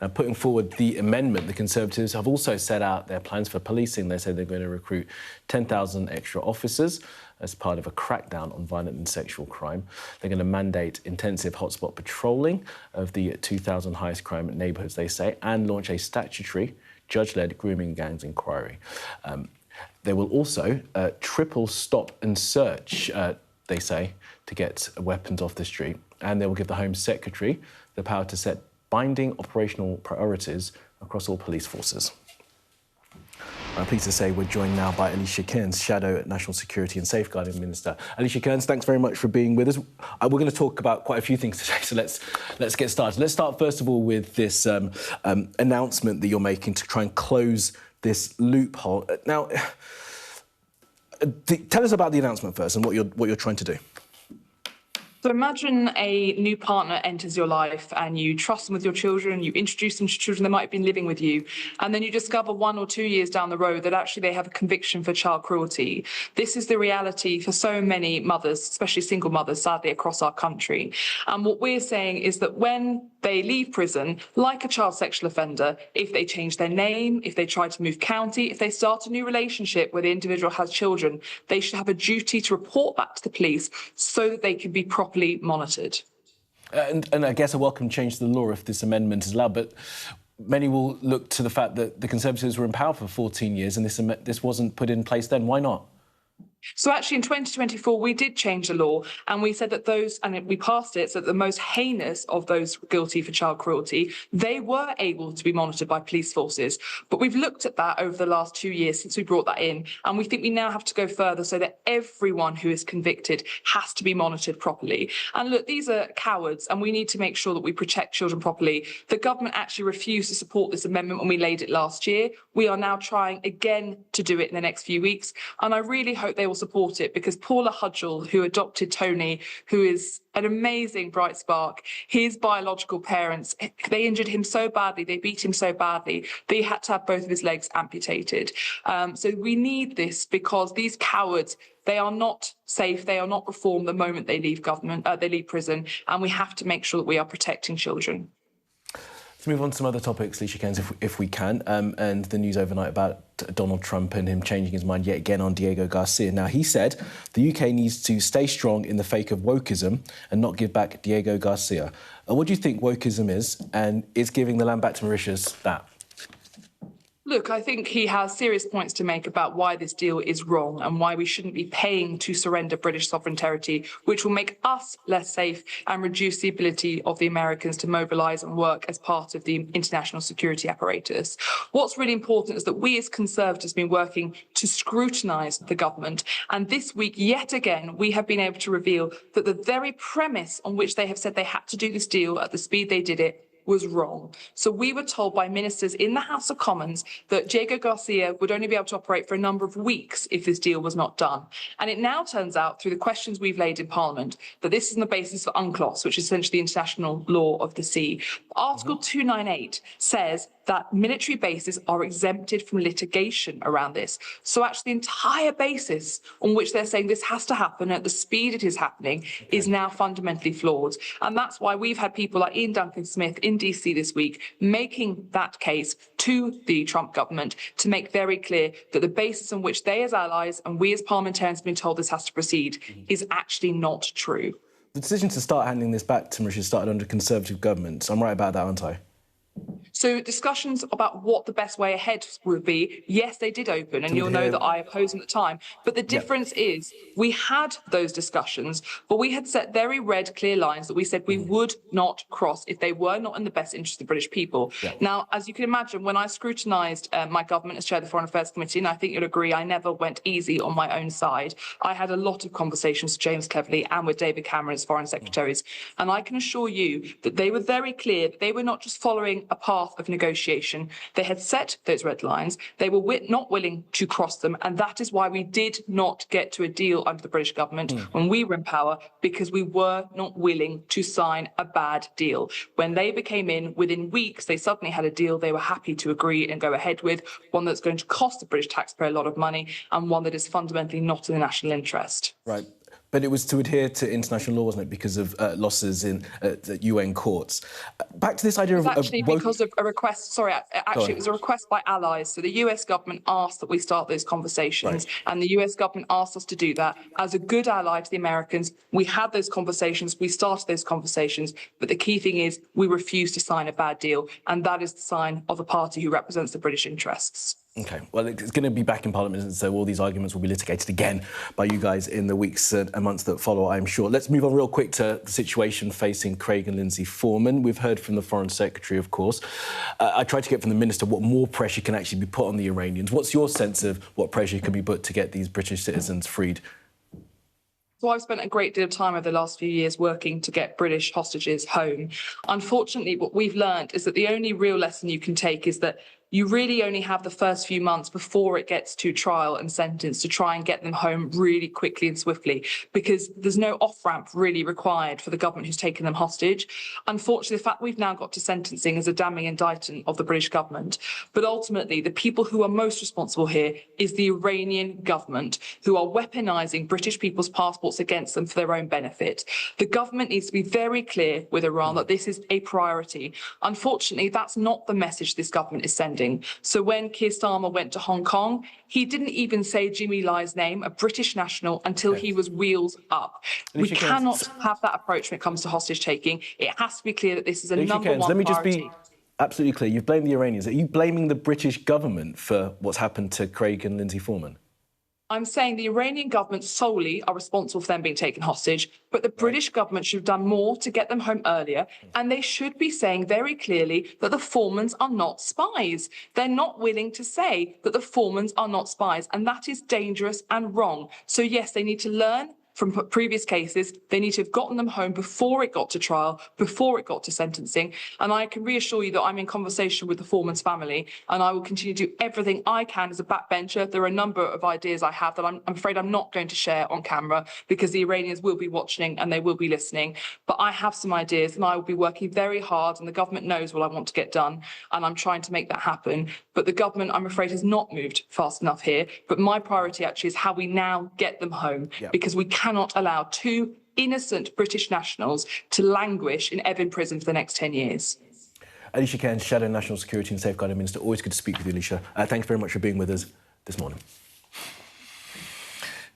Now, putting forward the amendment, the Conservatives have also set out their plans for policing. They say they're going to recruit 10,000 extra officers as part of a crackdown on violent and sexual crime. They're going to mandate intensive hotspot patrolling of the 2,000 highest crime neighbourhoods, they say, and launch a statutory judge-led grooming gangs inquiry. They will also triple stop and search, they say, to get weapons off the street. And they will give the Home Secretary the power to set binding operational priorities across all police forces. I'm pleased to say we're joined now by Alicia Kearns, Shadow National Security and Safeguarding Minister. Alicia Kearns, thanks very much for being with us. We're going to talk about quite a few things today, so let's get started. Let's start, first of all, with this announcement that you're making to try and close this loophole. Now, tell us about the announcement first and what you're trying to do. So imagine a new partner enters your life and you trust them with your children, you introduce them to children that might have been living with you, and then you discover 1 or 2 years down the road that actually they have a conviction for child cruelty. This is the reality for so many mothers, especially single mothers, sadly, across our country. And what we're saying is that when they leave prison, like a child sexual offender, if they change their name, if they try to move county, if they start a new relationship where the individual has children, they should have a duty to report that to the police so that they can be properly monitored. And I guess a welcome change to the law if this amendment is allowed, but many will look to the fact that the Conservatives were in power for 14 years and this wasn't put in place then. Why not? So actually in 2024, we did change the law and we said that those, and we passed it, so that the most heinous of those guilty for child cruelty, they were able to be monitored by police forces. But we've looked at that over the last 2 years since we brought that in, and we think we now have to go further so that everyone who is convicted has to be monitored properly. And look, these are cowards and we need to make sure that we protect children properly. The government actually refused to support this amendment when we laid it last year. We are now trying again to do it in the next few weeks, and I really hope they will support it, because Paula Hudgell, who adopted Tony, who is an amazing bright spark, his biological parents, they injured him so badly, they beat him so badly, they had to have both of his legs amputated. So we need this because these cowards, they are not safe, they are not reformed the moment they leave they leave prison, and we have to make sure that we are protecting children. Let's move on to some other topics, Alicia Kearns, if we can, and the news overnight about Donald Trump and him changing his mind yet again on Diego Garcia. Now, he said the UK needs to stay strong in the fake of wokeism and not give back Diego Garcia. What do you think wokeism is, and is giving the land back to Mauritius that? Look, I think he has serious points to make about why this deal is wrong and why we shouldn't be paying to surrender British sovereign territory, which will make us less safe and reduce the ability of the Americans to mobilise and work as part of the international security apparatus. What's really important is that we as Conservatives have been working to scrutinise the government, and this week, yet again, we have been able to reveal that the very premise on which they have said they had to do this deal at the speed they did it was wrong. So we were told by ministers in the House of Commons that Diego Garcia would only be able to operate for a number of weeks if this deal was not done. And it now turns out, through the questions we've laid in Parliament, that this is on the basis of UNCLOS, which is essentially the international law of the sea. Article 298 says that military bases are exempted from litigation around this. So actually the entire basis on which they're saying this has to happen at the speed it is happening is now fundamentally flawed. And that's why we've had people like Ian Duncan-Smith in DC this week making that case to the Trump government to make very clear that the basis on which they as allies and we as parliamentarians have been told this has to proceed is actually not true. The decision to start handing this back to Mauritius started under Conservative government. I'm right about that, aren't I? So discussions about what the best way ahead would be, yes, they did open, and you'll know that I opposed them at the time. But the difference is we had those discussions, but we had set very red, clear lines that we said we would not cross if they were not in the best interest of the British people. Now, as you can imagine, when I scrutinised my government as chair of the Foreign Affairs Committee, and I think you'll agree, I never went easy on my own side. I had a lot of conversations with James Cleverly and with David Cameron as foreign secretaries, and I can assure you that they were very clear that they were not just following a path of negotiation. They had set those red lines. They were not willing to cross them, and that is why we did not get to a deal under the British government when we were in power, because we were not willing to sign a bad deal. When Labour came in, within weeks, they suddenly had a deal they were happy to agree and go ahead with, one that's going to cost the British taxpayer a lot of money and one that is fundamentally not in the national interest. Right. But it was to adhere to international law, wasn't it, because of losses in the UN courts. Back to this idea of... Actually, because of a request, sorry, actually it was a request by allies. So the US government asked that we start those conversations, and the US government asked us to do that. As a good ally to the Americans, we had those conversations, we started those conversations, but the key thing is we refused to sign a bad deal, and that is the sign of a party who represents the British interests. OK, well, it's going to be back in Parliament, and so all these arguments will be litigated again by you guys in the weeks and months that follow, I'm sure. Let's move on real quick to the situation facing Craig and Lindsay Foreman. We've heard from the Foreign Secretary, of course. I tried to get from the Minister what more pressure can actually be put on the Iranians. What's your sense of what pressure can be put to get these British citizens freed? So I've spent a great deal of time over the last few years working to get British hostages home. Unfortunately, what we've learned is that the only real lesson you can take is that you really only have the first few months before it gets to trial and sentence to try and get them home really quickly and swiftly, because there's no off-ramp really required for the government who's taken them hostage. Unfortunately, the fact we've now got to sentencing is a damning indictment of the British government. But ultimately, the people who are most responsible here is the Iranian government, who are weaponising British people's passports against them for their own benefit. The government needs to be very clear with Iran that this is a priority. Unfortunately, that's not the message this government is sending. So when Keir Starmer went to Hong Kong, he didn't even say Jimmy Lai's name, a British national, until he was wheels up. We cannot have that approach when it comes to hostage taking. It has to be clear that this is a number one priority. Let me just be absolutely clear. You've blamed the Iranians. Are you blaming the British government for what's happened to Craig and Lindsay Foreman? I'm saying the Iranian government solely are responsible for them being taken hostage, but the British government should have done more to get them home earlier, and they should be saying very clearly that the Foremans are not spies. They're not willing to say that the Foremans are not spies, and that is dangerous and wrong. So yes, they need to learn from previous cases. They need to have gotten them home before it got to trial, before it got to sentencing. And I can reassure you that I'm in conversation with the Foreman's family, and I will continue to do everything I can as a backbencher. There are a number of ideas I have that I'm afraid I'm not going to share on camera, because the Iranians will be watching and they will be listening. But I have some ideas, and I will be working very hard, and the government knows what I want to get done, and I'm trying to make that happen. But the government, I'm afraid, has not moved fast enough here. But my priority actually is how we now get them home, because we cannot allow two innocent British nationals to languish in Evin prison for the next 10 years. Alicia Cairn, Shadow National Security and Safeguarding Minister. Always good to speak with you, Alicia. Thanks very much for being with us this morning.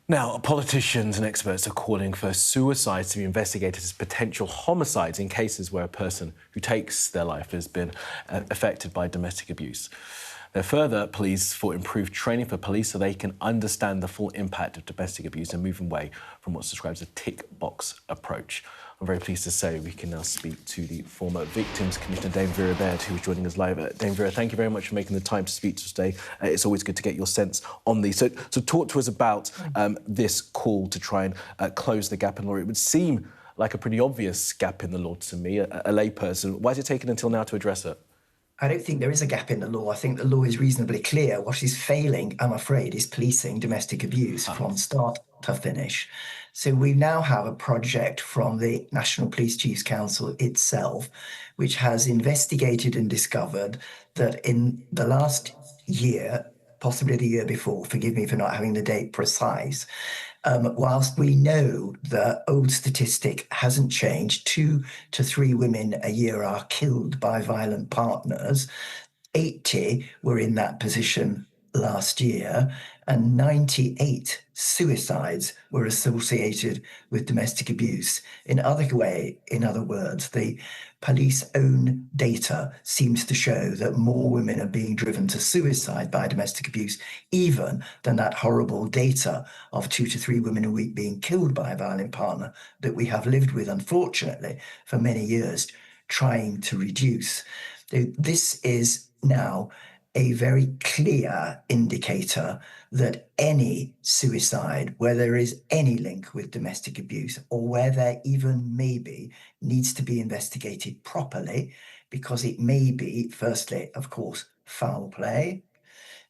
Now, politicians and experts are calling for suicides to be investigated as potential homicides in cases where a person who takes their life has been affected by domestic abuse. There are further pleas for improved training for police so they can understand the full impact of domestic abuse and move away from what's described as a tick-box approach. I'm very pleased to say we can now speak to the former Victims Commissioner, Dame Vera Baird, who is joining us live. Dame Vera, thank you very much for making the time to speak to us today. It's always good to get your sense on these. So talk to us about this call to try and close the gap in law. It would seem like a pretty obvious gap in the law to me, a layperson. Why is it taken until now to address it? I don't think there is a gap in the law. I think the law is reasonably clear. What is failing, I'm afraid, is policing domestic abuse from start to finish. So we now have a project from the National Police Chiefs Council itself, which has investigated and discovered that in the last year, possibly the year before, forgive me for not having the date precise, whilst we know the old statistic hasn't changed, 2 to 3 women a year are killed by violent partners, 80 were in that position last year, and 98 suicides were associated with domestic abuse. In other words, the police own data seems to show that more women are being driven to suicide by domestic abuse, even than that horrible data of 2 to 3 women a week being killed by a violent partner that we have lived with, unfortunately, for many years, trying to reduce. This is now a very clear indicator that any suicide, where there is any link with domestic abuse, or where there even may be, needs to be investigated properly, because it may be, firstly, of course, foul play.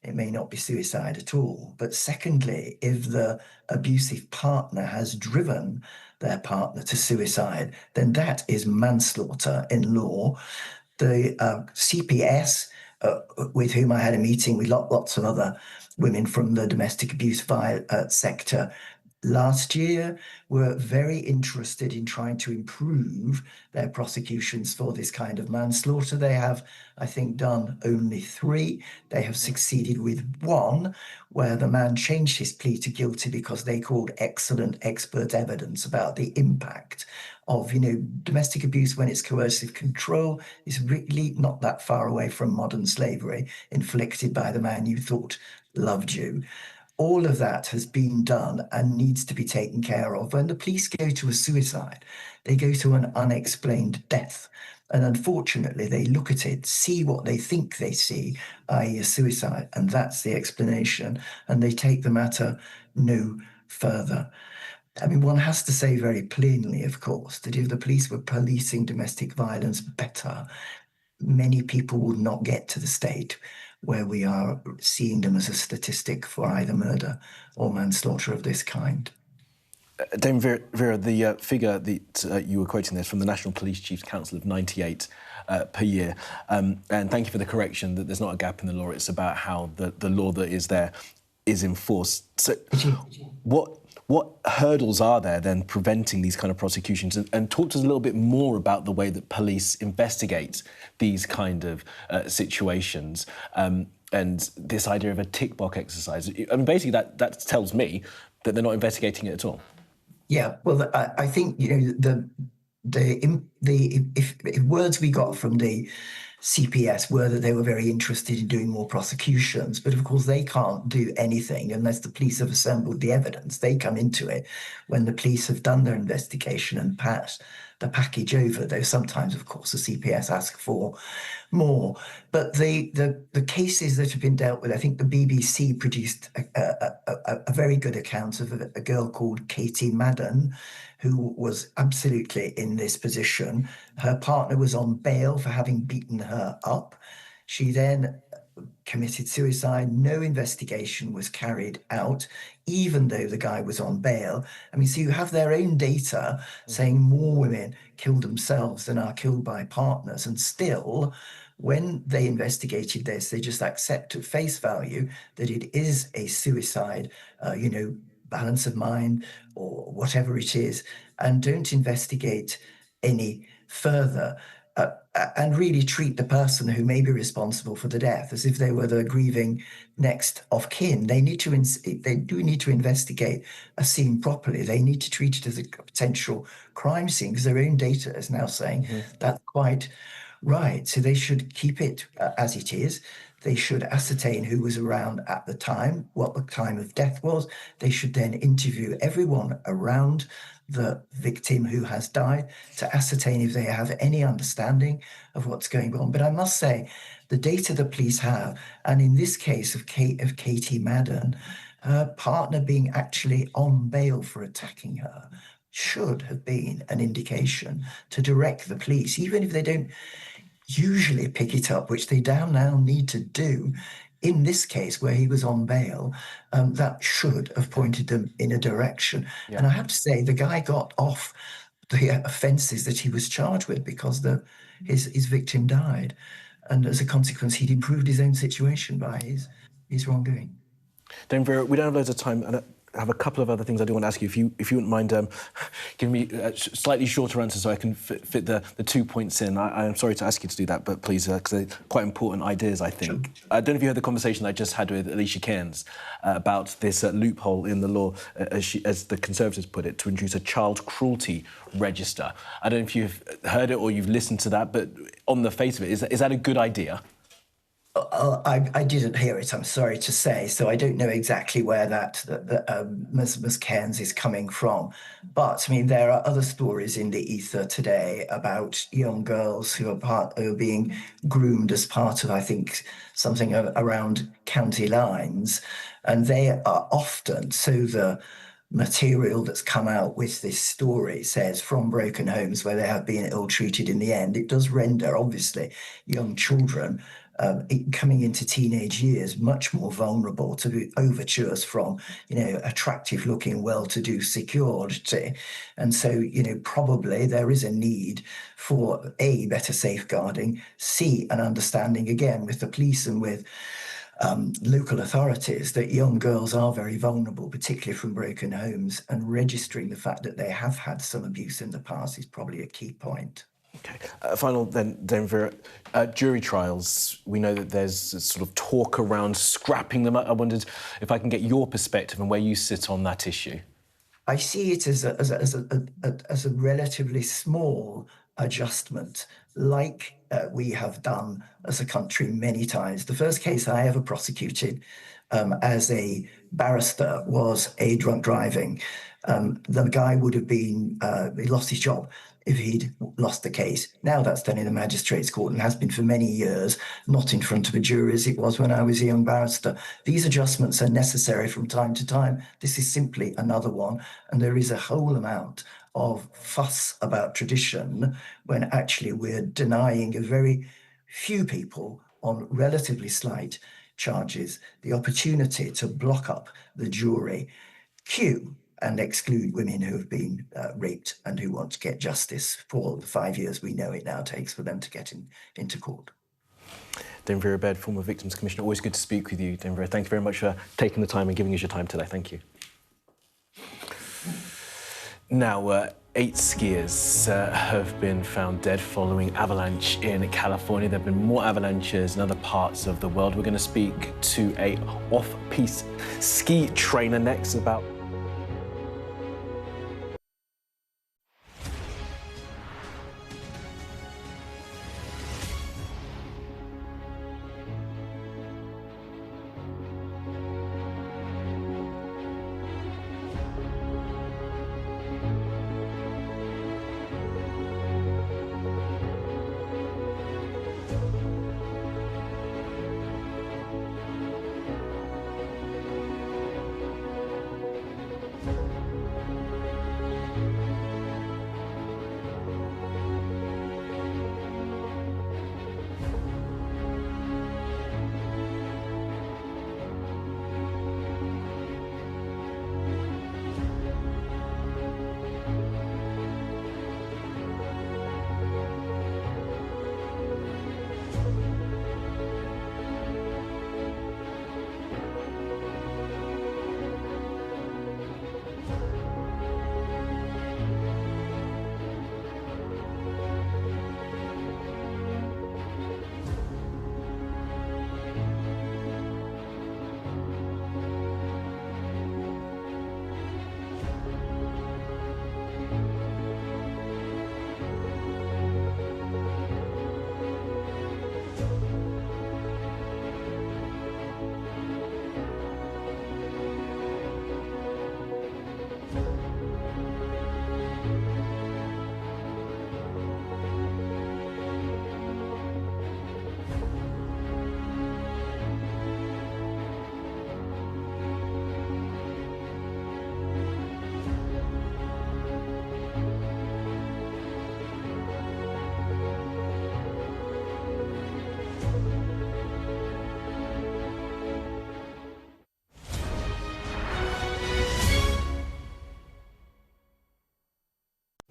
It may not be suicide at all. But secondly, if the abusive partner has driven their partner to suicide, then that is manslaughter in law. The CPS, with whom I had a meeting with lots of other women from the domestic abuse sector last year, were very interested in trying to improve their prosecutions for this kind of manslaughter. They have, I think, done only 3. They have succeeded with 1, where the man changed his plea to guilty because they called excellent expert evidence about the impact of, domestic abuse when it's coercive control is really not that far away from modern slavery inflicted by the man you thought loved you. All of that has been done and needs to be taken care of. When the police go to a suicide, they go to an unexplained death. And unfortunately, they look at it, see what they think they see, i.e. a suicide, and that's the explanation. And they take the matter no further. I mean, one has to say very plainly, of course, that if the police were policing domestic violence better, many people would not get to the state where we are seeing them as a statistic for either murder or manslaughter of this kind. Dame Vera, the figure that you were quoting there is from the National Police Chiefs Council of 98 per year. And thank you for the correction that there's not a gap in the law. It's about how the law that is there is enforced. So what hurdles are there then preventing these kind of prosecutions? And talk to us a little bit more about the way that police investigate these kind of situations and this idea of a tick box exercise. I mean, basically that tells me that they're not investigating it at all. Yeah, well, I think, if words we got from the CPS were that they were very interested in doing more prosecutions, but of course they can't do anything unless the police have assembled the evidence. They come into it when the police have done their investigation and passed the package over, though sometimes, of course, the CPS ask for more. But the cases that have been dealt with, I think the BBC produced a very good account of a girl called Katie Madden, who was absolutely in this position. Her partner was on bail for having beaten her up. She then committed suicide. No investigation was carried out, even though the guy was on bail. I mean, so you have their own data saying more women kill themselves than are killed by partners. And still, when they investigated this, they just accept at face value that it is a suicide, balance of mind or whatever it is, and don't investigate any further. And really treat the person who may be responsible for the death as if they were the grieving next of kin. They do need to investigate a scene properly. They need to treat it as a potential crime scene, because their own data is now saying that's quite right. So they should keep it as it is. They should ascertain who was around at the time, what the time of death was. They should then interview everyone around the victim who has died to ascertain if they have any understanding of what's going on. But I must say, the data the police have, and in this case of Katie Madden, her partner being actually on bail for attacking her, should have been an indication to direct the police, even if they don't usually pick it up, which they now need to do. In this case, where he was on bail, that should have pointed them in a direction. Yeah. And I have to say, the guy got off the offences that he was charged with because his victim died. And as a consequence, he'd improved his own situation by his wrongdoing. Dame Vera, we don't have loads of time. And have a couple of other things I do want to ask you. If you wouldn't mind giving me a slightly shorter answer so I can fit the 2 points in. I'm sorry to ask you to do that, but please, because they're quite important ideas, I think. Sure. I don't know if you heard the conversation I just had with Alicia Cairns about this loophole in the law, as the Conservatives put it, to introduce a child cruelty register. I don't know if you've heard it or you've listened to that, but on the face of it, is that a good idea? I didn't hear it, I'm sorry to say, so I don't know exactly where Ms. Cairns is coming from. But, I mean, there are other stories in the ether today about young girls who are being groomed as part of, I think, something around county lines. And they are often, so the material that's come out with this story says, from broken homes where they have been ill-treated in the end. It does render, obviously, young children coming into teenage years much more vulnerable to overtures from, attractive-looking, well-to-do security. And so, probably there is a need for A, better safeguarding, C, an understanding, again, with the police and with local authorities that young girls are very vulnerable, particularly from broken homes, and registering the fact that they have had some abuse in the past is probably a key point. Okay. Final then, Vera, jury trials. We know that there's a sort of talk around scrapping them. I wondered if I can get your perspective and where you sit on that issue. I see it as a relatively small adjustment, like we have done as a country many times. The first case I ever prosecuted as a barrister was a drunk driving. The guy would have been, he lost his job if he'd lost the case. Now that's done in a magistrate's court and has been for many years, not in front of a jury as it was when I was a young barrister. These adjustments are necessary from time to time. This is simply another one, and there is a whole amount of fuss about tradition when actually we're denying a very few people on relatively slight charges the opportunity to block up the jury queue and exclude women who have been raped and who want to get justice for the 5 years we know it now takes for them to get into court. Dame Vera Baird, former Victims Commissioner, always good to speak with you, Dame Vera. Thank you very much for taking the time and giving us your time today. Thank you. Now, 8 skiers have been found dead following avalanche in California. There have been more avalanches in other parts of the world. We're going to speak to a off-piste ski trainer next about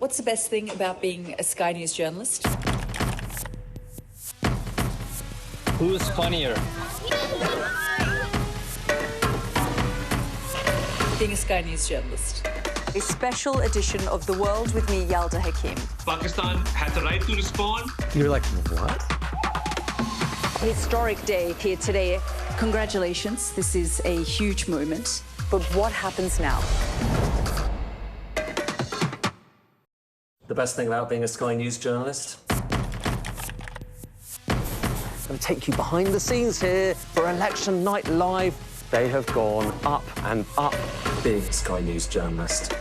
What's the best thing about being a Sky News journalist? Who's funnier? being a Sky News journalist? A special edition of The World with me, Yalda Hakim. Pakistan has the right to respond. You're like, what? Historic day here today. Congratulations, this is a huge moment. But what happens now? The best thing about being a Sky News journalist? I'm going to take you behind the scenes here for Election Night Live. They have gone up and up. Being a Sky News journalist.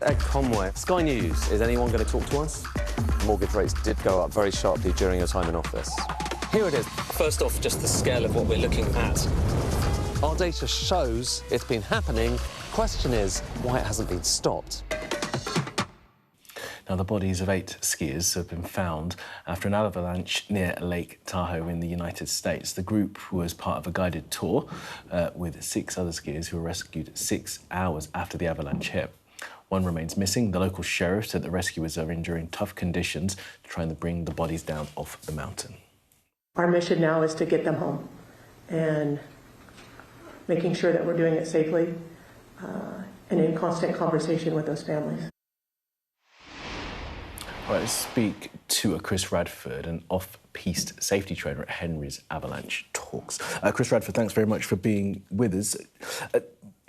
Ed Conway, Sky News, is anyone going to talk to us? Mortgage rates did go up very sharply during your time in office. Here it is. First off, just the scale of what we're looking at. Our data shows it's been happening. Question is why it hasn't been stopped. Now, the bodies of 8 skiers have been found after an avalanche near Lake Tahoe in the United States. The group was part of a guided tour with 6 other skiers who were rescued 6 hours after the avalanche hit. One remains missing. The local sheriff said the rescuers are enduring tough conditions to try and bring the bodies down off the mountain. Our mission now is to get them home and making sure that we're doing it safely and in constant conversation with those families. All right, let's speak to Chris Radford, an off-piste safety trainer at Henry's Avalanche Talks. Chris Radford, thanks very much for being with us.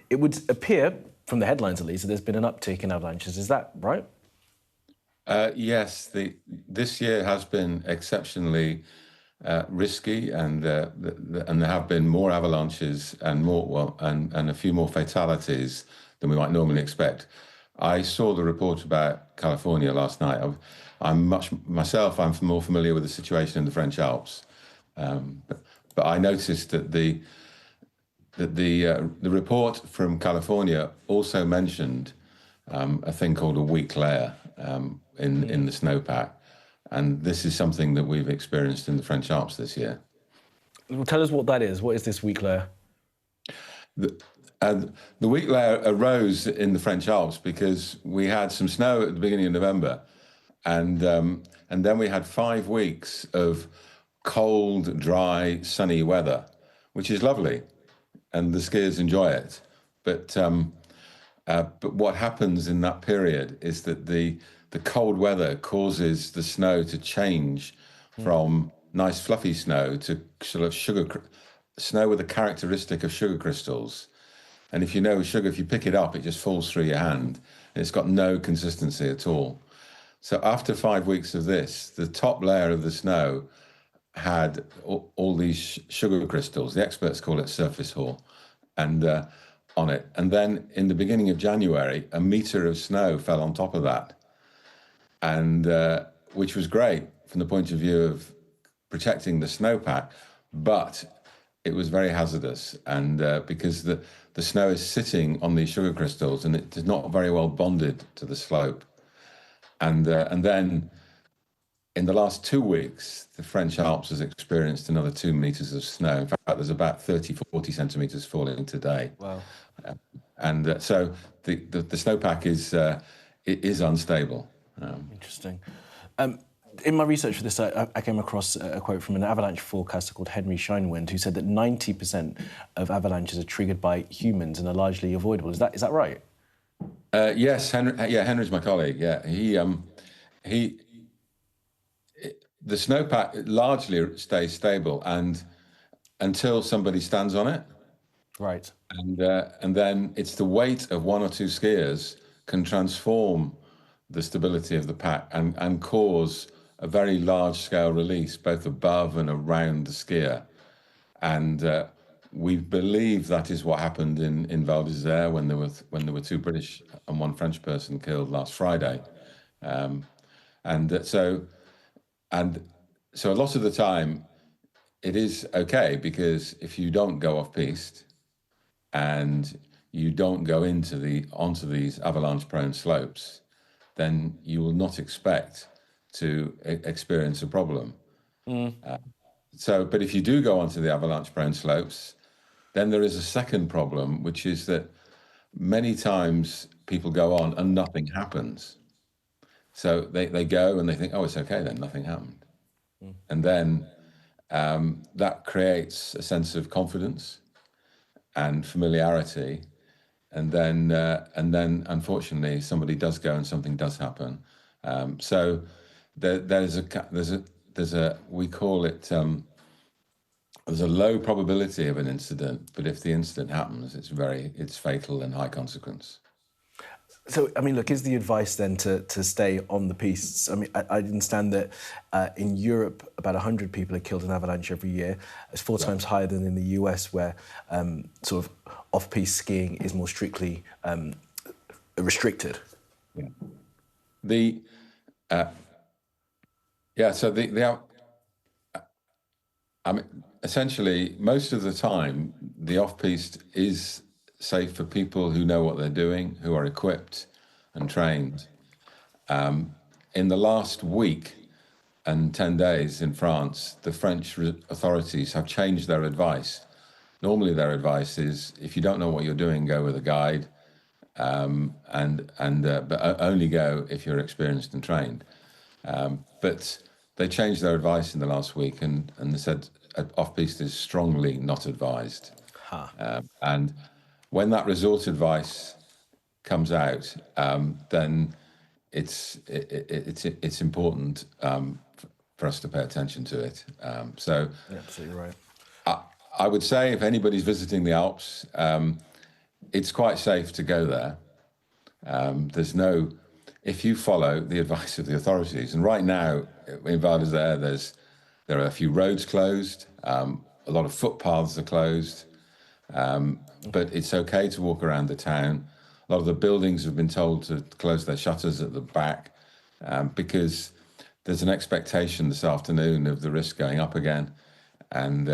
It would appear, from the headlines at least, that there's been an uptick in avalanches. Is that right? Yes, this year has been exceptionally risky, and there have been more avalanches and and a few more fatalities than we might normally expect. I saw the report about California last night. I'm more familiar with the situation in the French Alps, but I noticed that the report from California also mentioned a thing called a weak layer in the snowpack, and this is something that we've experienced in the French Alps this year. Well, tell us what that is. What is this weak layer? The weak layer arose in the French Alps because we had some snow at the beginning of November, and then we had 5 weeks of cold, dry, sunny weather, which is lovely, and the skiers enjoy it. But what happens in that period is that the cold weather causes the snow to change from nice fluffy snow to sort of snow with a characteristic of sugar crystals. And if you know sugar, if you pick it up, it just falls through your hand. And it's got no consistency at all. So after 5 weeks of this, the top layer of the snow had all these sugar crystals. The experts call it surface hoar, and on it. And then in the beginning of January, a metre of snow fell on top of that, and which was great from the point of view of protecting the snowpack, but it was very hazardous, and because the snow is sitting on these sugar crystals and it is not very well bonded to the slope. And then in the last 2 weeks, the French Alps has experienced another 2 meters of snow. In fact, there's about 40 centimeters falling today. Wow. So the snowpack is unstable. Interesting. In my research for this, I came across a quote from an avalanche forecaster called Henry Shinewind, who said that 90% of avalanches are triggered by humans and are largely avoidable. Is that right? Yes, Henry's my colleague. Yeah, the snowpack largely stays stable and until somebody stands on it. Right. And then it's the weight of 1 or 2 skiers can transform the stability of the pack and cause a very large-scale release, both above and around the skier. And we believe that is what happened in Val d'Isère when there were 2 British and 1 French person killed last Friday. So a lot of the time, it is okay, because if you don't go off-piste and you don't go onto these avalanche-prone slopes, then you will not expect to experience a problem. But if you do go onto the avalanche-prone slopes, then there is a second problem, which is that many times people go on and nothing happens. So they go and they think, oh, it's okay then, nothing happened. And then that creates a sense of confidence and familiarity, and then unfortunately somebody does go and something does happen. So there's a we call it there's a low probability of an incident, but if the incident happens, it's fatal and high consequence. So, I mean, look, is the advice then to stay on the pistes? I mean, I understand that in Europe, about 100 people are killed in Avalanche every year. It's 4 times higher than in the US, where sort of off-piste skiing is more strictly restricted. I mean, essentially, most of the time, the off-piste is safe for people who know what they're doing, who are equipped and trained. In the last week and 10 days in France, the French authorities have changed their advice. Normally their advice is, if you don't know what you're doing, go with a guide, but only go if you're experienced and trained. But they changed their advice in the last week and they said off-piste is strongly not advised. And when that resort advice comes out, then it's important for us to pay attention to it. So you're absolutely right. I would say if anybody's visiting the Alps, it's quite safe to go there. If you follow the advice of the authorities, and right now in Val d'Isère, there are a few roads closed, a lot of footpaths are closed, but it's okay to walk around the town. A lot of the buildings have been told to close their shutters at the back because there's an expectation this afternoon of the risk going up again. And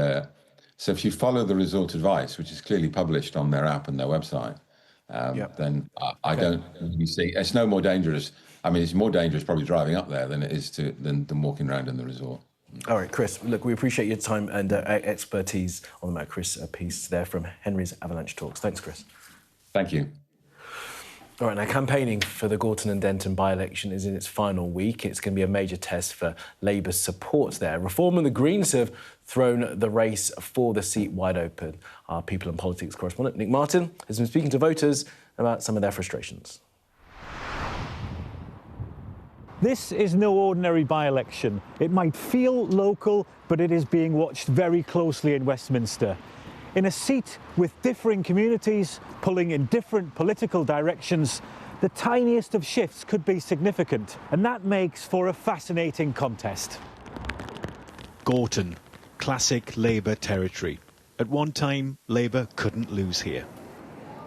so if you follow the resort advice, which is clearly published on their app and their website, then I don't really see, it's no more dangerous. I mean, it's more dangerous probably driving up there than it is than walking around in the resort. All right, Chris, look, we appreciate your time and expertise on the matter. Chris, a piece there from Henry's Avalanche Talks. Thanks, Chris. Thank you. All right, now campaigning for the Gorton and Denton by-election is in its final week. It's going to be a major test for Labour's support there. Reform and the Greens have thrown the race for the seat wide open. Our People and Politics correspondent, Nick Martin, has been speaking to voters about some of their frustrations. This is no ordinary by-election. It might feel local, but it is being watched very closely in Westminster. In a seat with differing communities pulling in different political directions, the tiniest of shifts could be significant, and that makes for a fascinating contest. Gorton, classic Labour territory. At one time, Labour couldn't lose here.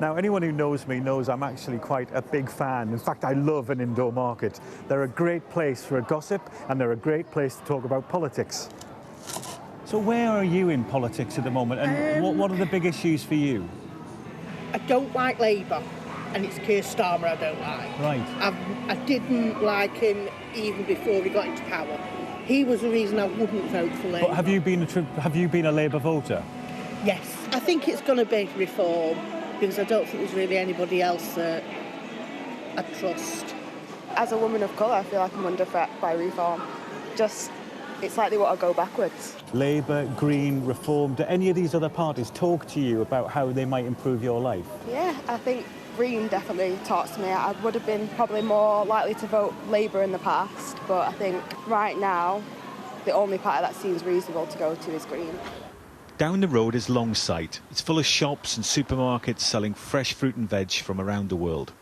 Now, anyone who knows me knows I'm actually quite a big fan. In fact, I love an indoor market. They're a great place for a gossip, and they're a great place to talk about politics. So where are you in politics at the moment, and what are the big issues for you? I don't like Labour, and it's Keir Starmer I don't like. Right. I didn't like him even before he got into power. He was the reason I wouldn't vote for Labour. But have you been a Labour voter? Yes. I think it's going to be reform, because I don't think there's really anybody else that I trust. As a woman of colour, I feel like I'm under threat by reform. It's like they want to go backwards. Labour, Green, Reform, do any of these other parties talk to you about how they might improve your life? Yeah, I think Green definitely talks to me. I would have been probably more likely to vote Labour in the past, but I think right now the only party that seems reasonable to go to is Green. Down the road is Longsight. It's full of shops and supermarkets selling fresh fruit and veg from around the world.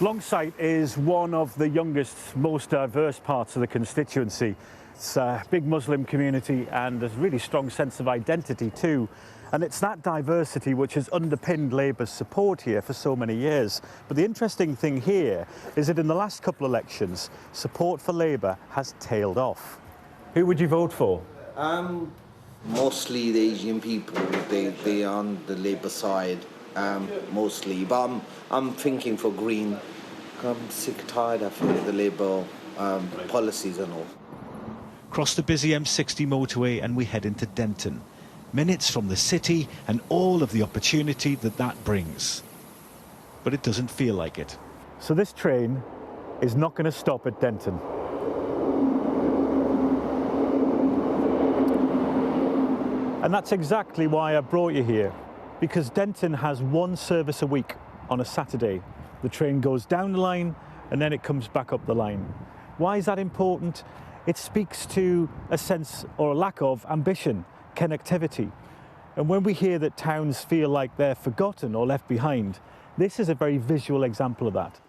Longsight is one of the youngest, most diverse parts of the constituency. It's a big Muslim community and there's a really strong sense of identity too. And it's that diversity which has underpinned Labour's support here for so many years. But the interesting thing here is that in the last couple of elections, support for Labour has tailed off. Who would you vote for? Mostly the Asian people, they are on the Labour side, mostly. But I'm thinking for Green. I'm sick and tired of the Labour policies and all. Cross the busy M60 motorway and we head into Denton. Minutes from the city and all of the opportunity that brings. But it doesn't feel like it. So this train is not going to stop at Denton. And that's exactly why I brought you here. Because Denton has one service a week on a Saturday. The train goes down the line and then it comes back up the line. Why is that important? It speaks to a sense or a lack of ambition, connectivity. And when we hear that towns feel like they're forgotten or left behind, this is a very visual example of that.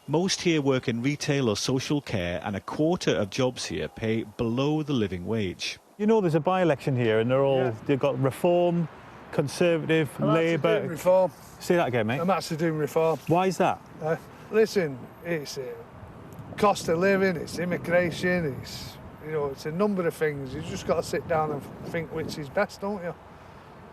Most here work in retail or social care, and a quarter of jobs here pay below the living wage. You know, there's a by-election here and they've got Reform, Conservative, Labour. Doing Reform. Say that again, mate. I'm actually doing Reform. Why is that? Listen, it's cost of living, it's immigration, it's a number of things. You've just got to sit down and think which is best, don't you?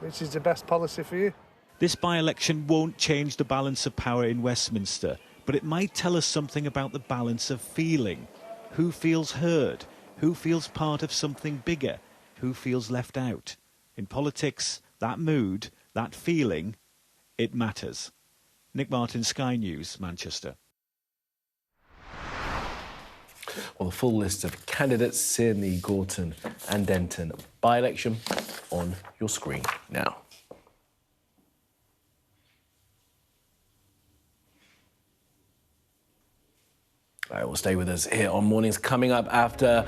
Which is the best policy for you. This by-election won't change the balance of power in Westminster, but it might tell us something about the balance of feeling. Who feels heard? Who feels part of something bigger? Who feels left out? In politics, that mood, that feeling, it matters. Nick Martin, Sky News, Manchester. Well, the full list of candidates in the Gorton and Denton by-election on your screen now. All right, well, stay with us here on Mornings. Coming up after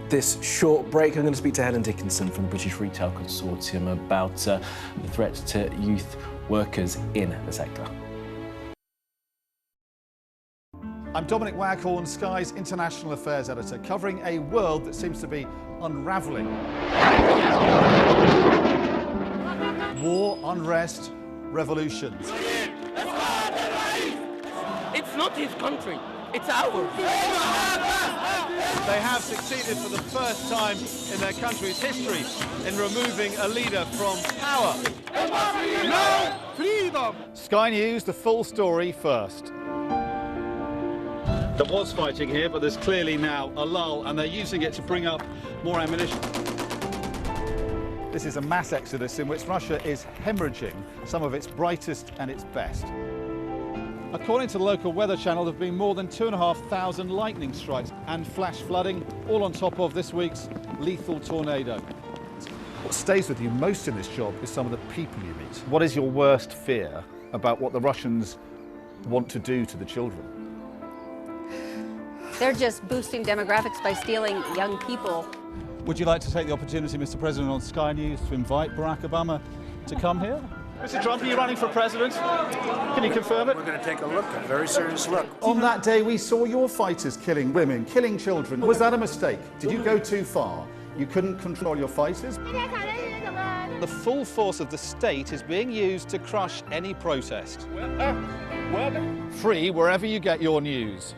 this short break, I'm going to speak to Helen Dickinson from the British Retail Consortium about the threat to youth workers in the sector. I'm Dominic Waghorn, Sky's International Affairs Editor, covering a world that seems to be unravelling. War, unrest, revolutions. It's not his country, it's ours. They have succeeded for the first time in their country's history in removing a leader from power. No freedom! Sky News, the full story first. There was fighting here, but there's clearly now a lull, and they're using it to bring up more ammunition. This is a mass exodus in which Russia is hemorrhaging some of its brightest and its best. According to the local weather channel, there have been more than 2,500 lightning strikes and flash flooding, all on top of this week's lethal tornado. What stays with you most in this job is some of the people you meet. What is your worst fear about what the Russians want to do to the children? They're just boosting demographics by stealing young people. Would you like to take the opportunity, Mr. President, on Sky News to invite Barack Obama to come here? Mr. Trump, are you running for president? Can you confirm it? We're going to take a look, a very serious look. On that day, we saw your fighters killing women, killing children. Was that a mistake? Did you go too far? You couldn't control your fighters? The full force of the state is being used to crush any protest. Free wherever you get your news.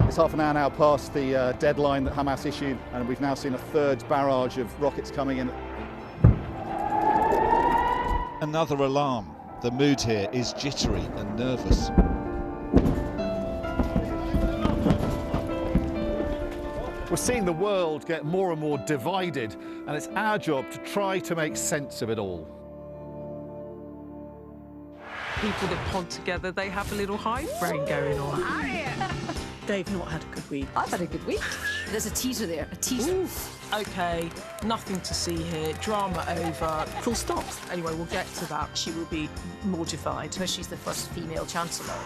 It's half an hour now past the deadline that Hamas issued, and we've now seen a third barrage of rockets coming in. Another alarm. The mood here is jittery and nervous. We're seeing the world get more and more divided, and it's our job to try to make sense of it all. People that pod together, they have a little hive brain going on. They've not had a good week. I've had a good week. There's a teaser there, a teaser. Oof. OK, nothing to see here, drama over, full stop. Anyway, we'll get to that. She will be mortified. Because she's the first female chancellor.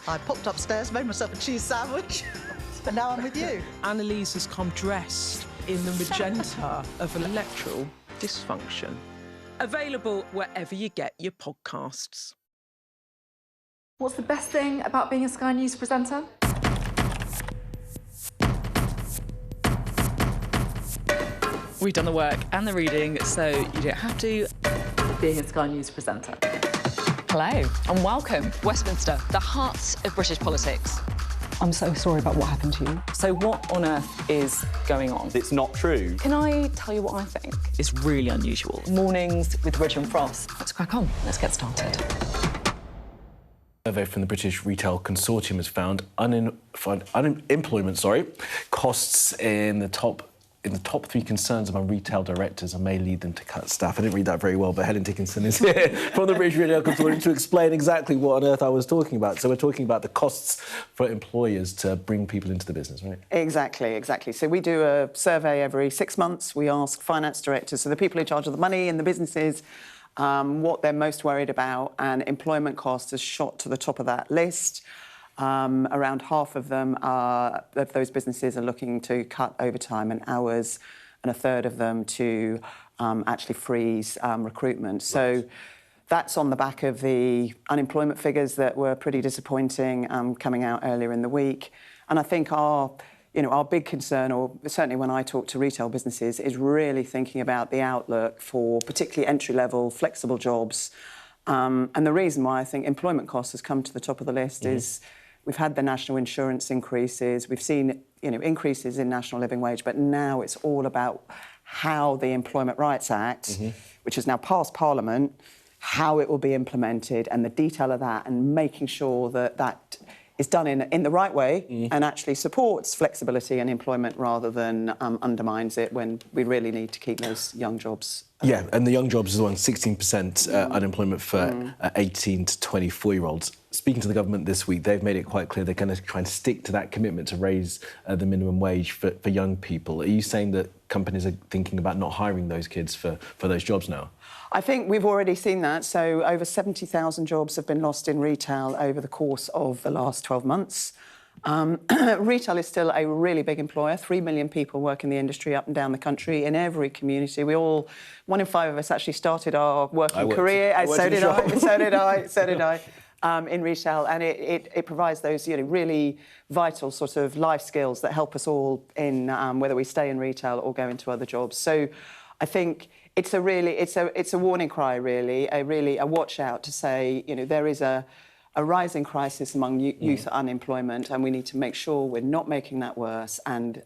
I popped upstairs, made myself a cheese sandwich, and now I'm with you. Annalise has come dressed in the magenta of electoral dysfunction. Available wherever you get your podcasts. What's the best thing about being a Sky News presenter? We've done the work and the reading, so you don't have to. Being a Sky News presenter. Hello and welcome. Westminster, the heart of British politics. I'm so sorry about what happened to you. So what on earth is going on? It's not true. Can I tell you what I think? It's really unusual. Mornings with Richard and Frost. Let's crack on. Let's get started. A survey from the British Retail Consortium has found unemployment costs in the top in the top 3 concerns among retail directors and may lead them to cut staff. I didn't read that very well, but Helen Dickinson is here from the British Retail Consortium to explain exactly what on earth I was talking about. So we're talking about the costs for employers to bring people into the business, right? Exactly. So we do a survey every 6 months. We ask finance directors, so the people in charge of the money in the businesses, what they're most worried about, and employment costs is shot to the top of that list. Around half of them of those businesses are looking to cut overtime and hours, and a third of them to actually freeze recruitment. So that's on the back of the unemployment figures that were pretty disappointing coming out earlier in the week. And I think our big concern, or certainly when I talk to retail businesses, is really thinking about the outlook for particularly entry-level, flexible jobs. And the reason why I think employment costs has come to the top of the list is we've had the national insurance increases, we've seen increases in national living wage, but now it's all about how the Employment Rights Act, which has now passed Parliament, how it will be implemented and the detail of that, and making sure that that is done in the right way and actually supports flexibility and employment rather than undermines it when we really need to keep those young jobs. Yeah, and the young jobs is on 16% unemployment for 18 to 24-year-olds. Speaking to the government this week, they've made it quite clear they're going to try and stick to that commitment to raise the minimum wage for young people. Are you saying that companies are thinking about not hiring those kids for those jobs now? I think we've already seen that. So over 70,000 jobs have been lost in retail over the course of the last 12 months. Retail is still a really big employer. 3 million people work in the industry up and down the country, in every community. 1 in 5 of us actually started our working career. So did I. In retail, and it provides those really vital sort of life skills that help us all in whether we stay in retail or go into other jobs. So I think it's a warning cry, really, a watch out to say, there is a rising crisis among youth unemployment, and we need to make sure we're not making that worse, and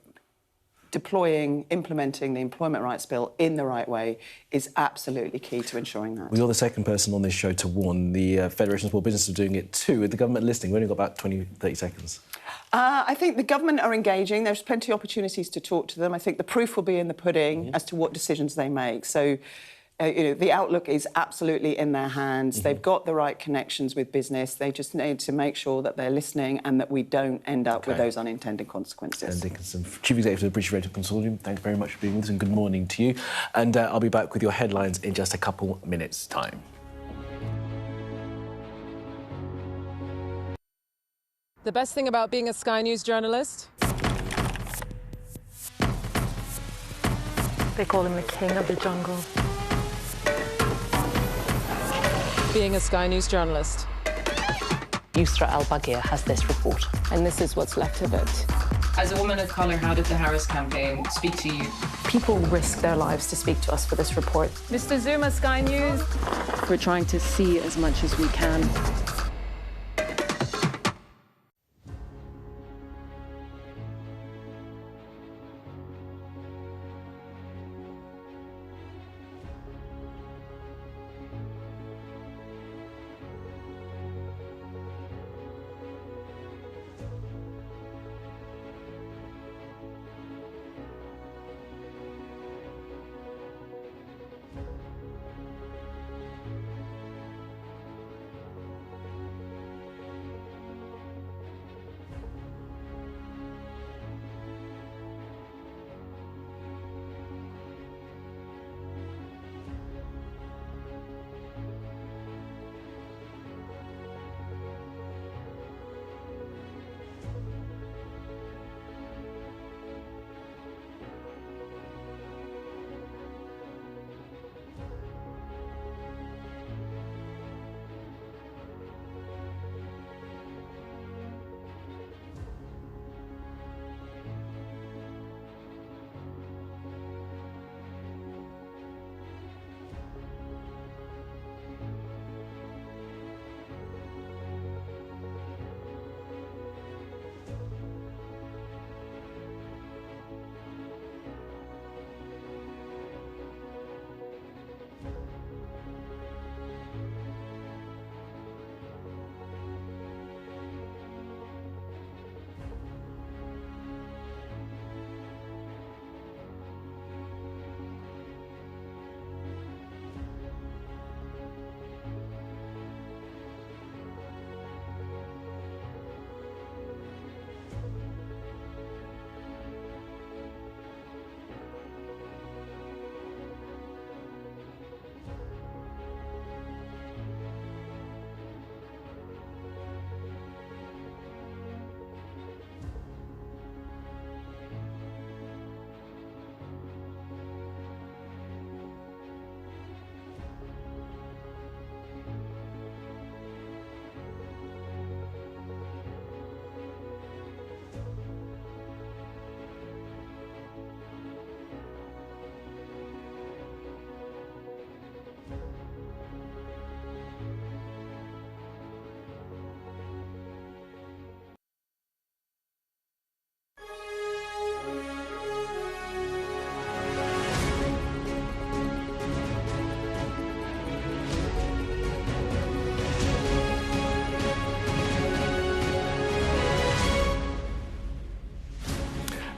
implementing the Employment Rights Bill in the right way is absolutely key to ensuring that. Well, you're the second person on this show to warn. The Federation of Small Business are doing it too. With the government listening, we've only got about 30 seconds. I think the government are engaging. There's plenty of opportunities to talk to them. I think the proof will be in the pudding as to what decisions they make. So, the outlook is absolutely in their hands. They've got the right connections with business. They just need to make sure that they're listening and that we don't end up with those unintended consequences. And Dickinson, Chief Executive of the British Retail Consortium, thanks very much for being with us and good morning to you. And I'll be back with your headlines in just a couple minutes' time. The best thing about being a Sky News journalist? They call him the king of the jungle. Being a Sky News journalist. Yusra Al-Baghir has this report. And this is what's left of it. As a woman of colour, how did the Harris campaign speak to you? People risk their lives to speak to us for this report. Mr. Zuma, Sky News. We're trying to see as much as we can.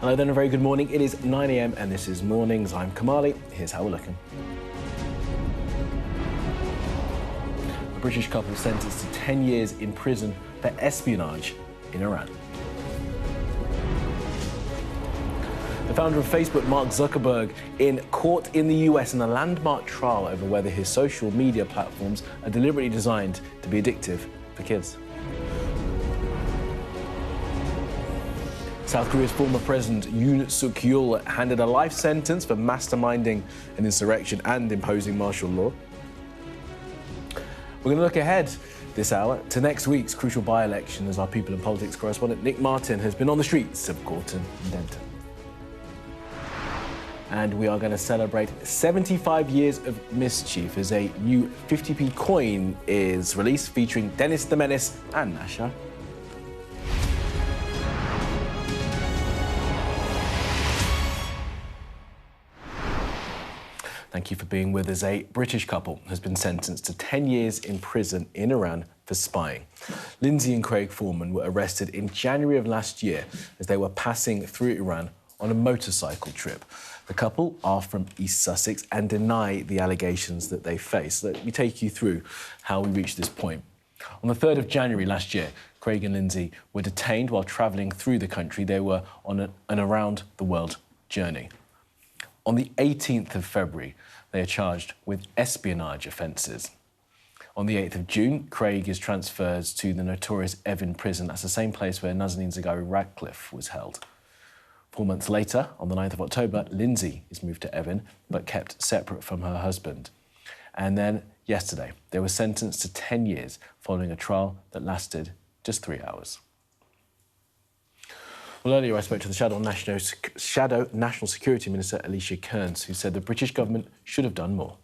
Hello then, a very good morning. It is 9 a.m. and this is Mornings. I'm Kamali. Here's how we're looking. A British couple sentenced to 10 years in prison for espionage in Iran. The founder of Facebook, Mark Zuckerberg, in court in the US in a landmark trial over whether his social media platforms are deliberately designed to be addictive for kids. South Korea's former president, Yoon Suk-yeol, handed a life sentence for masterminding an insurrection and imposing martial law. We're going to look ahead this hour to next week's crucial by-election as our People and Politics correspondent Nick Martin has been on the streets of Gorton and Denton. And we are going to celebrate 75 years of mischief as a new 50p coin is released featuring Dennis the Menace and Nasha. Thank you for being with us. A British couple has been sentenced to 10 years in prison in Iran for spying. Lindsay and Craig Foreman were arrested in January of last year as they were passing through Iran on a motorcycle trip. The couple are from East Sussex and deny the allegations that they face. Let me take you through how we reached this point. On the 3rd of January last year, Craig and Lindsay were detained while travelling through the country. They were on an around-the-world journey. On the 18th of February, they are charged with espionage offences. On the 8th of June, Craig is transferred to the notorious Evin prison. That's the same place where Nazanin Zaghari-Ratcliffe was held. 4 months later, on the 9th of October, Lindsay is moved to Evin, but kept separate from her husband. And then yesterday, they were sentenced to 10 years following a trial that lasted just 3 hours. Well, earlier I spoke to the Shadow National Security Minister, Alicia Kearns, who said the British government should have done more.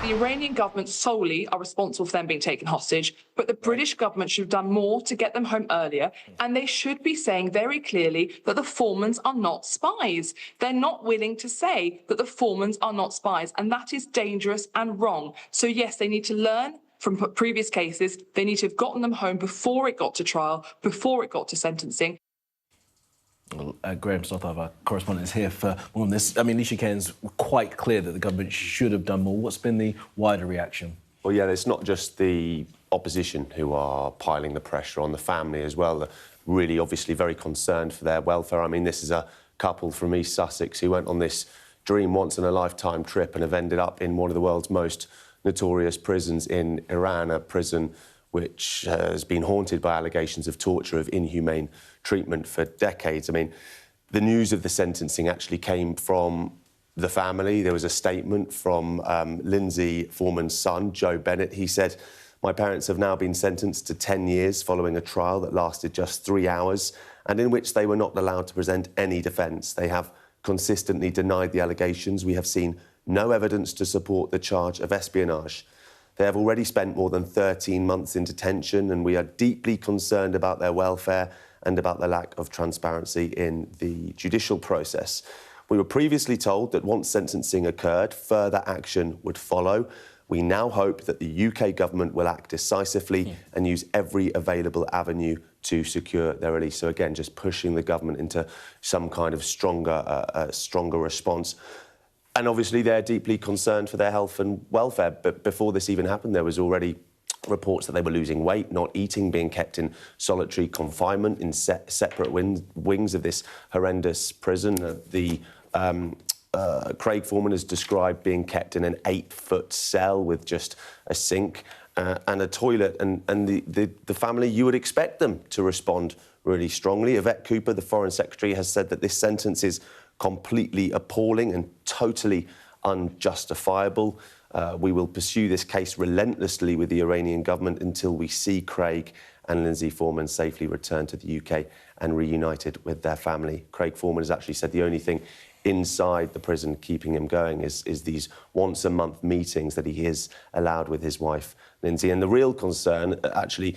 The Iranian government solely are responsible for them being taken hostage, but the British government should have done more to get them home earlier, and they should be saying very clearly that the Foremans are not spies. They're not willing to say that the Foremans are not spies, and that is dangerous and wrong. So yes, they need to learn from previous cases. They need to have gotten them home before it got to trial, before it got to sentencing. Well, Graham Stothard, our correspondent, is here for more on this. I mean, Alicia Kearns were quite clear that the government should have done more. What's been the wider reaction? Well, yeah, it's not just the opposition who are piling the pressure on the family as well. They're really, obviously, very concerned for their welfare. I mean, this is a couple from East Sussex who went on this dream once-in-a-lifetime trip and have ended up in one of the world's most notorious prisons in Iran, a prison which has been haunted by allegations of torture, of inhumane treatment for decades. I mean, the news of the sentencing actually came from the family. There was a statement from Lindsay Foreman's son, Joe Bennett. He said, "My parents have now been sentenced to 10 years following a trial that lasted just 3 hours and in which they were not allowed to present any defence. They have consistently denied the allegations. We have seen no evidence to support the charge of espionage. They have already spent more than 13 months in detention, and we are deeply concerned about their welfare and about the lack of transparency in the judicial process. We were previously told that once sentencing occurred, further action would follow. We now hope that the UK government will act decisively and use every available avenue to secure their release." So again, just pushing the government into some kind of stronger response. And obviously, they're deeply concerned for their health and welfare. But before this even happened, there was already reports that they were losing weight, not eating, being kept in solitary confinement in separate wings of this horrendous prison. Craig Foreman has described being kept in an 8-foot cell with just a sink and a toilet. And the family, you would expect them to respond really strongly. Yvette Cooper, the Foreign Secretary, has said that this sentence is completely appalling and totally unjustifiable. We will pursue this case relentlessly with the Iranian government until we see Craig and Lindsay Foreman safely returned to the UK and reunited with their family. Craig Foreman has actually said the only thing inside the prison keeping him going is these once-a-month meetings that he is allowed with his wife, Lindsay. And the real concern, actually,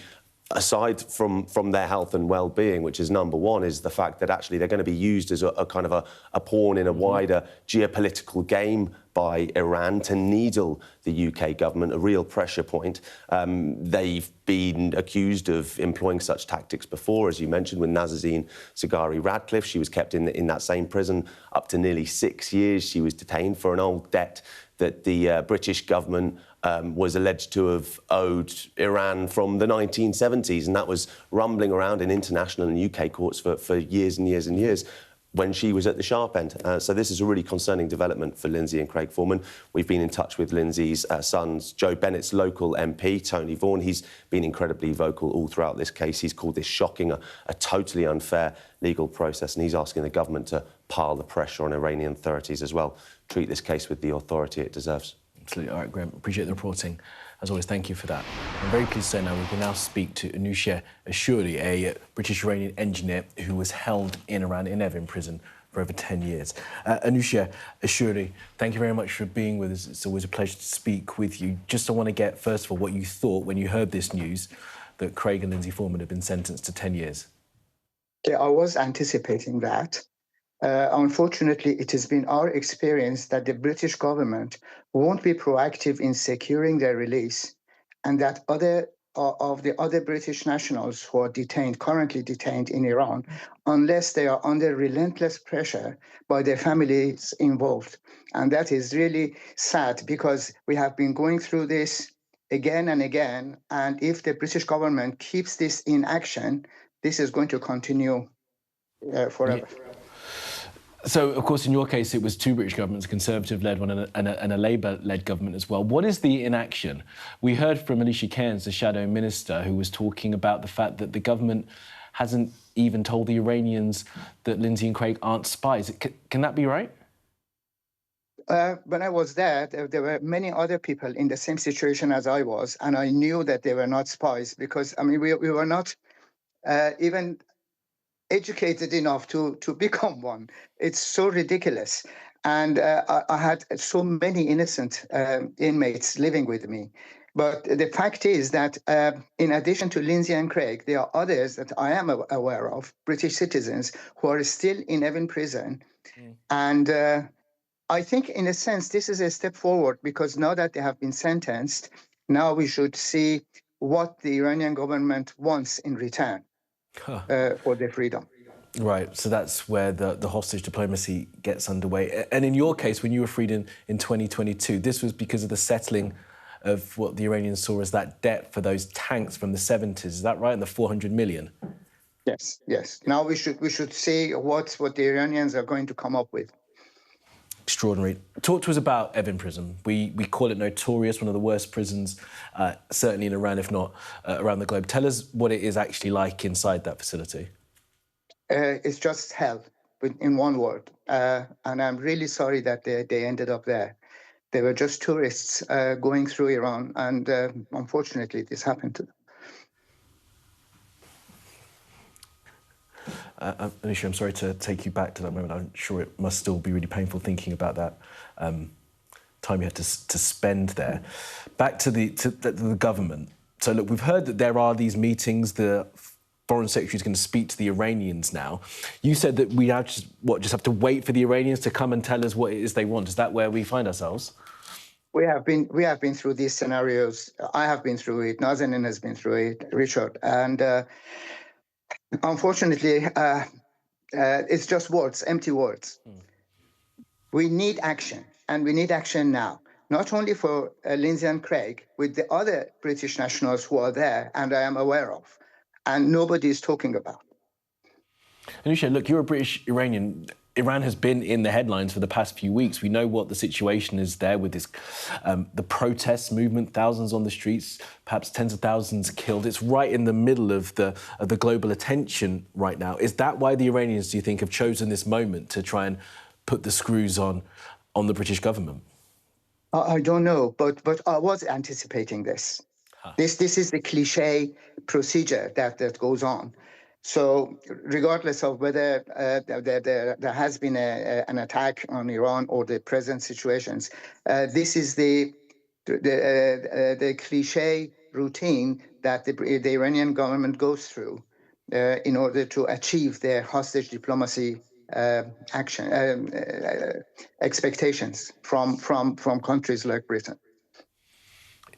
aside from their health and well-being, which is number one, is the fact that actually they're going to be used as a kind of a pawn in a wider geopolitical game by Iran to needle the UK government, a real pressure point. They've been accused of employing such tactics before, as you mentioned, with Nazanin Zaghari-Ratcliffe. She was kept in that same prison up to nearly 6 years. She was detained for an old debt that the British government was alleged to have owed Iran from the 1970s, and that was rumbling around in international and UK courts for years and years and years when she was at the sharp end. So this is a really concerning development for Lindsay and Craig Foreman. We've been in touch with Lindsay's sons, Joe Bennett's local MP, Tony Vaughan. He's been incredibly vocal all throughout this case. He's called this shocking, a totally unfair legal process, and he's asking the government to pile the pressure on Iranian authorities as well. Treat this case with the authority it deserves. Absolutely. All right, Graham, appreciate the reporting. As always, thank you for that. I'm very pleased to say now we can now speak to Anousheh Ashouri, a British-Iranian engineer who was held in Iran in Evin prison for over 10 years. Anousheh Ashouri, thank you very much for being with us. It's always a pleasure to speak with you. Just I want to get, first of all, what you thought when you heard this news that Craig and Lindsay Foreman had been sentenced to 10 years. Yeah, I was anticipating that. Unfortunately, it has been our experience that the British government won't be proactive in securing their release, and that other British nationals who are currently detained in Iran, unless they are under relentless pressure by their families involved. And that is really sad, because we have been going through this again and again, and if the British government keeps this in action, this is going to continue forever. Yeah. So, of course, in your case, it was two British governments, a Conservative-led one and a Labour-led government as well. What is the inaction? We heard from Alicia Cairns, the shadow minister, who was talking about the fact that the government hasn't even told the Iranians that Lindsay and Craig aren't spies. Can that be right? When I was there were many other people in the same situation as I was, and I knew that they were not spies because, I mean, we were not even educated enough to become one. It's so ridiculous. And I had so many innocent inmates living with me. But the fact is that in addition to Lindsay and Craig, there are others that I am aware of, British citizens, who are still in Evin prison. And I think, in a sense, this is a step forward, because now that they have been sentenced, now we should see what the Iranian government wants in return. For their freedom. Right, so that's where the hostage diplomacy gets underway. And in your case, when you were freed in 2022, this was because of the settling of what the Iranians saw as that debt for those tanks from the 70s. Is that right? And the 400 million? Yes, yes. Now we should see what the Iranians are going to come up with. Extraordinary. Talk to us about Evin prison. We call it notorious, one of the worst prisons, certainly in Iran, if not around the globe. Tell us what it is actually like inside that facility. It's just hell, in one word. And I'm really sorry that they ended up there. They were just tourists going through Iran, and unfortunately, this happened to them. Anousheh, I'm sorry to take you back to that moment. I'm sure it must still be really painful thinking about that time you had to spend there. Back to the government. So, look, we've heard that there are these meetings. The Foreign Secretary is going to speak to the Iranians now. You said that we just have to wait for the Iranians to come and tell us what it is they want. Is that where we find ourselves? We have been through these scenarios. I have been through it. Nazanin has been through it, Richard. And unfortunately, it's just words, empty words. We need action, and we need action now. Not only for Lindsay and Craig, with the other British nationals who are there, and I am aware of, and nobody is talking about. Anousheh, look, you're a British Iranian. Iran has been in the headlines for the past few weeks. We know what the situation is there with this, the protest movement, thousands on the streets, perhaps tens of thousands killed. It's right in the middle of the global attention right now. Is that why the Iranians, do you think, have chosen this moment to try and put the screws on the British government? I don't know, but I was anticipating this. This is the cliche procedure that goes on. So regardless of whether there has been an attack on Iran or the present situations, this is the cliche routine that the Iranian government goes through in order to achieve their hostage diplomacy expectations from countries like Britain.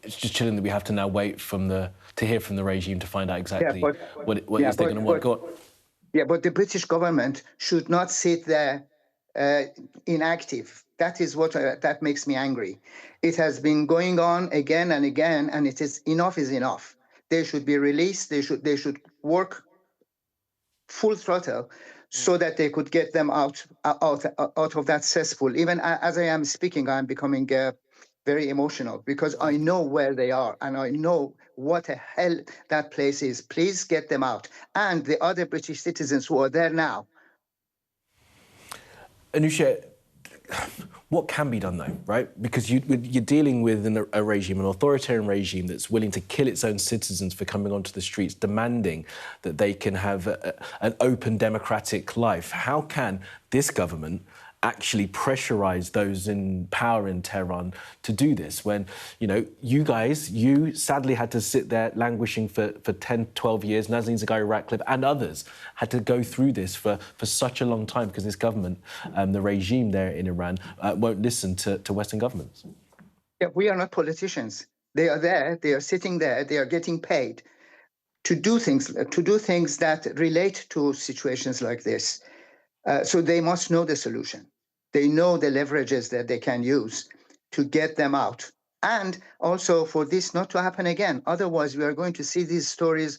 It's just chilling that we have to now wait to hear from the regime to find out exactly what they're going to want. Yeah, but the British government should not sit there inactive. That is what that makes me angry. It has been going on again and again, and enough is enough. They should be released. They should work full throttle so that they could get them out of that cesspool. Even as I am speaking, I'm becoming very emotional because I know where they are and I know what the hell that place is. Please get them out. And the other British citizens who are there now. Anousheh, what can be done, though, right? Because you're dealing with a regime, an authoritarian regime that's willing to kill its own citizens for coming onto the streets, demanding that they can have an open, democratic life. How can this government actually pressurize those in power in Tehran to do this when, you sadly had to sit there languishing for 10, 12 years, Nazanin Zaghari-Ratcliffe and others had to go through this for such a long time because this government, the regime there in Iran, won't listen to Western governments? Yeah, we are not politicians. They are there, they are sitting there, they are getting paid to do things that relate to situations like this. So they must know the solution. They know the leverages that they can use to get them out. And also for this not to happen again. Otherwise, we are going to see these stories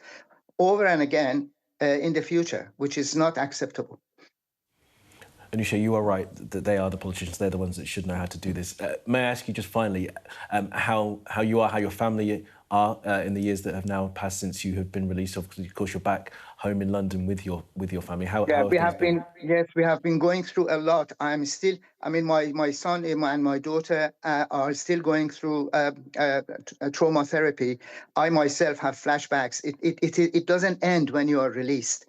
over and again in the future, which is not acceptable. Anousheh, you are right that they are the politicians. They're the ones that should know how to do this. May I ask you just finally how your family are in the years that have now passed since you have been released? Of course, you're back home in London with your family. We have been going through a lot. My son and my daughter are still going through trauma therapy. I myself have flashbacks. It doesn't end when you are released.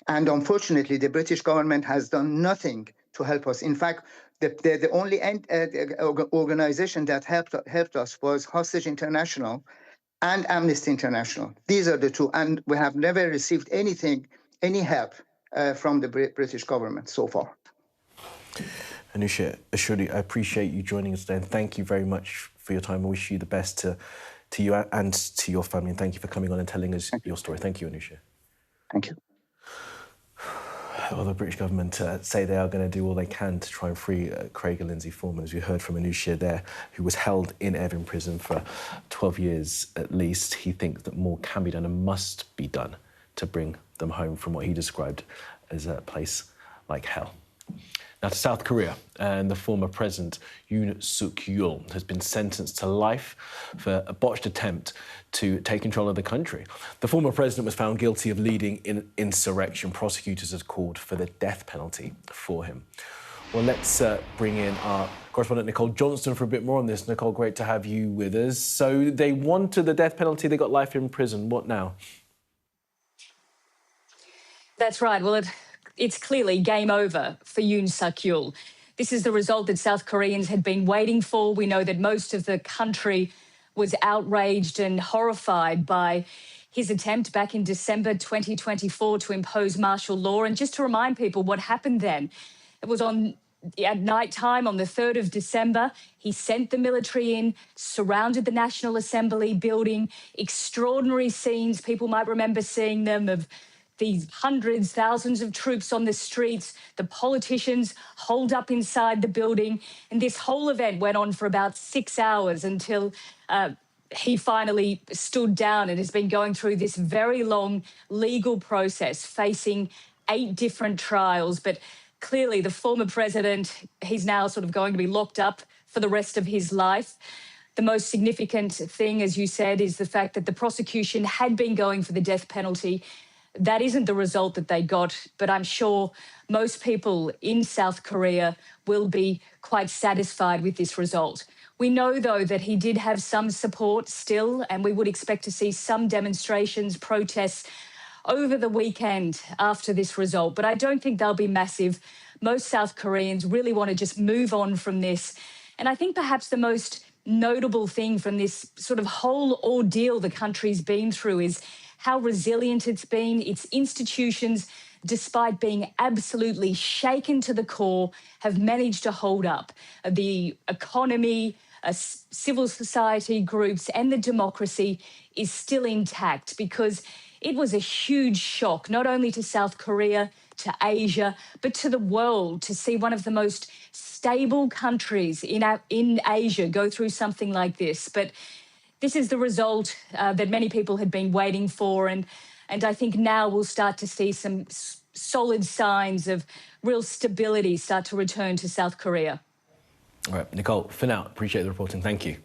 And unfortunately, the British government has done nothing to help us. In fact, the only organization that helped us was Hostage International and Amnesty International. These are the two. And we have never received any help from the British government so far. Anousheh Ashuri, I appreciate you joining us today. And thank you very much for your time. I wish you the best to you and to your family. And thank you for coming on and telling us your story. Thank you, Anousheh. Thank you. Well, the British government say they are going to do all they can to try and free Craig and Lindsay Foreman, as we heard from Anousheh there, who was held in Evin prison for 12 years at least. He thinks that more can be done and must be done to bring them home from what he described as a place like hell. Now to South Korea, and the former president, Yoon Suk-yeol, has been sentenced to life for a botched attempt to take control of the country. The former president was found guilty of leading an insurrection. Prosecutors have called for the death penalty for him. Well, let's bring in our correspondent, Nicole Johnston, for a bit more on this. Nicole, great to have you with us. So they wanted the death penalty, they got life in prison. What now? That's right. Well, it's clearly game over for Yoon Suk-yeol. This is the result that South Koreans had been waiting for. We know that most of the country was outraged and horrified by his attempt back in December 2024 to impose martial law. And just to remind people what happened then, it was at night time on the 3rd of December. He sent the military in, surrounded the National Assembly building. Extraordinary scenes. People might remember seeing them of these hundreds, thousands of troops on the streets, the politicians holed up inside the building. And this whole event went on for about 6 hours until he finally stood down and has been going through this very long legal process, facing 8 different trials. But clearly the former president, he's now sort of going to be locked up for the rest of his life. The most significant thing, as you said, is the fact that the prosecution had been going for the death penalty. That isn't the result that they got, but I'm sure most people in South Korea will be quite satisfied with this result. We know, though, that he did have some support still, and we would expect to see some demonstrations, protests over the weekend after this result. But I don't think they'll be massive. Most South Koreans really want to just move on from this. And I think perhaps the most notable thing from this sort of whole ordeal the country's been through is how resilient it's been. Its institutions, despite being absolutely shaken to the core, have managed to hold up. The economy, civil society groups and the democracy is still intact because it was a huge shock, not only to South Korea, to Asia, but to the world, to see one of the most stable countries in Asia go through something like this. But this is the result that many people had been waiting for, and I think now we'll start to see some solid signs of real stability start to return to South Korea. All right, Nicole, for now, appreciate the reporting. Thank you.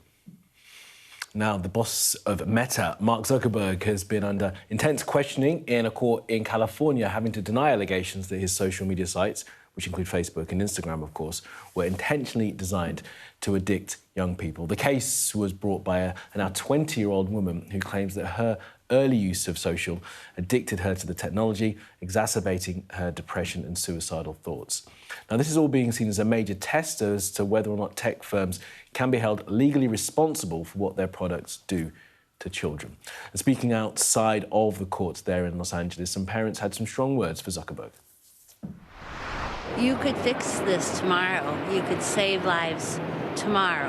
Now, the boss of Meta, Mark Zuckerberg, has been under intense questioning in a court in California, having to deny allegations that his social media sites, which include Facebook and Instagram, of course, were intentionally designed to addict young people. The case was brought by a now 20-year-old woman who claims that her early use of social addicted her to the technology, exacerbating her depression and suicidal thoughts. Now, this is all being seen as a major test as to whether or not tech firms can be held legally responsible for what their products do to children. And speaking outside of the courts there in Los Angeles, some parents had some strong words for Zuckerberg. You could fix this tomorrow. You could save lives tomorrow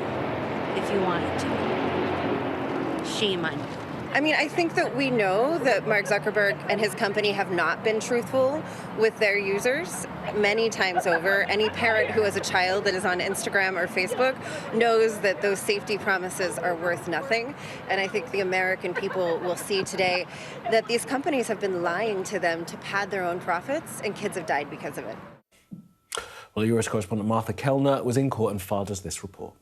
if you wanted to. Shame on you. I mean, I think that we know that Mark Zuckerberg and his company have not been truthful with their users many times over. Any parent who has a child that is on Instagram or Facebook knows that those safety promises are worth nothing. And I think the American people will see today that these companies have been lying to them to pad their own profits, and kids have died because of it. Well, US correspondent Martha Kellner was in court and filed us this report.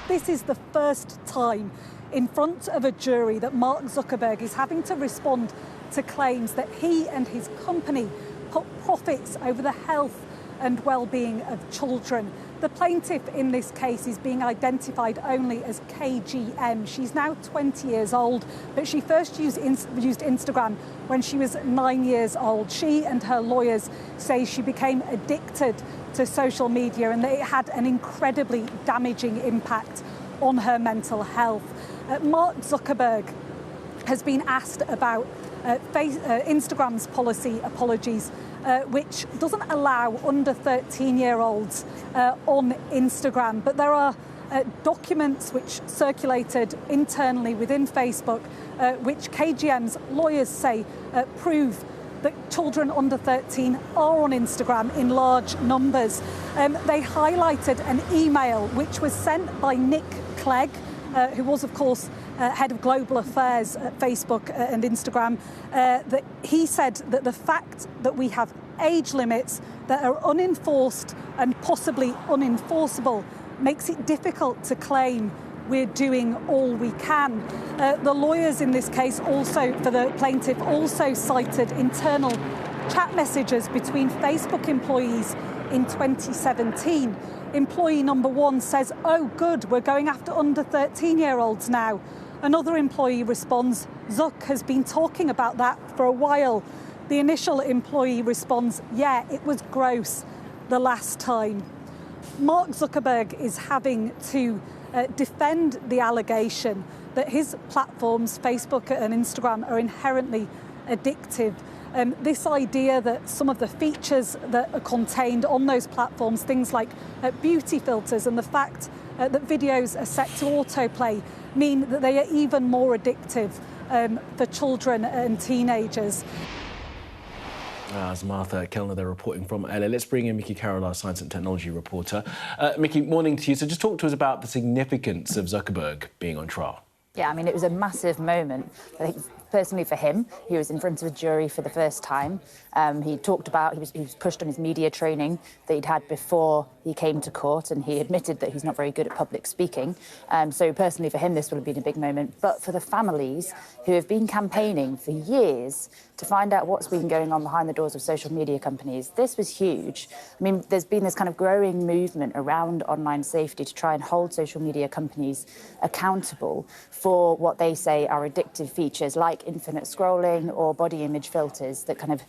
This is the first time in front of a jury that Mark Zuckerberg is having to respond to claims that he and his company put profits over the health and well-being of children. The plaintiff in this case is being identified only as KGM. She's now 20 years old, but she first used Instagram when she was 9 years old. She and her lawyers say she became addicted to social media and that it had an incredibly damaging impact on her mental health. Mark Zuckerberg has been asked about Instagram's policy, apologies, which doesn't allow under 13-year-olds on Instagram. But there are documents which circulated internally within Facebook, which KGM's lawyers say prove that children under 13 are on Instagram in large numbers. They highlighted an email which was sent by Nick Clegg, who was, of course, head of global affairs at Facebook and Instagram, that he said that the fact that we have age limits that are unenforced and possibly unenforceable makes it difficult to claim we're doing all we can. The lawyers in this case also, for the plaintiff, also cited internal chat messages between Facebook employees in 2017. Employee number one says, "Oh, good, we're going after under 13-year-olds now." Another employee responds, "Zuck has been talking about that for a while." The initial employee responds, "Yeah, it was gross the last time." Mark Zuckerberg is having to defend the allegation that his platforms, Facebook and Instagram, are inherently addictive. This idea that some of the features that are contained on those platforms, things like beauty filters and the fact that videos are set to autoplay, mean that they are even more addictive for children and teenagers. As Martha Kellner there reporting from LA. Let's bring in Mickey Carroll, our science and technology reporter. Mickey, morning to you. So just talk to us about the significance of Zuckerberg being on trial. Yeah, I mean, it was a massive moment. I think personally for him, he was in front of a jury for the first time. He talked about, he was pushed on his media training that he'd had before he came to court, and he admitted that he's not very good at public speaking. So personally for him, this would have been a big moment. But for the families who have been campaigning for years to find out what's been going on behind the doors of social media companies, this was huge. I mean, there's been this kind of growing movement around online safety to try and hold social media companies accountable for what they say are addictive features like infinite scrolling or body image filters that kind of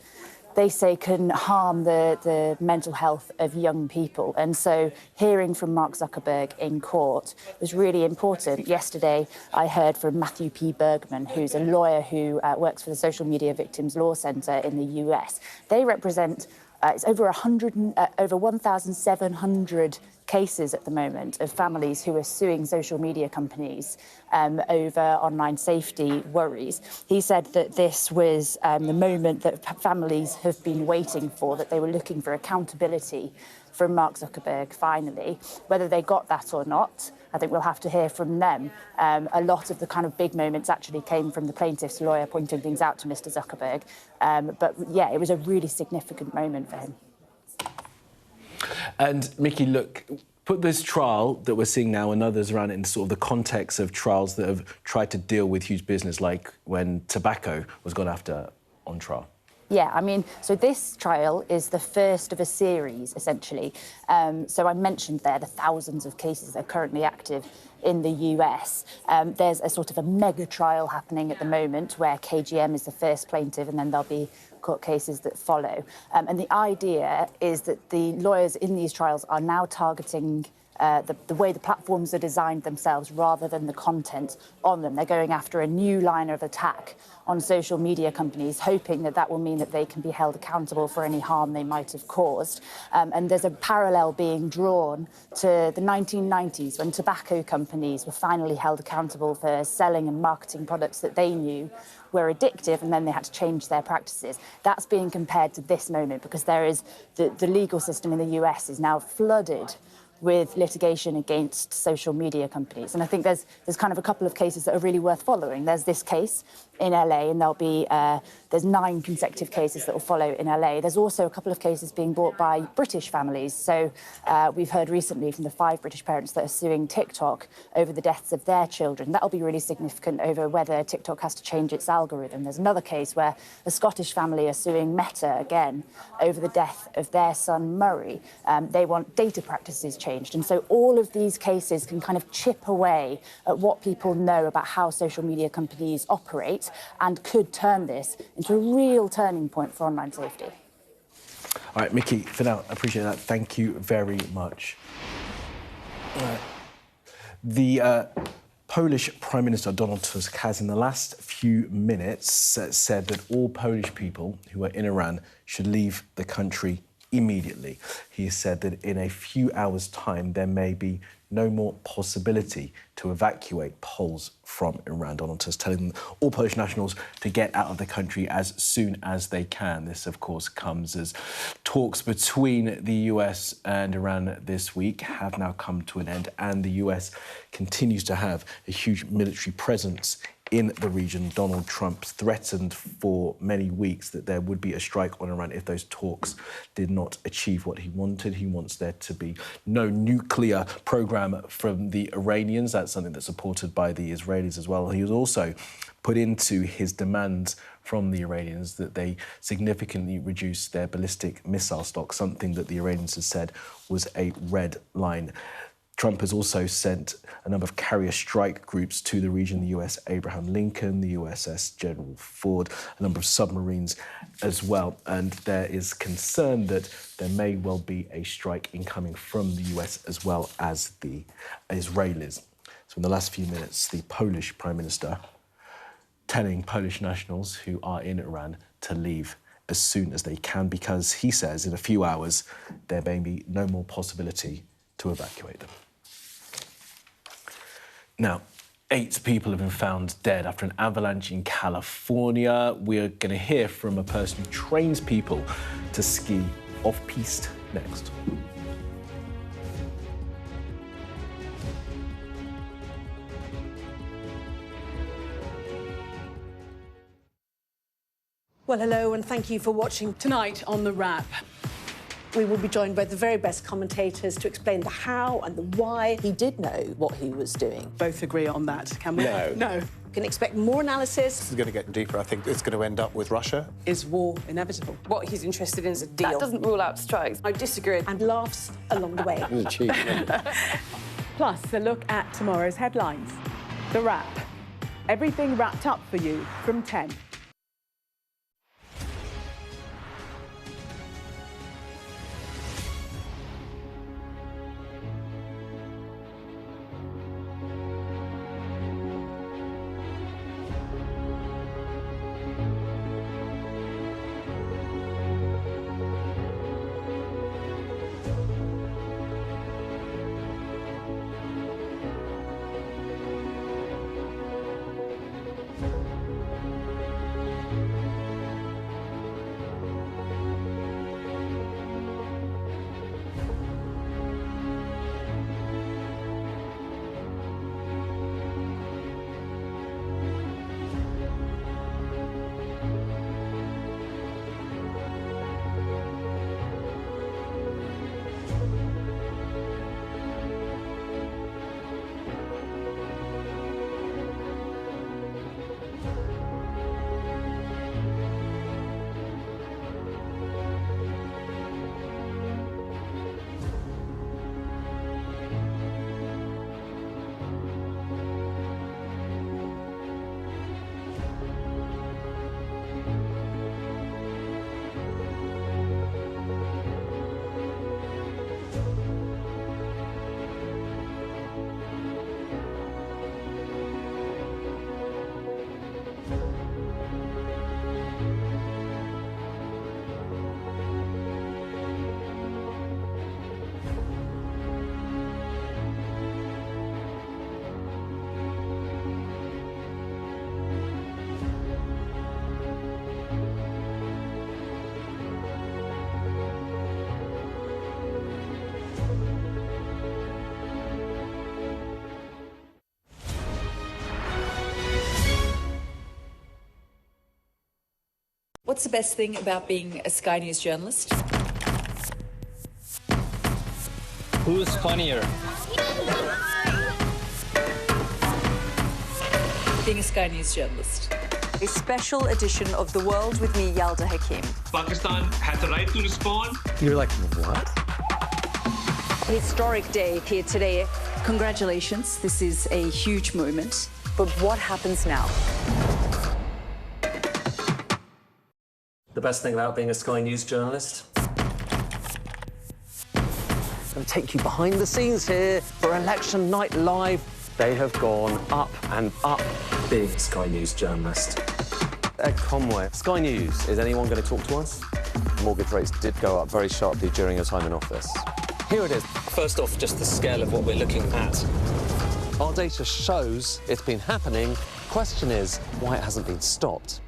they say can harm the mental health of young people. And so hearing from Mark Zuckerberg in court was really important. Yesterday, I heard from Matthew P. Bergman, who's a lawyer who works for the Social Media Victims Law Center in the US. They represent it's over 1,700 cases at the moment of families who are suing social media companies over online safety worries. He said that this was the moment that families have been waiting for, that they were looking for accountability from Mark Zuckerberg finally. Whether they got that or not, I think we'll have to hear from them. A lot of the kind of big moments actually came from the plaintiff's lawyer pointing things out to Mr. Zuckerberg. But yeah, it was a really significant moment for him. And Mickey, look, put this trial that we're seeing now and others around it in sort of the context of trials that have tried to deal with huge business, like when tobacco was gone after on trial. Yeah, I mean, so this trial is the first of a series, essentially. So I mentioned there the thousands of cases that are currently active in the US. There's a sort of a mega trial happening at the moment where KGM is the first plaintiff, and then there'll be court cases that follow. And the idea is that the lawyers in these trials are now targeting the way the platforms are designed themselves rather than the content on them. They're going after a new line of attack on social media companies, hoping that that will mean that they can be held accountable for any harm they might have caused. And there's a parallel being drawn to the 1990s when tobacco companies were finally held accountable for selling and marketing products that they knew were addictive, and then they had to change their practices. That's being compared to this moment because there is the legal system in the US is now flooded with litigation against social media companies. And I think there's kind of a couple of cases that are really worth following. There's this case in LA, and there'll be there's 9 consecutive cases that will follow in LA. There's also a couple of cases being brought by British families. So we've heard recently from the 5 British parents that are suing TikTok over the deaths of their children. That'll be really significant over whether TikTok has to change its algorithm. There's another case where a Scottish family are suing Meta again over the death of their son Murray. They want data practices changed. And so all of these cases can kind of chip away at what people know about how social media companies operate and could turn this into a real turning point for online safety. All right, Mickey, for now, I appreciate that. Thank you very much. The Polish Prime Minister Donald Tusk has, in the last few minutes, said that all Polish people who are in Iran should leave the country immediately. He said that in a few hours' time, there may be no more possibility to evacuate Poles from Iran. Donald Tusk telling all Polish nationals to get out of the country as soon as they can. This, of course, comes as talks between the US and Iran this week have now come to an end, and the US continues to have a huge military presence in the region. Donald Trump threatened for many weeks that there would be a strike on Iran if those talks did not achieve what he wanted. He wants there to be no nuclear program from the Iranians. That's something that's supported by the Israelis as well. He was also put into his demands from the Iranians that they significantly reduce their ballistic missile stock, something that the Iranians had said was a red line. Trump has also sent a number of carrier strike groups to the region, the US Abraham Lincoln, the USS General Ford, a number of submarines as well. And there is concern that there may well be a strike incoming from the US as well as the Israelis. So in the last few minutes, the Polish Prime Minister telling Polish nationals who are in Iran to leave as soon as they can, because he says in a few hours there may be no more possibility to evacuate them. Now, 8 people have been found dead after an avalanche in California. We're going to hear from a person who trains people to ski off-piste next. Well, hello, and thank you for watching. Tonight on The Wrap, we will be joined by the very best commentators to explain the how and the why. He did know what he was doing. Both agree on that, can we? No. No. Can expect more analysis. This is going to get deeper. I think it's going to end up with Russia. Is war inevitable? What he's interested in is a deal. That doesn't rule out strikes. I disagree. And laughs along the way. Plus, a look at tomorrow's headlines. The Wrap. Everything wrapped up for you from 10. What's the best thing about being a Sky News journalist? Who's funnier? Being a Sky News journalist. A special edition of The World with me, Yalda Hakim. Pakistan had the right to respond. You're like, what? Historic day here today. Congratulations, this is a huge moment. But what happens now? The best thing about being a Sky News journalist? I'm going to take you behind the scenes here for Election Night Live. They have gone up and up. Being a Sky News journalist. Ed Conway, Sky News, is anyone going to talk to us? Mortgage rates did go up very sharply during your time in office. Here it is. First off, just the scale of what we're looking at. Our data shows it's been happening. Question is, why it hasn't been stopped.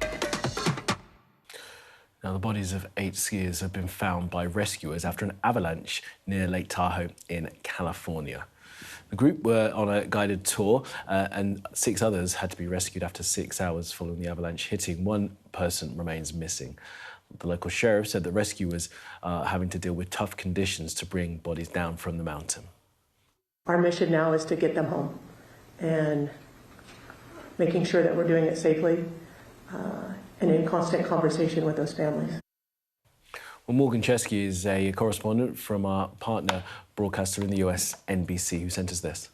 Now, the bodies of 8 skiers have been found by rescuers after an avalanche near Lake Tahoe in California. The group were on a guided tour and 6 others had to be rescued after 6 hours following the avalanche hitting. 1 person remains missing. The local sheriff said that rescuers are having to deal with tough conditions to bring bodies down from the mountain. Our mission now is to get them home and making sure that we're doing it safely and in constant conversation with those families. Well, Morgan Chesky is a correspondent from our partner broadcaster in the US, NBC, who sent us this.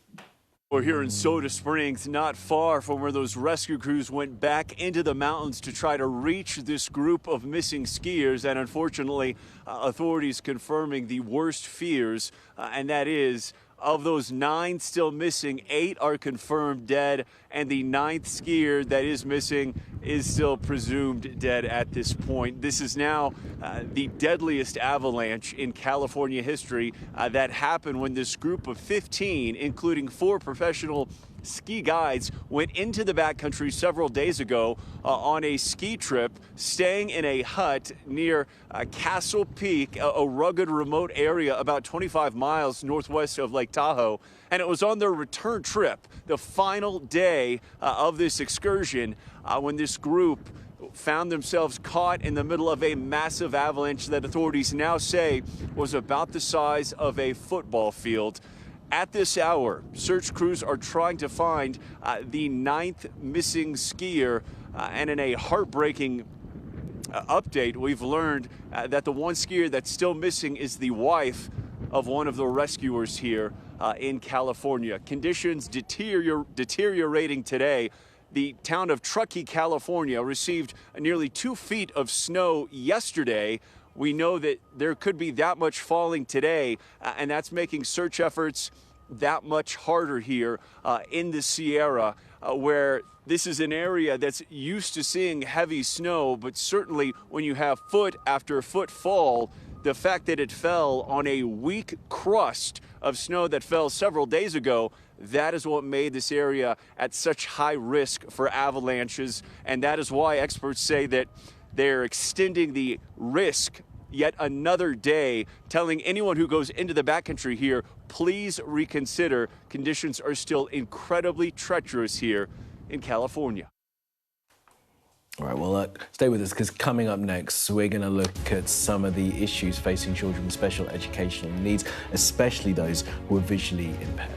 We're here in Soda Springs, not far from where those rescue crews went back into the mountains to try to reach this group of missing skiers. And unfortunately, authorities confirming the worst fears, and that is, of those 9 still missing, 8 are confirmed dead, and the 9th skier that is missing is still presumed dead at this point. This is now the deadliest avalanche in California history that happened when this group of 15, including 4 professional ski guides, went into the backcountry several days ago on a ski trip, staying in a hut near Castle Peak, a rugged remote area about 25 miles northwest of Lake Tahoe. And it was on their return trip, the final day of this excursion, when this group found themselves caught in the middle of a massive avalanche that authorities now say was about the size of a football field. At this hour, search crews are trying to find the 9th missing skier, and in a heartbreaking update, we've learned that the one skier that's still missing is the wife of one of the rescuers here in California. Conditions deteriorating today. The town of Truckee, California, received nearly 2 feet of snow yesterday. We know that there could be that much falling today, and that's making search efforts that much harder here in the Sierra, where this is an area that's used to seeing heavy snow, but certainly when you have foot after foot fall, the fact that it fell on a weak crust of snow that fell several days ago, that is what made this area at such high risk for avalanches, and that is why experts say that they're extending the risk yet another day, telling anyone who goes into the backcountry here, please reconsider. Conditions are still incredibly treacherous here in California. All right, well, stay with us, because coming up next, we're going to look at some of the issues facing children with special educational needs, especially those who are visually impaired.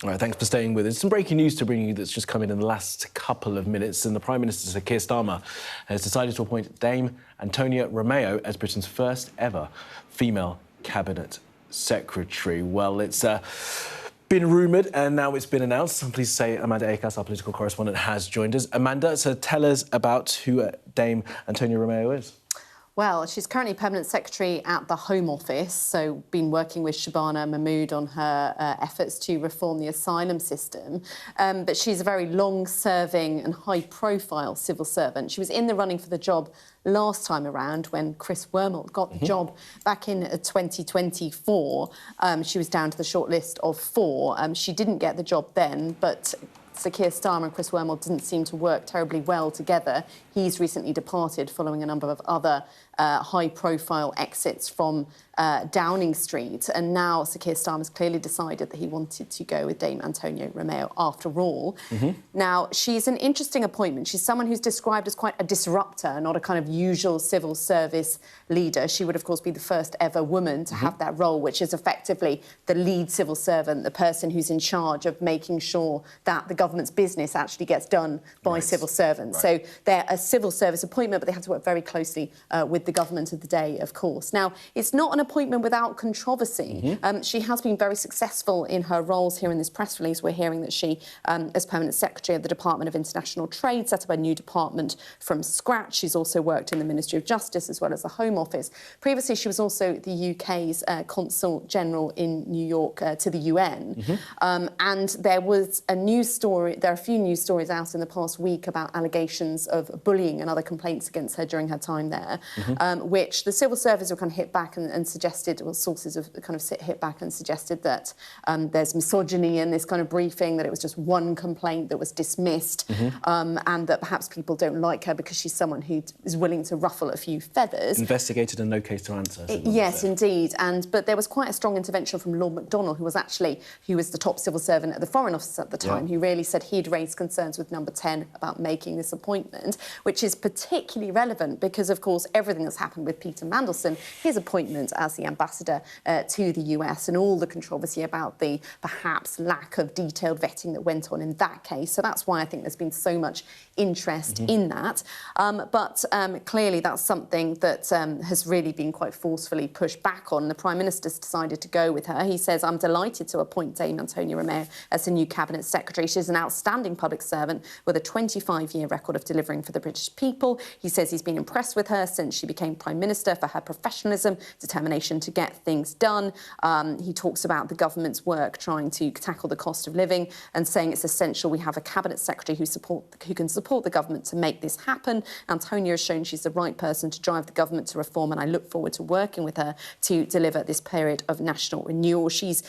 All right, thanks for staying with us. Some breaking news to bring you that's just come in the last couple of minutes. And the Prime Minister, Sir Keir Starmer, has decided to appoint Dame Antonia Romeo as Britain's first ever female cabinet secretary. Well, it's been rumoured and now it's been announced. I'm pleased to say Amanda Akas, our political correspondent, has joined us. Amanda, so tell us about who Dame Antonia Romeo is. Well, she's currently Permanent Secretary at the Home Office, so been working with Shabana Mahmood on her efforts to reform the asylum system. But she's a very long-serving and high-profile civil servant. She was in the running for the job last time around when Chris Wormald got the job back in 2024. She was down to the short list of 4. She didn't get the job then, but Sir Keir Starmer and Chris Wormald didn't seem to work terribly well together. He's recently departed following a number of other high-profile exits from Downing Street. And now Sir Keir Starmer's clearly decided that he wanted to go with Dame Antonia Romeo after all. Now, she's an interesting appointment. She's someone who's described as quite a disruptor, not a kind of usual civil service leader. She would, of course, be the first ever woman to have that role, which is effectively the lead civil servant, the person who's in charge of making sure that the government's business actually gets done by civil servants. So they're a civil service appointment, but they have to work very closely with the government of the day, of course. Now, it's not an appointment without controversy. She has been very successful in her roles here in this press release. We're hearing that she, as Permanent Secretary of the Department of International Trade, set up a new department from scratch. She's also worked in the Ministry of Justice as well as the Home Office. Previously, she was also the UK's Consul General in New York to the UN. And there was a news story, there are a few news stories out in the past week about allegations of bullying and other complaints against her during her time there, which the civil service have kind of hit back and suggested, well, sources have kind of hit back and suggested that there's misogyny in this kind of briefing, that it was just one complaint that was dismissed, and that perhaps people don't like her because she's someone who is willing to ruffle a few feathers. Investigated and no case to answer. Yes, indeed. But there was quite a strong intervention from Lord MacDonald, who was the top civil servant at the Foreign Office at the time, who really said he'd raised concerns with Number 10 about making this appointment, which is particularly relevant because, of course, everything that's happened with Peter Mandelson, his appointment as the ambassador to the US, and all the controversy about the perhaps lack of detailed vetting that went on in that case. So that's why I think there's been so much interest in that. But clearly that's something that has really been quite forcefully pushed back on. The Prime Minister's decided to go with her. He says, I'm delighted to appoint Dame Antonia Romeo as the new Cabinet Secretary. She's an outstanding public servant with a 25-year record of delivering for the British people. He says he's been impressed with her since she became Prime Minister for her professionalism, determination to get things done. He talks about the government's work trying to tackle the cost of living and saying it's essential we have a Cabinet Secretary who can support the government to make this happen. Antonia has shown she's the right person to drive the government to reform, and I look forward to working with her to deliver this period of national renewal. She's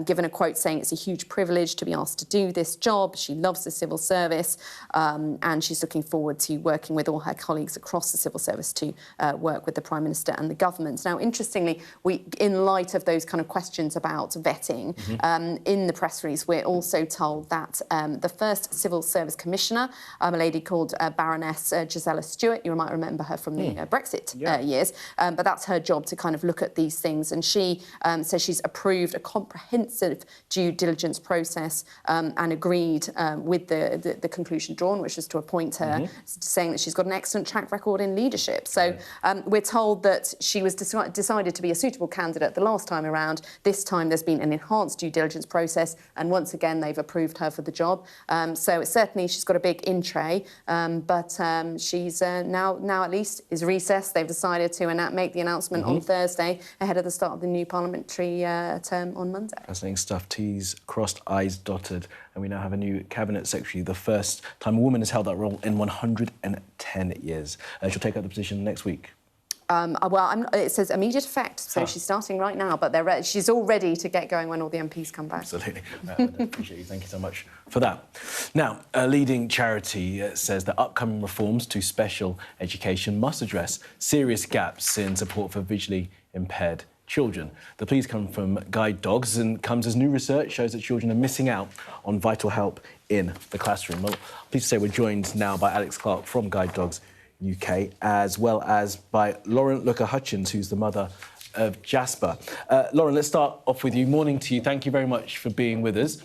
given a quote saying it's a huge privilege to be asked to do this job. She loves the civil service, and she's looking forward to working with all her colleagues across the civil service to work with the Prime Minister and the government. Now, interestingly, in light of those kind of questions about vetting, in the press release, we're also told that the first Civil Service Commissioner, a lady called Baroness Gisela Stewart, you might remember her from the Brexit years, but that's her job to kind of look at these things. And she says she's approved a comprehensive due diligence process and agreed with the conclusion drawn, which was to appoint her, saying that she's got an excellent track record in leadership. So we're told that she was decided to be a suitable candidate the last time around. This time there's been an enhanced due diligence process, and once again they've approved her for the job. So certainly she's got a big in-tray, but she's now at least is recessed. They've decided to make the announcement on Thursday ahead of the start of the new parliamentary term on Monday. Fascinating stuff. T's crossed, I's dotted, and we now have a new Cabinet Secretary, the first time a woman has held that role in 110 years. She'll take up the position next week. It says immediate effect, so she's starting right now, but she's all ready to get going when all the MPs come back. Absolutely. I appreciate you. Thank you so much for that. Now, a leading charity says that upcoming reforms to special education must address serious gaps in support for visually impaired children. The pleas come from Guide Dogs and comes as new research shows that children are missing out on vital help in the classroom. Well, pleased to say we're joined now by Alex Clark from Guide Dogs UK, as well as by Lauren Looker-Hutchins, who's the mother of Jasper. Lauren, let's start off with you. Morning to you. Thank you very much for being with us.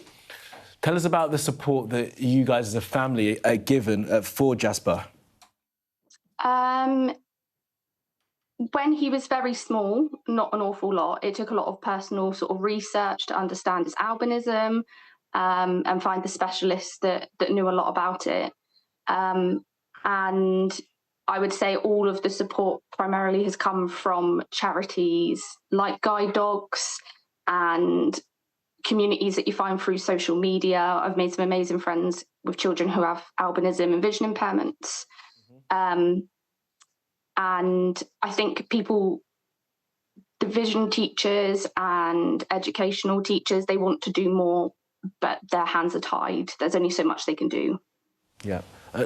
Tell us about the support that you guys as a family are given for Jasper. When he was very small, not an awful lot, it took a lot of personal sort of research to understand his albinism and find the specialists that knew a lot about it. And I would say all of the support primarily has come from charities like guide dogs and communities that you find through social media. I've made some amazing friends with children who have albinism and vision impairments. And I think the vision teachers and educational teachers, they want to do more, but their hands are tied. There's only so much they can do. Yeah.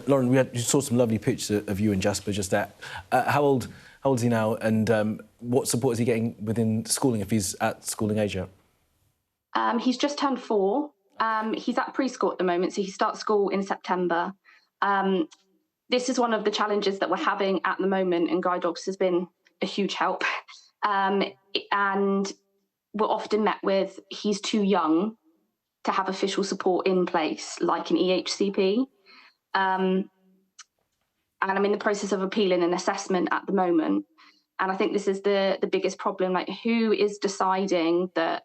Lauren, you saw some lovely pictures of you and Jasper just there. How old is he now, and what support is he getting within schooling, if he's at schooling age yet? He's just turned 4. He's at preschool at the moment, so he starts school in September. This is one of the challenges that we're having at the moment, and Guide Dogs has been a huge help. And we're often met with, he's too young to have official support in place, like an EHCP. And I'm in the process of appealing an assessment at the moment. And I think this is the biggest problem, like who is deciding that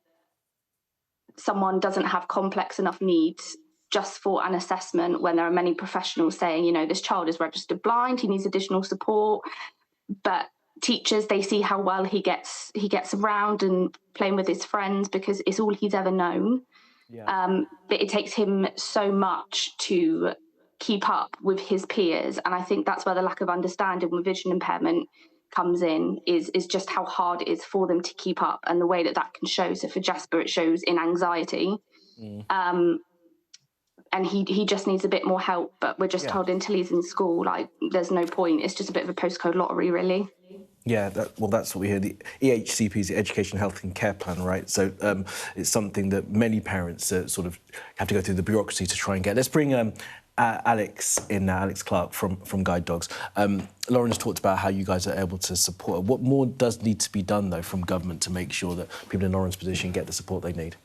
someone doesn't have complex enough needs just for an assessment when there are many professionals saying, you know, this child is registered blind, he needs additional support. But teachers, they see how well he gets around and playing with his friends because it's all he's ever known. Yeah. But it takes him so much to keep up with his peers. And I think that's where the lack of understanding with vision impairment comes in, is just how hard it is for them to keep up, and the way that can show. So for Jasper, it shows in anxiety. And he just needs a bit more help, but we're just told until he's in school, like, there's no point. It's just a bit of a postcode lottery, really. Yeah, that's what we hear. The EHCP is the Education, Health and Care Plan, right? So it's something that many parents sort of have to go through the bureaucracy to try and get. Let's bring Alex in now, Alex Clark from Guide Dogs. Lauren has talked about how you guys are able to support. What more does need to be done, though, from government to make sure that people in Lauren's position get the support they need?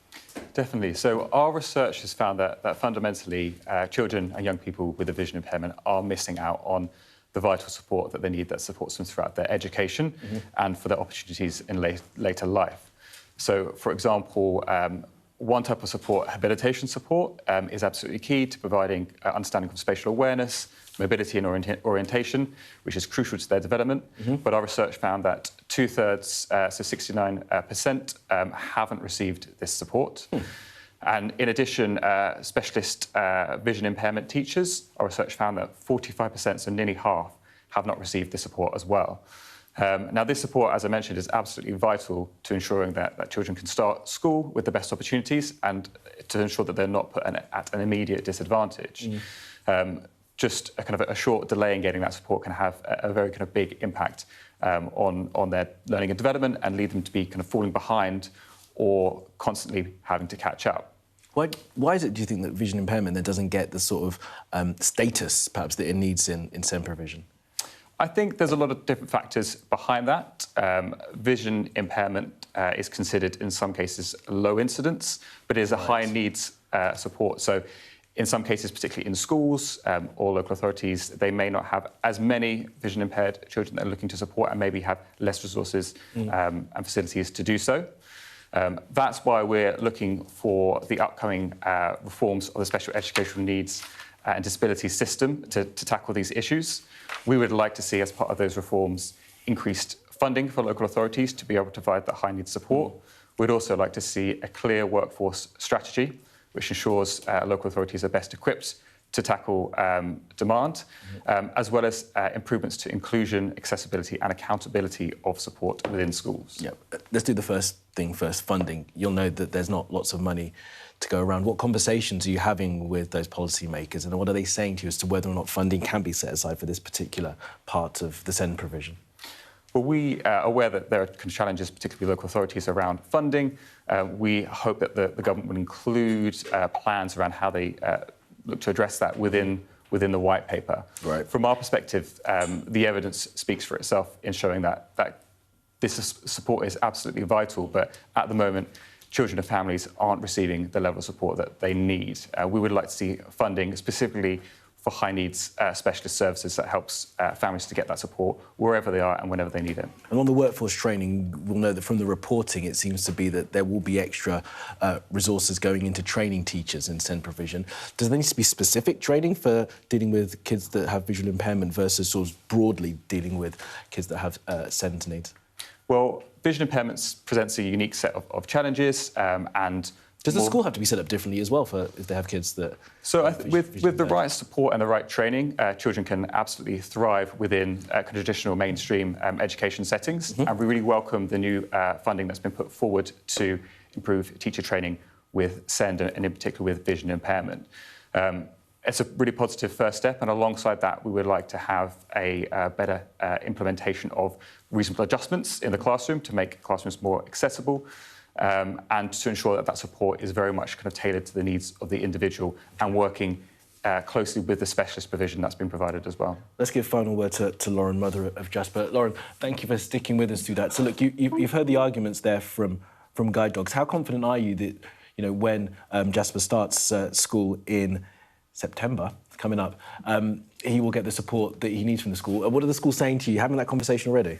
Definitely. So our research has found that fundamentally children and young people with a vision impairment are missing out on the vital support that they need, that supports them throughout their education and for their opportunities in later life. So, for example, one type of support, habilitation support, is absolutely key to providing understanding of spatial awareness, mobility and orientation, which is crucial to their development. But our research found that 2/3, so 69%, haven't received this support. And in addition, specialist vision impairment teachers, our research found that 45%, so nearly half, have not received this support as well. Now, this support, as I mentioned, is absolutely vital to ensuring that children can start school with the best opportunities and to ensure that they're not put at an immediate disadvantage. Just a kind of a short delay in getting that support can have a very kind of big impact on their learning and development and lead them to be kind of falling behind or constantly having to catch up. Why is it, do you think, that vision impairment then doesn't get the sort of status, perhaps, that it needs in SEND provision? I think there's a lot of different factors behind that. Vision impairment is considered, in some cases, low incidence, but is a high needs support. So in some cases, particularly in schools or local authorities, they may not have as many vision impaired children that are looking to support and maybe have less resources and facilities to do so. That's why we're looking for the upcoming reforms of the special educational needs and disabilities system to tackle these issues. We would like to see, as part of those reforms, increased funding for local authorities to be able to provide that high needs support. We'd also like to see a clear workforce strategy, which ensures local authorities are best equipped to tackle demand, as well as improvements to inclusion, accessibility and accountability of support within schools. Yeah. Let's do the first thing first, funding. You'll know that there's not lots of money to go around. What conversations are you having with those policymakers, and what are they saying to you as to whether or not funding can be set aside for this particular part of the SEND provision? Well, we are aware that there are challenges, particularly local authorities, around funding. We hope that the government will include plans around how they look to address that within the white paper. Right. From our perspective, the evidence speaks for itself in showing that this support is absolutely vital, but at the moment, children and families aren't receiving the level of support that they need. We would like to see funding specifically for high needs specialist services that helps families to get that support wherever they are and whenever they need it. And on the workforce training, we'll know that from the reporting, it seems to be that there will be extra resources going into training teachers in SEND provision. Does there need to be specific training for dealing with kids that have visual impairment versus sort of broadly dealing with kids that have SEND needs? Well, vision impairments presents a unique set of challenges and does the school have to be set up differently as well for if they have kids that... So with the right support and the right training, children can absolutely thrive within traditional mainstream education settings. And we really welcome the new funding that's been put forward to improve teacher training with SEND and in particular with vision impairment. It's a really positive first step, and alongside that, we would like to have a better implementation of reasonable adjustments in the classroom to make classrooms more accessible. And to ensure that that support is very much kind of tailored to the needs of the individual and working closely with the specialist provision that's been provided as well. Let's give final word to Lauren, mother of Jasper. Lauren, thank you for sticking with us through that. So, look, you've heard the arguments there from Guide Dogs. How confident are you that, you know, when Jasper starts school in September, coming up, he will get the support that he needs from the school? What are the schools saying to you? Having that conversation already?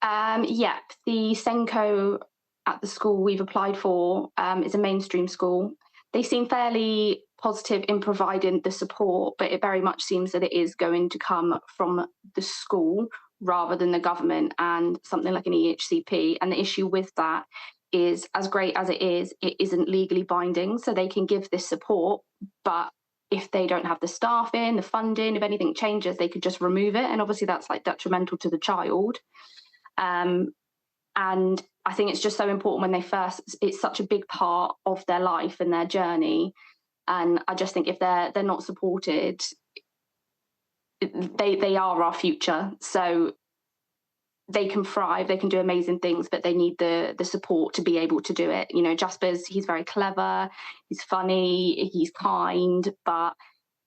Yeah, the Senko at the school we've applied for is a mainstream school. They seem fairly positive in providing the support, but it very much seems that it is going to come from the school rather than the government and something like an EHCP. And the issue with that is, as great as it isn't legally binding, so they can give this support, but if they don't have the staff in, the funding, if anything changes, they could just remove it. And obviously that's like detrimental to the child. And I think it's just so important when it's such a big part of their life and their journey. And I just think if they're not supported, they are our future. So they can thrive, they can do amazing things, but they need the support to be able to do it. You know, he's very clever, he's funny, he's kind, but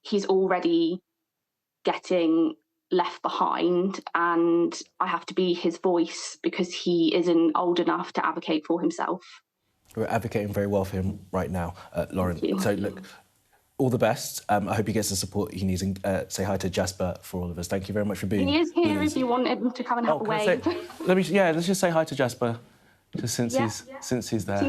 he's already getting left behind, and I have to be his voice because he isn't old enough to advocate for himself. We're advocating very well for him right now, Lauren. So, look, all the best. I hope he gets the support he needs, and say hi to Jasper for all of us. Thank you very much for being here. He is here if you want him to come and have a wave. Let's just say hi to Jasper, just since he's there.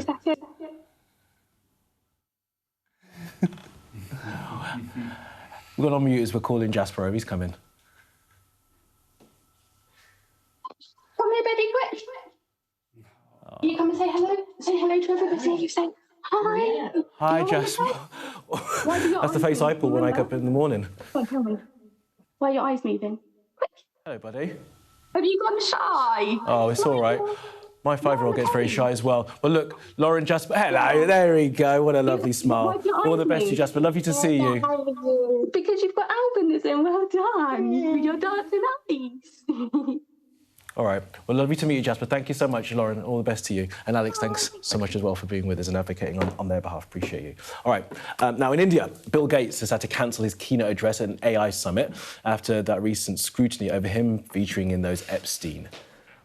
We've got on mute as we're calling Jasper over. He's coming. Come here, baby, quick. You come and say hello. Say hello to everybody. You say hi. Hi, Jasper. That's the face I pull when I wake up in the morning. Come on, tell me. Why are your eyes moving? Quick. Hello, buddy. Have you gone shy? Oh, it's all right. My 5-year-old gets very shy as well. But look, Lauren, Jasper, hello, there we go. What a lovely smile. All the best to you, Jasper. Lovely to see you. Because you've got albinism. Well done. You're dancing eyes. All right. Well, lovely to meet you, Jasper. Thank you so much, Lauren. All the best to you. And Alex, thanks so much as well for being with us and advocating on their behalf. Appreciate you. All right. Now, in India, Bill Gates has had to cancel his keynote address at an AI summit after that recent scrutiny over him featuring in those Epstein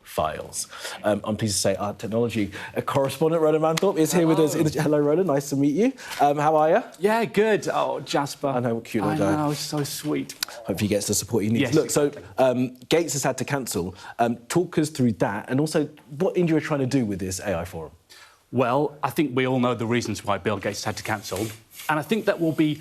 files. I'm pleased to say our technology correspondent, Roland Manthorpe, is here with us. Hello, Roland. Nice to meet you. How are you? Yeah, good. Oh, Jasper. I know, what cute little guy. I know, so sweet. Hope he gets the support he needs. Yes. Look, so Gates has had to cancel. Talk us through that, and also what India are trying to do with this AI forum. Well, I think we all know the reasons why Bill Gates had to cancel, and I think that will be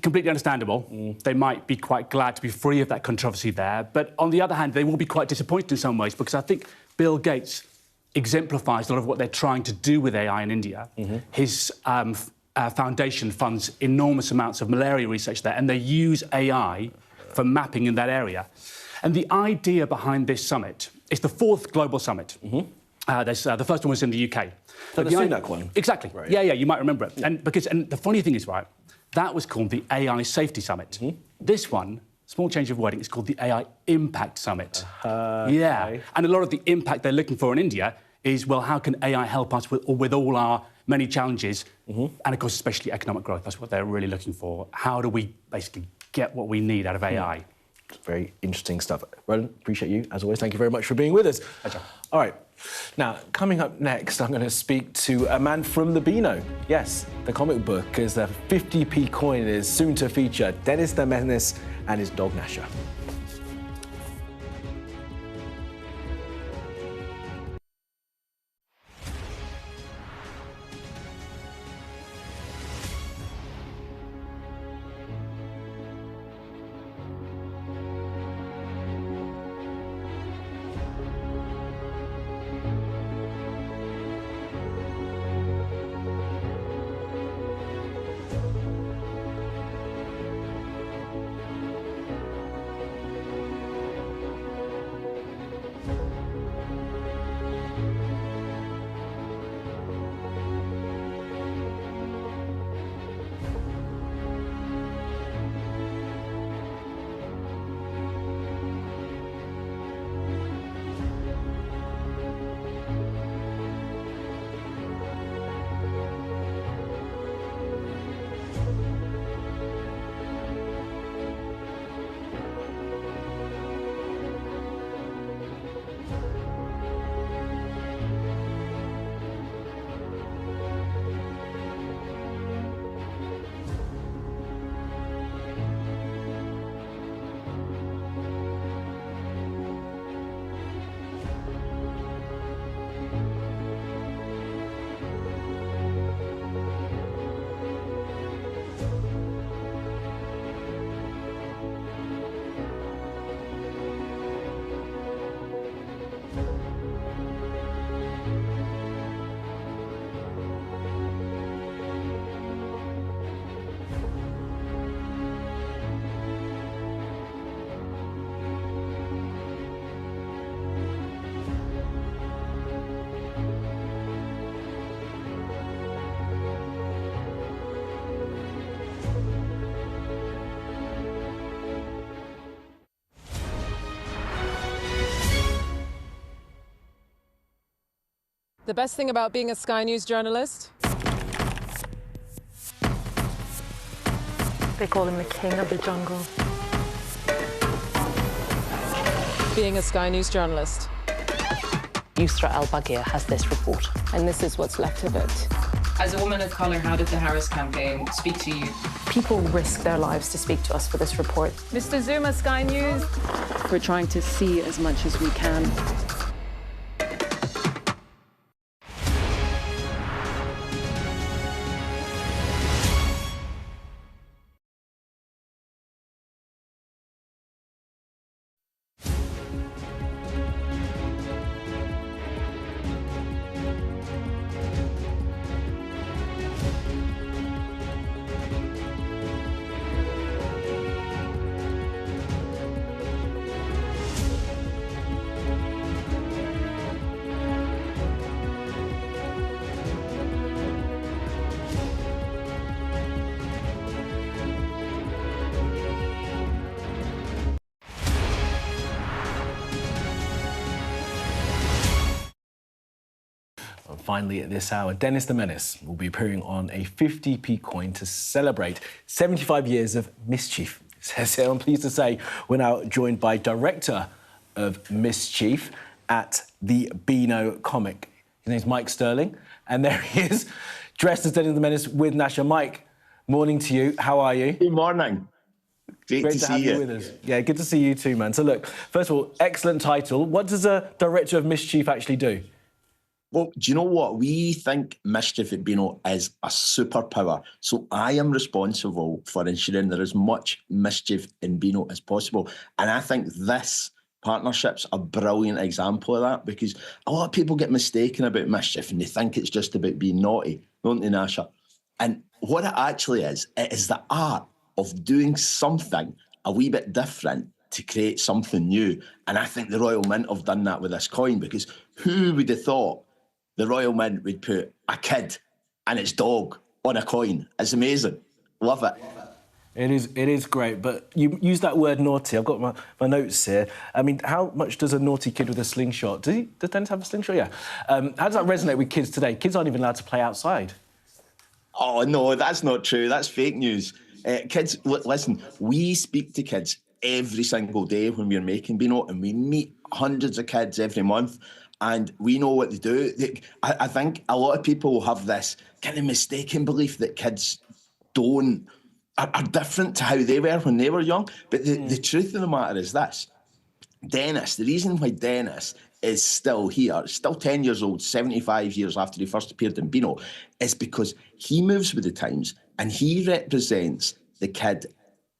completely understandable. They might be quite glad to be free of that controversy there, but on the other hand, they will be quite disappointed in some ways, because I think Bill Gates exemplifies a lot of what they're trying to do with AI in India. His foundation funds enormous amounts of malaria research there, and they use AI for mapping in that area. And the idea behind this summit is the 4th global summit. The first one was in the UK. So the Sudan one? Exactly. Right. Yeah, you might remember it. And the funny thing is, right, that was called the AI Safety Summit. This one, small change of wording, is called the AI Impact Summit. Yeah, and a lot of the impact they're looking for in India is, well, how can AI help us with all our many challenges, and of course, especially economic growth. That's what they're really looking for. How do we basically get what we need out of AI? Very interesting stuff. Roland, appreciate you, as always. Thank you very much for being with us. Pleasure. All right. Now, coming up next, I'm going to speak to a man from the Beano. Yes, the comic book, as the 50p coin is soon to feature Dennis the Menace and his dog Nasha. The best thing about being a Sky News journalist? They call him the king of the jungle. Being a Sky News journalist. Yusra Al-Baghir has this report. And this is what's left of it. As a woman of colour, how did the Harris campaign speak to you? People risk their lives to speak to us for this report. Mr. Zuma, Sky News. We're trying to see as much as we can. Finally, at this hour, Dennis the Menace will be appearing on a 50p coin to celebrate 75 years of mischief. So I'm pleased to say we're now joined by Director of Mischief at the Beano Comic. His name's Mike Sterling, and there he is, dressed as Dennis the Menace with Nasha. Mike, morning to you. How are you? Good morning. Great to have see you with us. Yeah, good to see you too, man. So look, first of all, excellent title. What does a Director of Mischief actually do? Well, do you know what? We think mischief at Beano is a superpower. So I am responsible for ensuring there is much mischief in Beano as possible. And I think this partnership's a brilliant example of that, because a lot of people get mistaken about mischief and they think it's just about being naughty, don't they, Nasha? And what it actually is, it is the art of doing something a wee bit different to create something new. And I think the Royal Mint have done that with this coin, because who would have thought the Royal Mint would put a kid and its dog on a coin? It's amazing. Love it. It is great, but you use that word naughty. I've got my notes here. I mean, how much does a naughty kid with a slingshot... Does Dennis have a slingshot? Yeah. How does that resonate with kids today? Kids aren't even allowed to play outside. Oh, no, that's not true. That's fake news. Kids, listen, we speak to kids every single day when we're making Beano, and we meet hundreds of kids every month, and we know what they do. I think a lot of people have this kind of mistaken belief that kids are different to how they were when they were young. But the truth of the matter is this. Dennis, the reason why Dennis is still here, still 10 years old, 75 years after he first appeared in Beano, is because he moves with the times and he represents the kid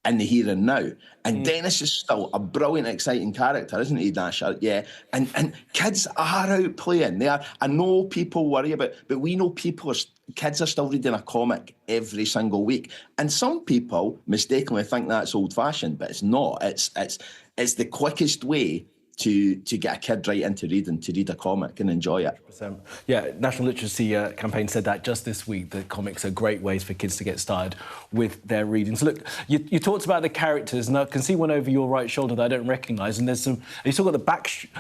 in the here and now. And Dennis is still a brilliant, exciting character, isn't he, Nasha? Yeah. And kids are out playing. They are. I know people worry about, but we know kids are still reading a comic every single week. And some people mistakenly think that's old-fashioned, but it's not. It's the quickest way to get a kid right into reading, to read a comic and enjoy it. 100%. Yeah, National Literacy Campaign said that just this week, that comics are great ways for kids to get started with their reading. So look, you talked about the characters, and I can see one over your right shoulder that I don't recognise, and there's some... And you still got the Backstreet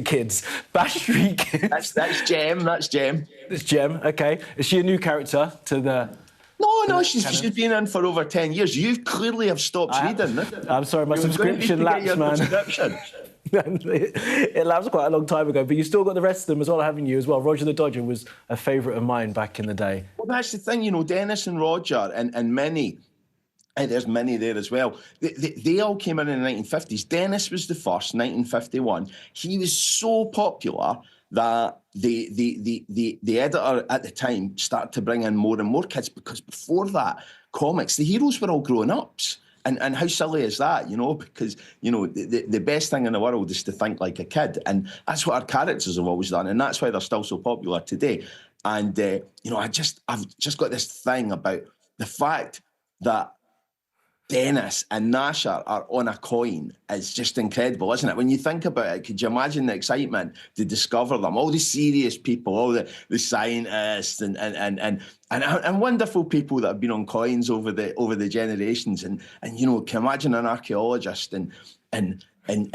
Kids. Backstreet Kids. That's Jem, that's Jem. It's Jem, OK. Is she a new character to the... No, she's been in for over 10 years. You clearly have stopped reading. I'm sorry, my subscription lapsed, man. It lapsed quite a long time ago, but you still got the rest of them as well, haven't you, as well? Roger the Dodger was a favourite of mine back in the day. Well, that's the thing, Dennis and Roger and Minnie, and there's Minnie there as well, they all came in the 1950s. Dennis was the first, 1951. He was so popular that the editor at the time started to bring in more and more kids, because before that, comics, the heroes were all grown-ups. And how silly is that, Because, the best thing in the world is to think like a kid. And that's what our characters have always done. And that's why they're still so popular today. And, I've just got this thing about the fact that Dennis and Nasha are on a coin is just incredible, isn't it? When you think about it, could you imagine the excitement to discover them? All the serious people, all the scientists and wonderful people that have been on coins over the generations. And can you imagine an archaeologist and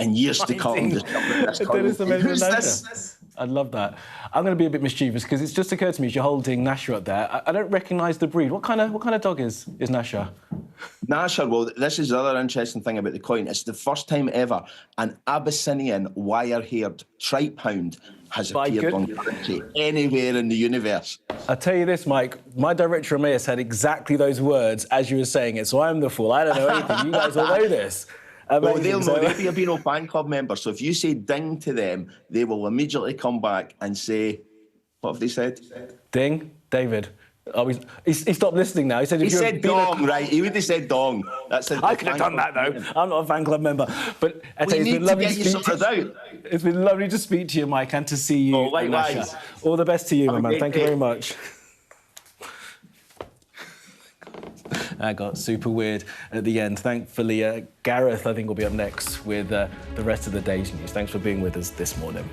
years to come discovering this coin? Who's this? I'd love that. I'm going to be a bit mischievous because it's just occurred to me as you're holding Nasha up there. I don't recognise the breed. What kind of dog is Nasha? Nasha, well, this is the other interesting thing about the coin. It's the first time ever an Abyssinian wire-haired tripe hound has appeared on country anywhere in the universe. I'll tell you this, Mike. My director of Menace had exactly those words as you were saying it, so I'm the fool. I don't know anything. You guys all know this. Well, they'll know. They'll be a Beano fan club member. So if you say ding to them, they will immediately come back and say, what have they said? Ding, David. Oh, he stopped listening now. He said, he said dong, right? He would have said dong. I could have done that, though. I'm not a fan club member. But it's been lovely to speak to you. It's been lovely to speak to you, Mike, and to see you. Oh, likewise. All the best to you, my man. Thank you very much. I got super weird at the end. Thankfully, Gareth, I think, will be up next with the rest of the day's news. Thanks for being with us this morning.